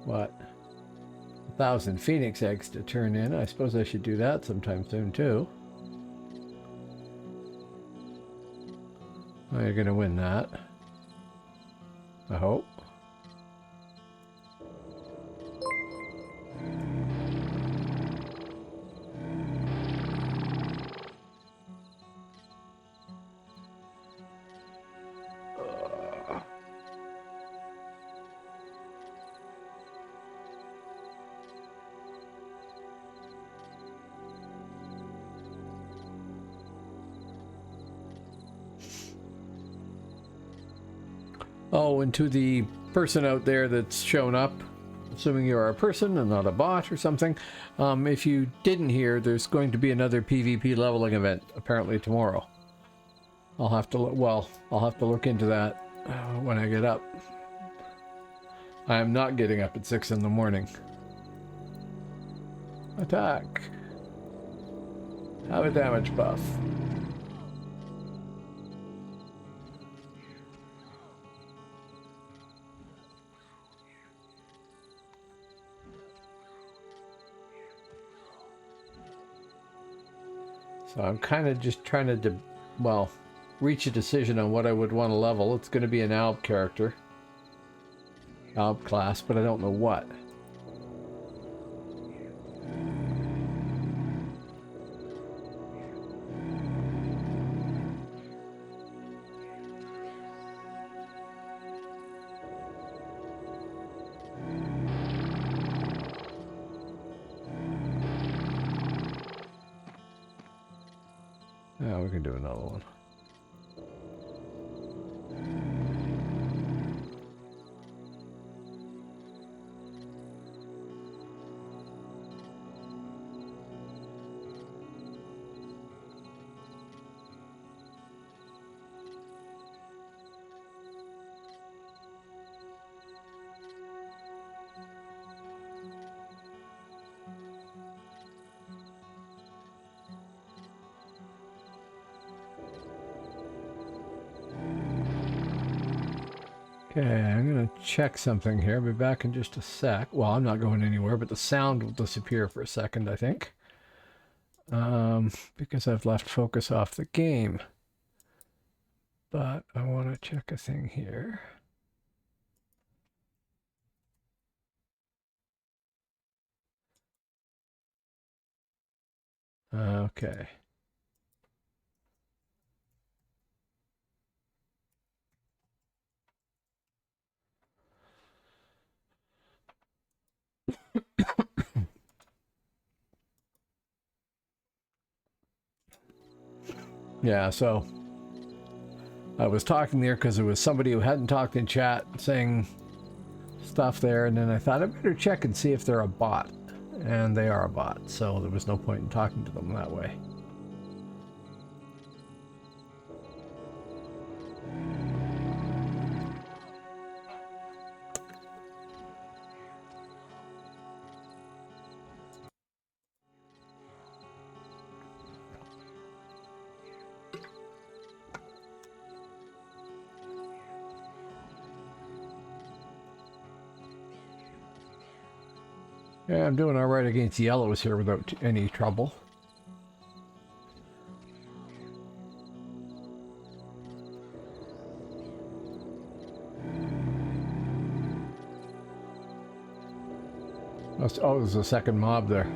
S1: what, 1,000 phoenix eggs to turn in. I suppose I should do that sometime soon too. Oh, you're gonna win that, I hope. Oh, and to the person out there that's shown up, assuming you're a person and not a bot or something, if you didn't hear, there's going to be another PvP leveling event, apparently tomorrow. I'll have to look into that when I get up. I am not getting up at 6 in the morning. Attack. Have a damage buff. So I'm kind of just trying to, well, reach a decision on what I would want to level. It's going to be an Alb character. Alb class, but I don't know what. Yeah, we can do another one. Okay, I'm going to check something here. I'll be back in just a sec. Well, I'm not going anywhere, but the sound will disappear for a second, I think. Because I've left focus off the game. But I want to check a thing here. Okay. Yeah, so I was talking there because there was somebody who hadn't talked in chat saying stuff there, and then I thought I better check and see if they're a bot. And they are a bot, so there was no point in talking to them that way. Yeah, I'm doing all right against yellows here without any trouble. Oh, there's a second mob there.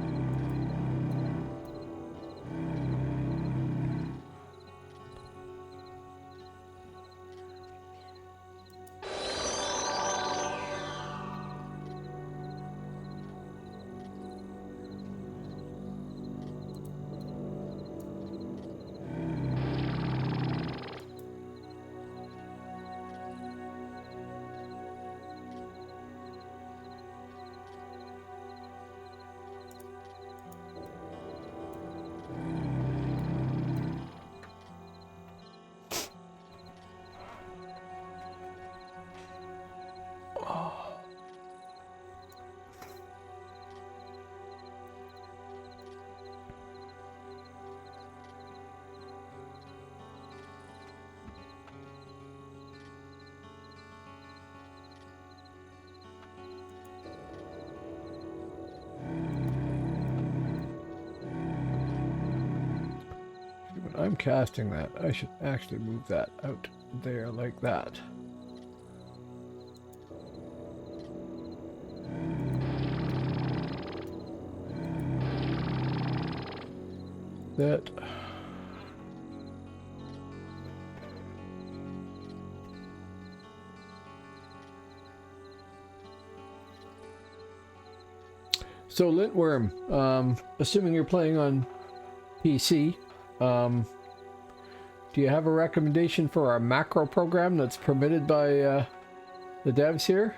S1: I'm casting that. I should actually move that out there like that. That. So Lintworm, assuming you're playing on PC, do you have a recommendation for our macro program that's permitted by the devs here?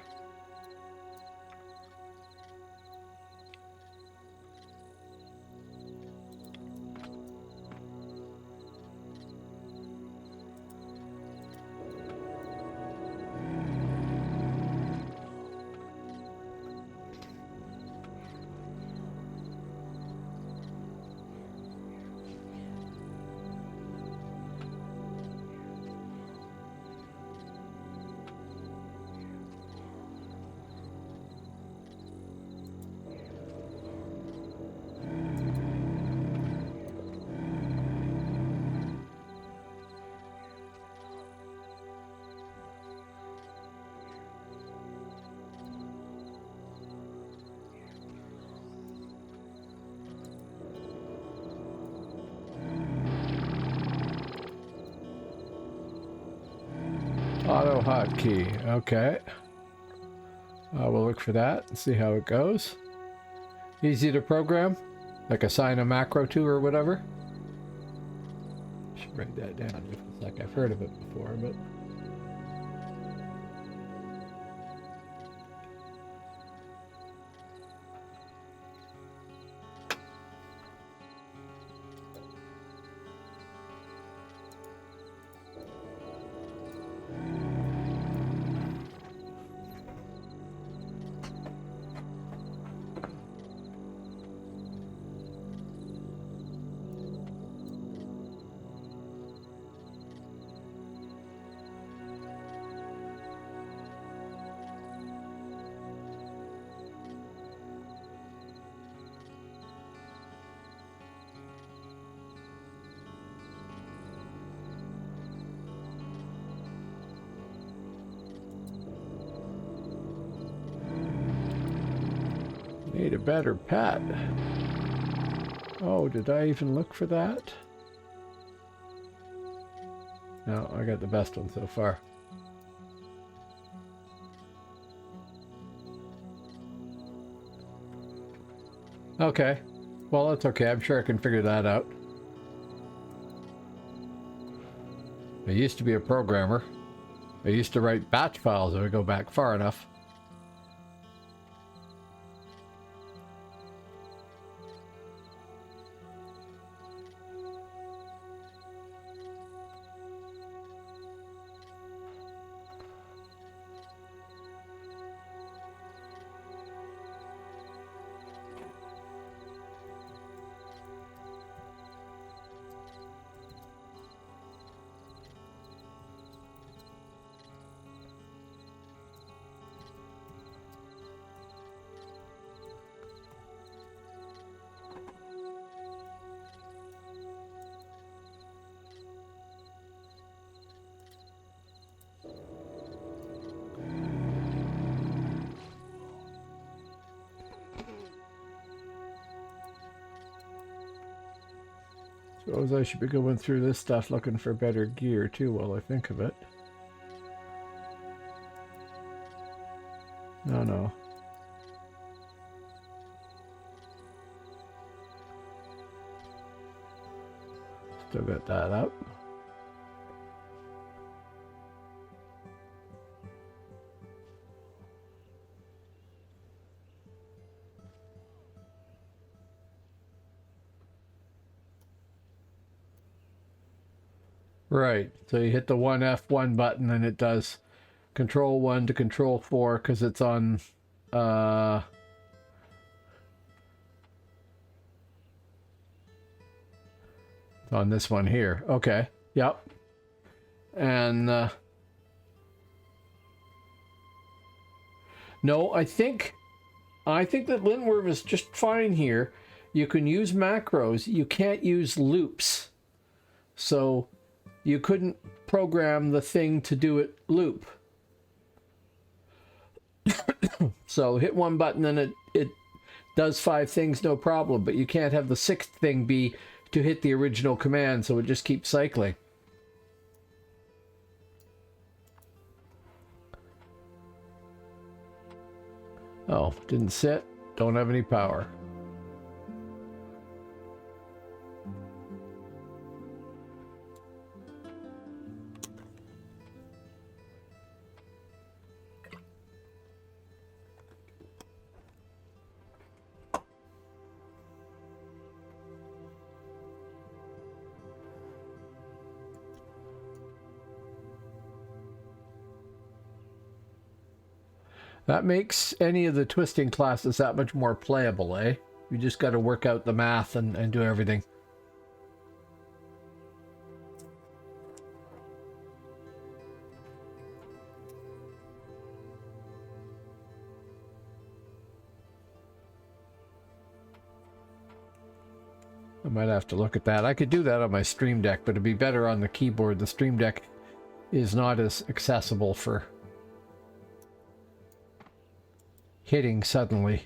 S1: Auto hotkey, okay. We'll look for that and see how it goes. Easy to program, like assign a macro to or whatever. Should write that down. It's like I've heard of it before, but. Need a better pet. Oh, did I even look for that? No, I got the best one so far. Okay. Well, that's okay. I'm sure I can figure that out. I used to be a programmer. I used to write batch files if I go back far enough. Suppose I should be going through this stuff looking for better gear too while I think of it. No. Still got that up. Right, so you hit the 1F1 button and it does control 1 to control 4 because it's on this one here. Okay, yep. And no, I think that Lintworm is just fine here. You can use macros, you can't use loops. so you couldn't program the thing to do it loop. So hit one button and it does 5 things, no problem, but you can't have the 6th thing be to hit the original command, so it just keeps cycling. Oh, didn't sit, don't have any power. That makes any of the twisting classes that much more playable, eh? You just got to work out the math and do everything. I might have to look at that. I could do that on my Stream Deck, but it'd be better on the keyboard. The Stream Deck is not as accessible for hitting suddenly.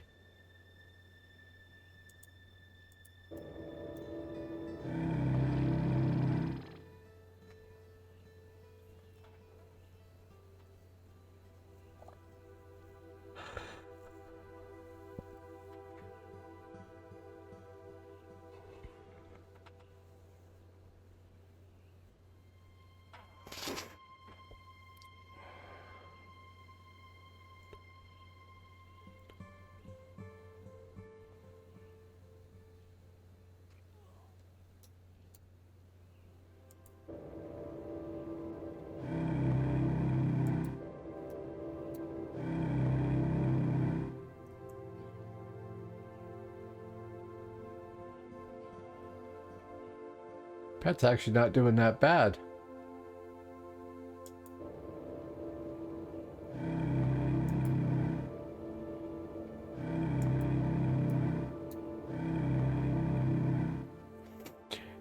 S1: Pet's actually not doing that bad.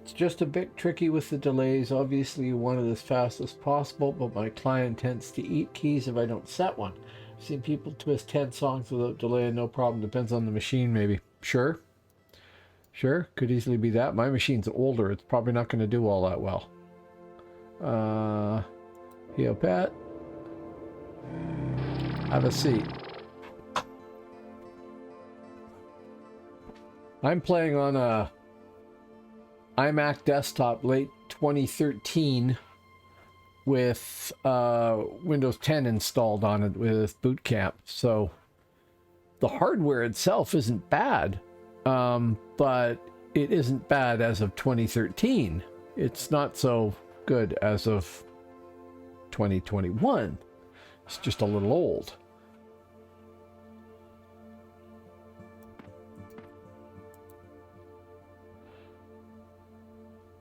S1: It's just a bit tricky with the delays. Obviously you want it as fast as possible, but my client tends to eat keys if I don't set one. I've seen people twist 10 songs without delay and no problem. Depends on the machine, maybe. Sure. Sure, could easily be that. My machine's older. It's probably not going to do all that well. Here, Pat. Have a seat. I'm playing on a iMac desktop late 2013 with Windows 10 installed on it with Boot Camp. So the hardware itself isn't bad. But it isn't bad as of 2013. It's not so good as of 2021. It's just a little old.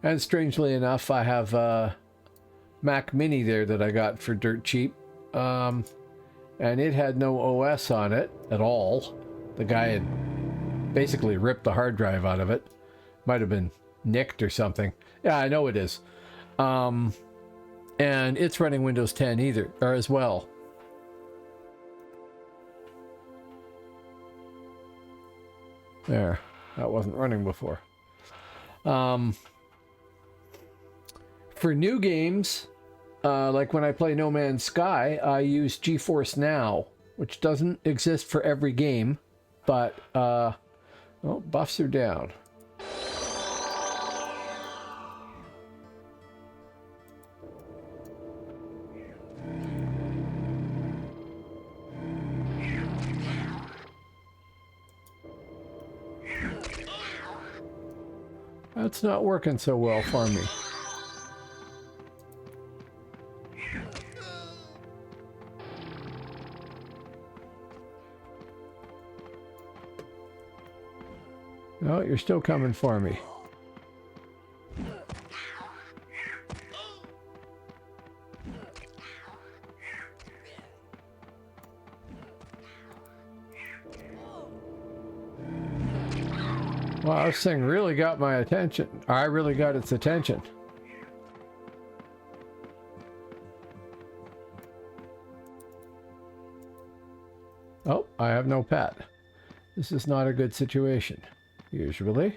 S1: And strangely enough, I have a Mac Mini there that I got for dirt cheap. And it had no OS on it at all. The guy had basically ripped the hard drive out of it. Might have been nicked or something. Yeah, I know it is. And it's running Windows 10 either, or as well. There, that wasn't running before. For new games, like when I play No Man's Sky, I use GeForce Now, which doesn't exist for every game, but oh, buffs are down. That's not working so well for me. No, you're still coming for me. Wow, this thing really got my attention. I really got its attention. I have no pet. This is not a good situation, usually.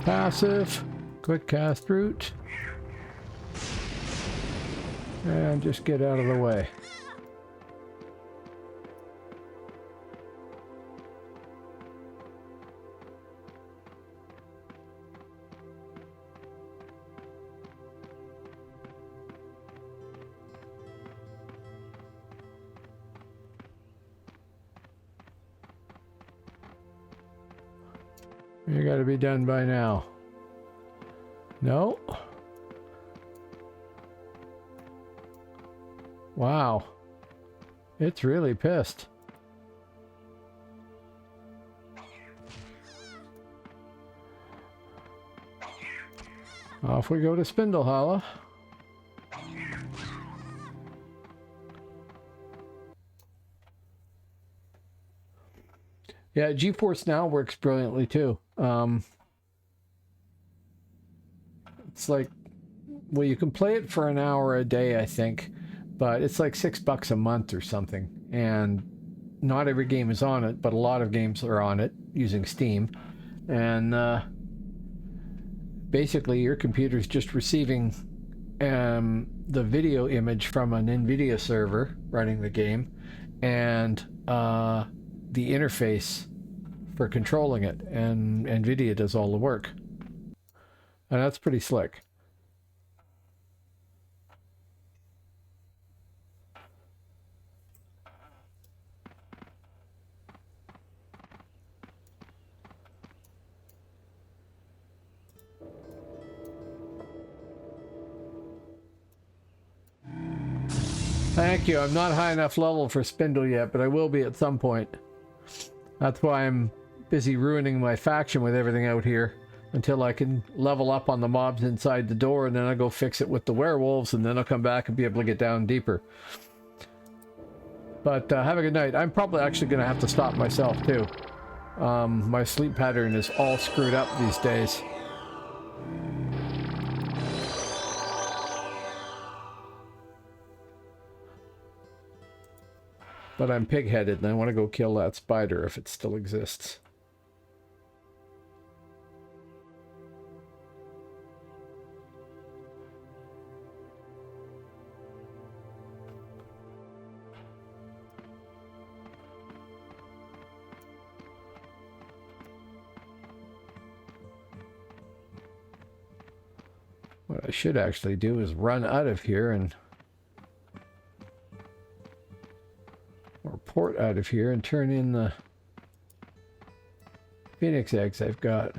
S1: Passive, quick cast route, and just get out of the way. You gotta be done by now. No? Wow. It's really pissed. Off we go to Spindle Hollow. Yeah, GeForce Now works brilliantly too. It's like, well, you can play it for an hour a day, I think, but it's like $6 a month or something. And not every game is on it, but a lot of games are on it using Steam. And basically, your computer's just receiving the video image from an NVIDIA server running the game, and the interface for controlling it, and NVIDIA does all the work. And that's pretty slick. Thank you. I'm not high enough level for Spindle yet, but I will be at some point. That's why I'm busy ruining my faction with everything out here until I can level up on the mobs inside the door, and then I'll go fix it with the werewolves, and then I'll come back and be able to get down deeper. But have a good night. I'm probably actually going to have to stop myself too. My sleep pattern is all screwed up these days. But I'm pig-headed and I want to go kill that spider if it still exists. What I should actually do is run out of here and or port out of here and turn in the phoenix eggs I've got.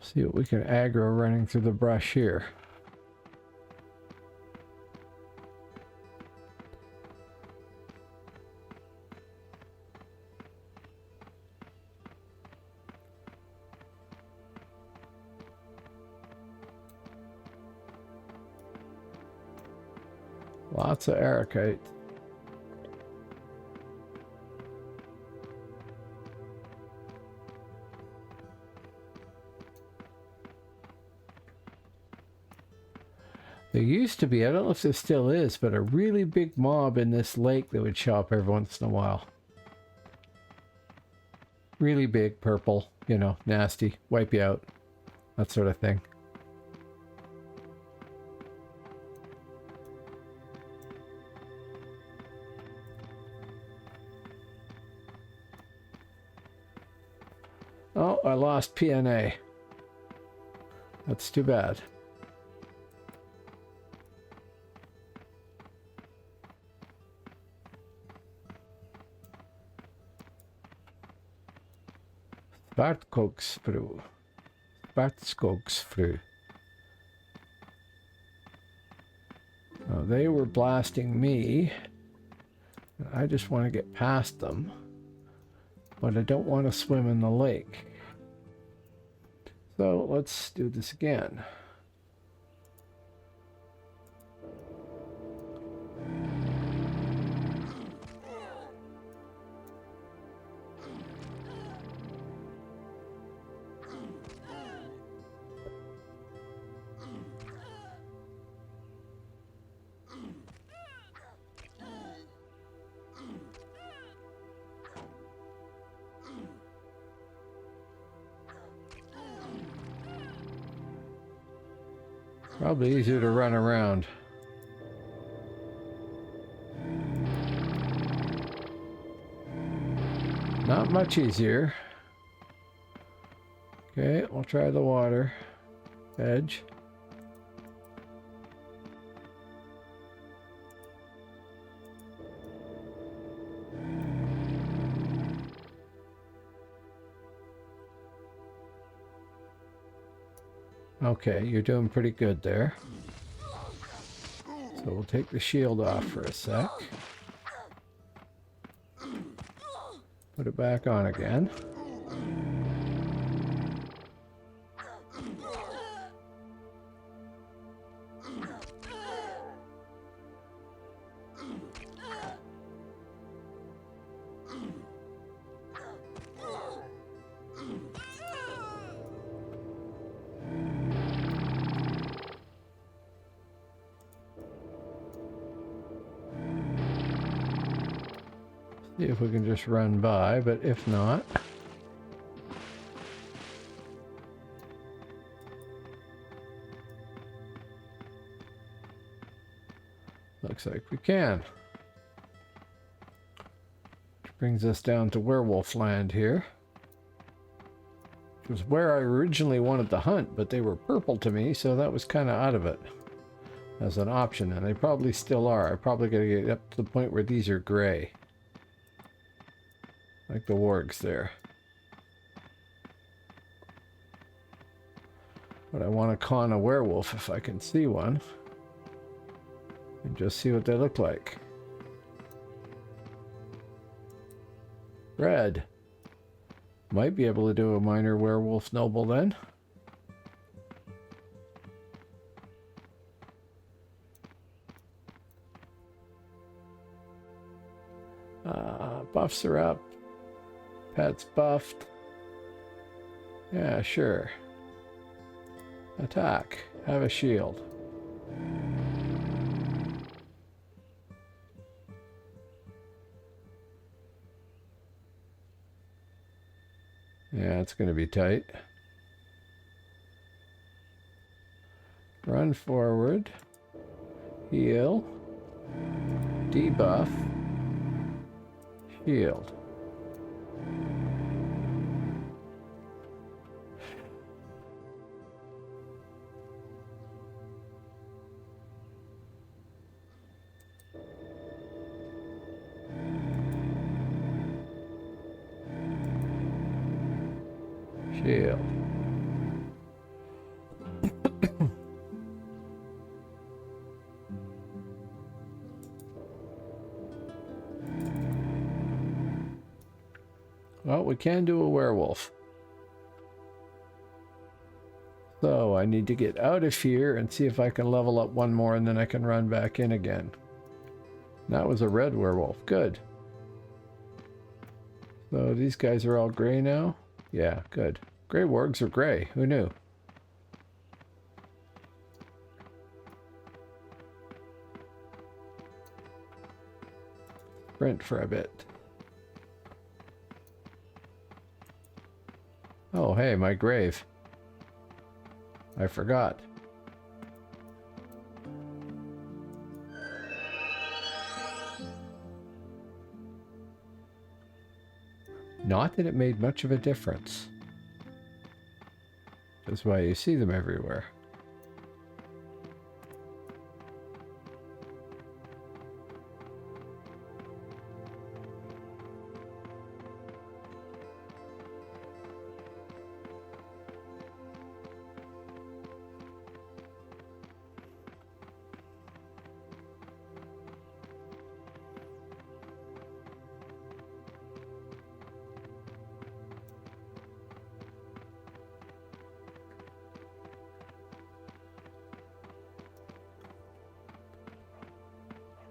S1: See what we can aggro running through the brush here. Lots of ericite. There used to be, I don't know if there still is, but a really big mob in this lake that would show up every once in a while. Really big, purple, you know, nasty, wipe you out, that sort of thing. I lost PNA. That's too bad. Svartskogsfru. Svartskogsfru. Oh, they were blasting me. I just want to get past them. But I don't want to swim in the lake. So let's do this again. Probably easier to run around. Not much easier. Okay, we'll try the water edge. Okay, you're doing pretty good there. So we'll take the shield off for a sec. Put it back on again. See if we can just run by, but if not... Looks like we can. Which brings us down to Werewolf Land here. Which was where I originally wanted to hunt, but they were purple to me, so that was kind of out of it as an option, and they probably still are. I probably got to get up to the point where these are gray. Like the wargs there. But I want to con a werewolf if I can see one. And just see what they look like. Red. Might be able to do a minor werewolf noble then. Buffs are up. Pet's buffed. Yeah, sure. Attack. Have a shield. Yeah, it's going to be tight. Run forward. Heal. Debuff. Shield. Shield. Well, we can do a werewolf. So I need to get out of here and see if I can level up one more, and then I can run back in again. That was a red werewolf. Good. So these guys are all gray now? Yeah, good. Gray wargs are gray. Who knew? Sprint for a bit. Oh, hey, my grave. I forgot. Not that it made much of a difference. That's why you see them everywhere.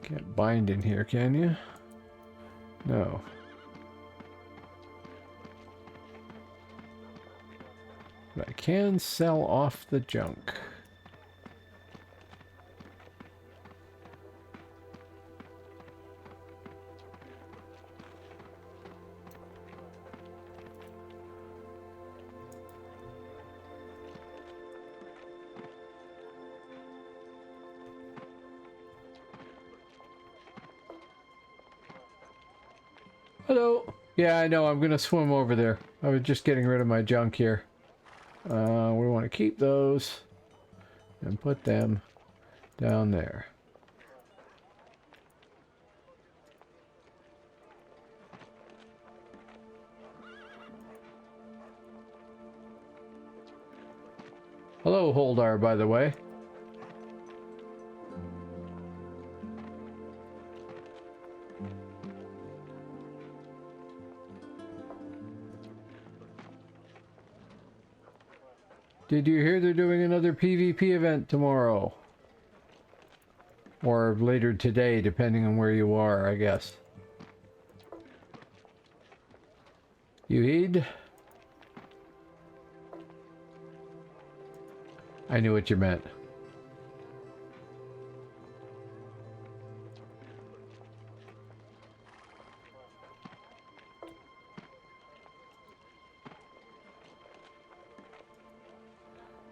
S1: Can't bind in here, can you? No. But I can sell off the junk. Hello. Yeah, I know. I'm going to swim over there. I was just getting rid of my junk here. We want to keep those and put them down there. Hello, Holdar, by the way. Did you hear they're doing another PvP event tomorrow? Or later today, depending on where you are, I guess. You heed? I knew what you meant.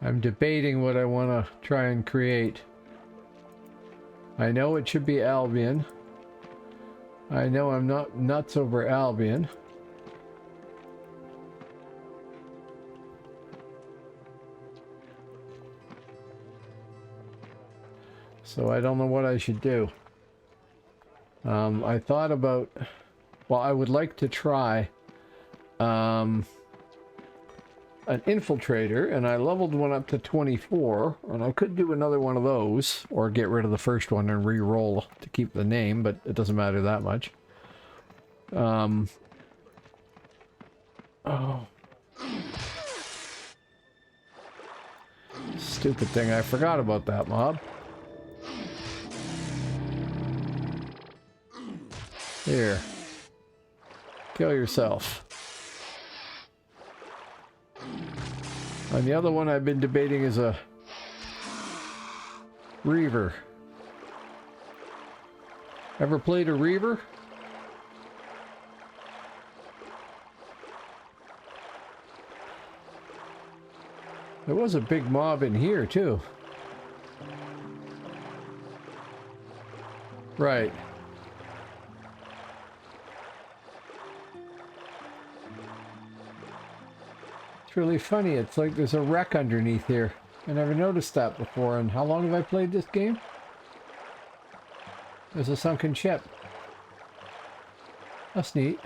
S1: I'm debating what I want to try and create. I know it should be Albion. I know I'm not nuts over Albion. So I don't know what I should do. I thought about... Well, I would like to try... an infiltrator, and I leveled one up to 24, and I could do another one of those, or get rid of the first one and re-roll to keep the name, but it doesn't matter that much. Oh. Stupid thing, I forgot about that mob. Here. Kill yourself. And the other one I've been debating is a Reaver. Ever played a Reaver? There was a big mob in here too. Right. Really funny. It's like there's a wreck underneath here. I never noticed that before. And how long have I played this game? There's a sunken ship. That's neat.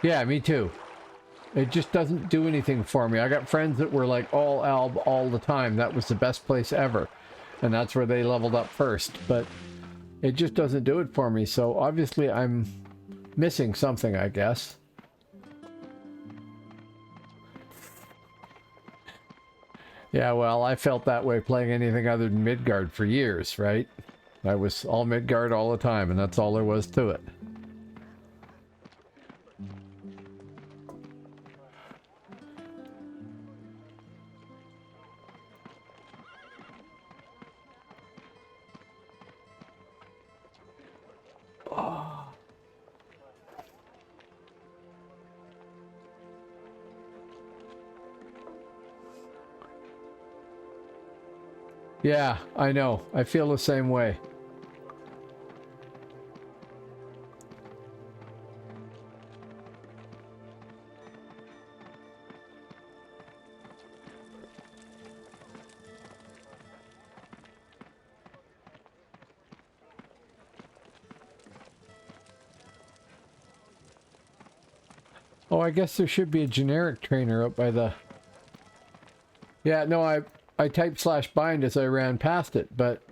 S1: Yeah, me too. It just doesn't do anything for me. I got friends that were like all Alb all the time. That was the best place ever. And that's where they leveled up first. But it just doesn't do it for me. So obviously I'm missing something, I guess. Yeah, well, I felt that way playing anything other than Midgard for years, right? I was all Midgard all the time, and that's all there was to it. Oh. Yeah, I know. I feel the same way. Oh, I guess there should be a generic trainer up by the... Yeah, no, I typed /bind as I ran past it, but...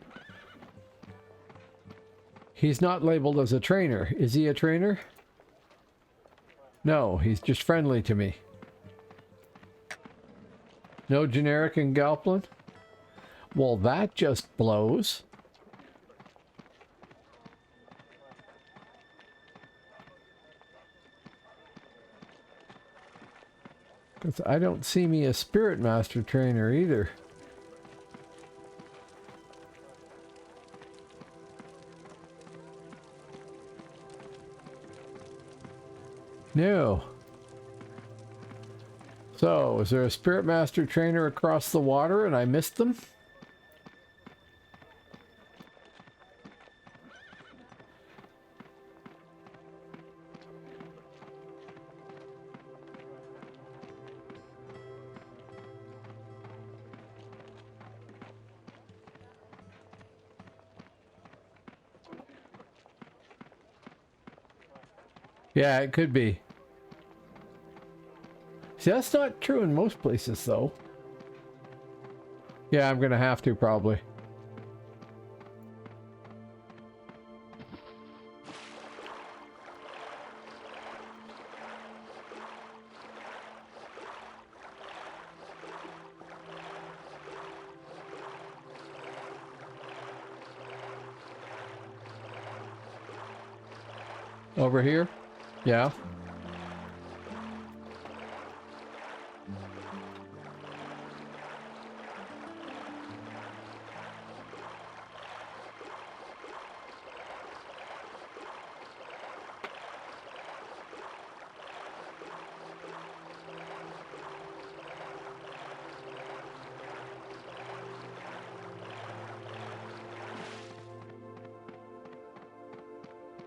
S1: He's not labeled as a trainer. Is he a trainer? No, he's just friendly to me. No generic in Galplin? Well, that just blows. Because I don't see me a Spiritmaster trainer either. No. So, is there a Spiritmaster trainer across the water and I missed them? Yeah, it could be. See, that's not true in most places, though. Yeah, I'm gonna have to, probably. Over here? Yeah.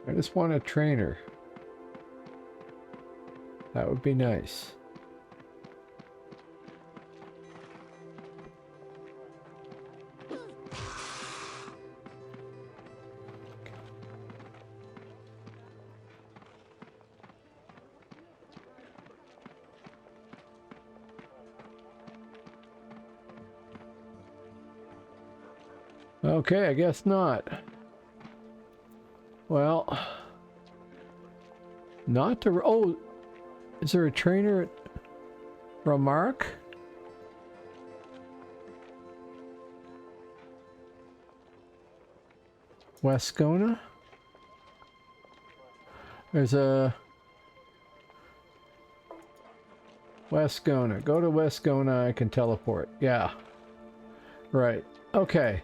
S1: I just want a trainer. That would be nice. Okay, I guess not. Well, not to... Oh, is there a trainer at Remark? Wescona? There's a... Wescona. Go to Wescona, I can teleport. Yeah. Right. Okay.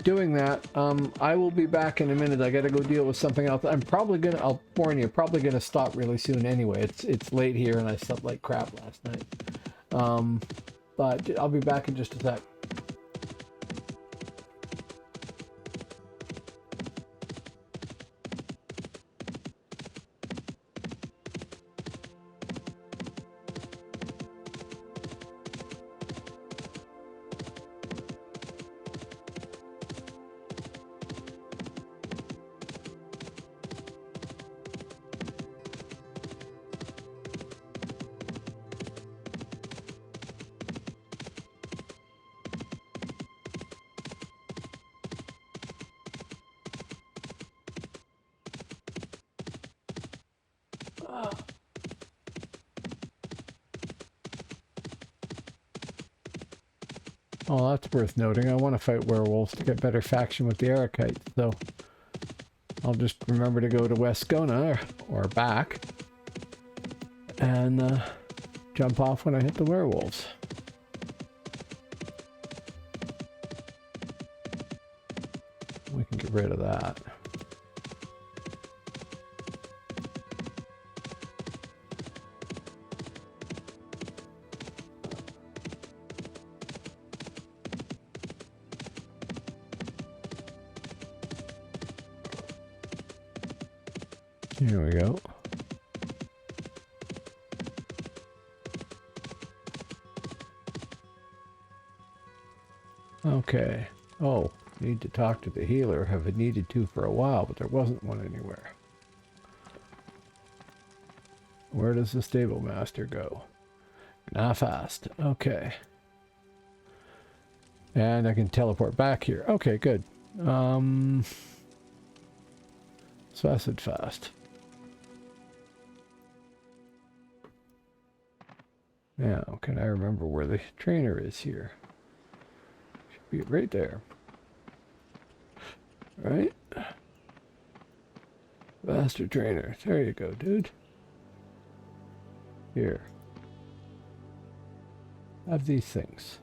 S1: Doing that. I will be back in a minute. I gotta go deal with something else. I'm probably gonna, I'll warn you, probably gonna stop really soon anyway. It's late here and I slept like crap last night. But I'll be back in just a sec. Oh, that's worth noting. I want to fight werewolves to get better faction with the Arakites, so I'll just remember to go to Wescona or back and jump off when I hit the werewolves. We can get rid of that. Here we go. Okay. Oh, need to talk to the healer. Have needed to for a while, but there wasn't one anywhere. Where does the stable master go? Not fast. Okay. And I can teleport back here. Okay, good. Fast. Fast. Now, can I remember where the trainer is here? Should be right there. Right? Master trainer. There you go, dude. Here. Have these things.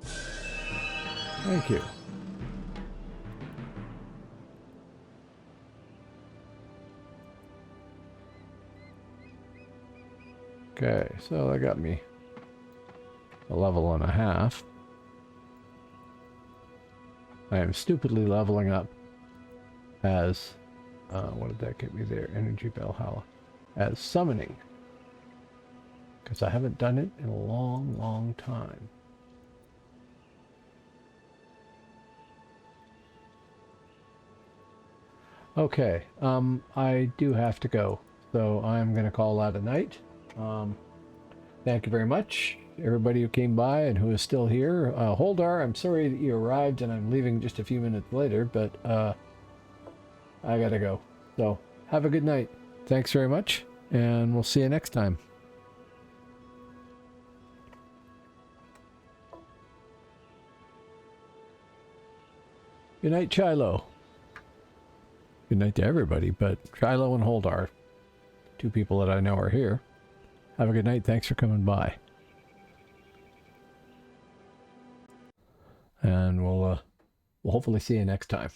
S1: Thank you. Okay, so that got me a level and a half. I am stupidly leveling up as, what did that get me there? Energy Valhalla. As summoning. Because I haven't done it in a long, long time. Okay, I do have to go. So I'm going to call that a night. Thank you very much, everybody who came by and who is still here. Holdar, I'm sorry that you arrived and I'm leaving just a few minutes later, but I gotta go. So have a good night. Thanks very much, and we'll see you next time. Good night, Chilo. Good night to everybody, but Chilo and Holdar, two people that I know are here. Have a good night. Thanks for coming by. And we'll hopefully see you next time.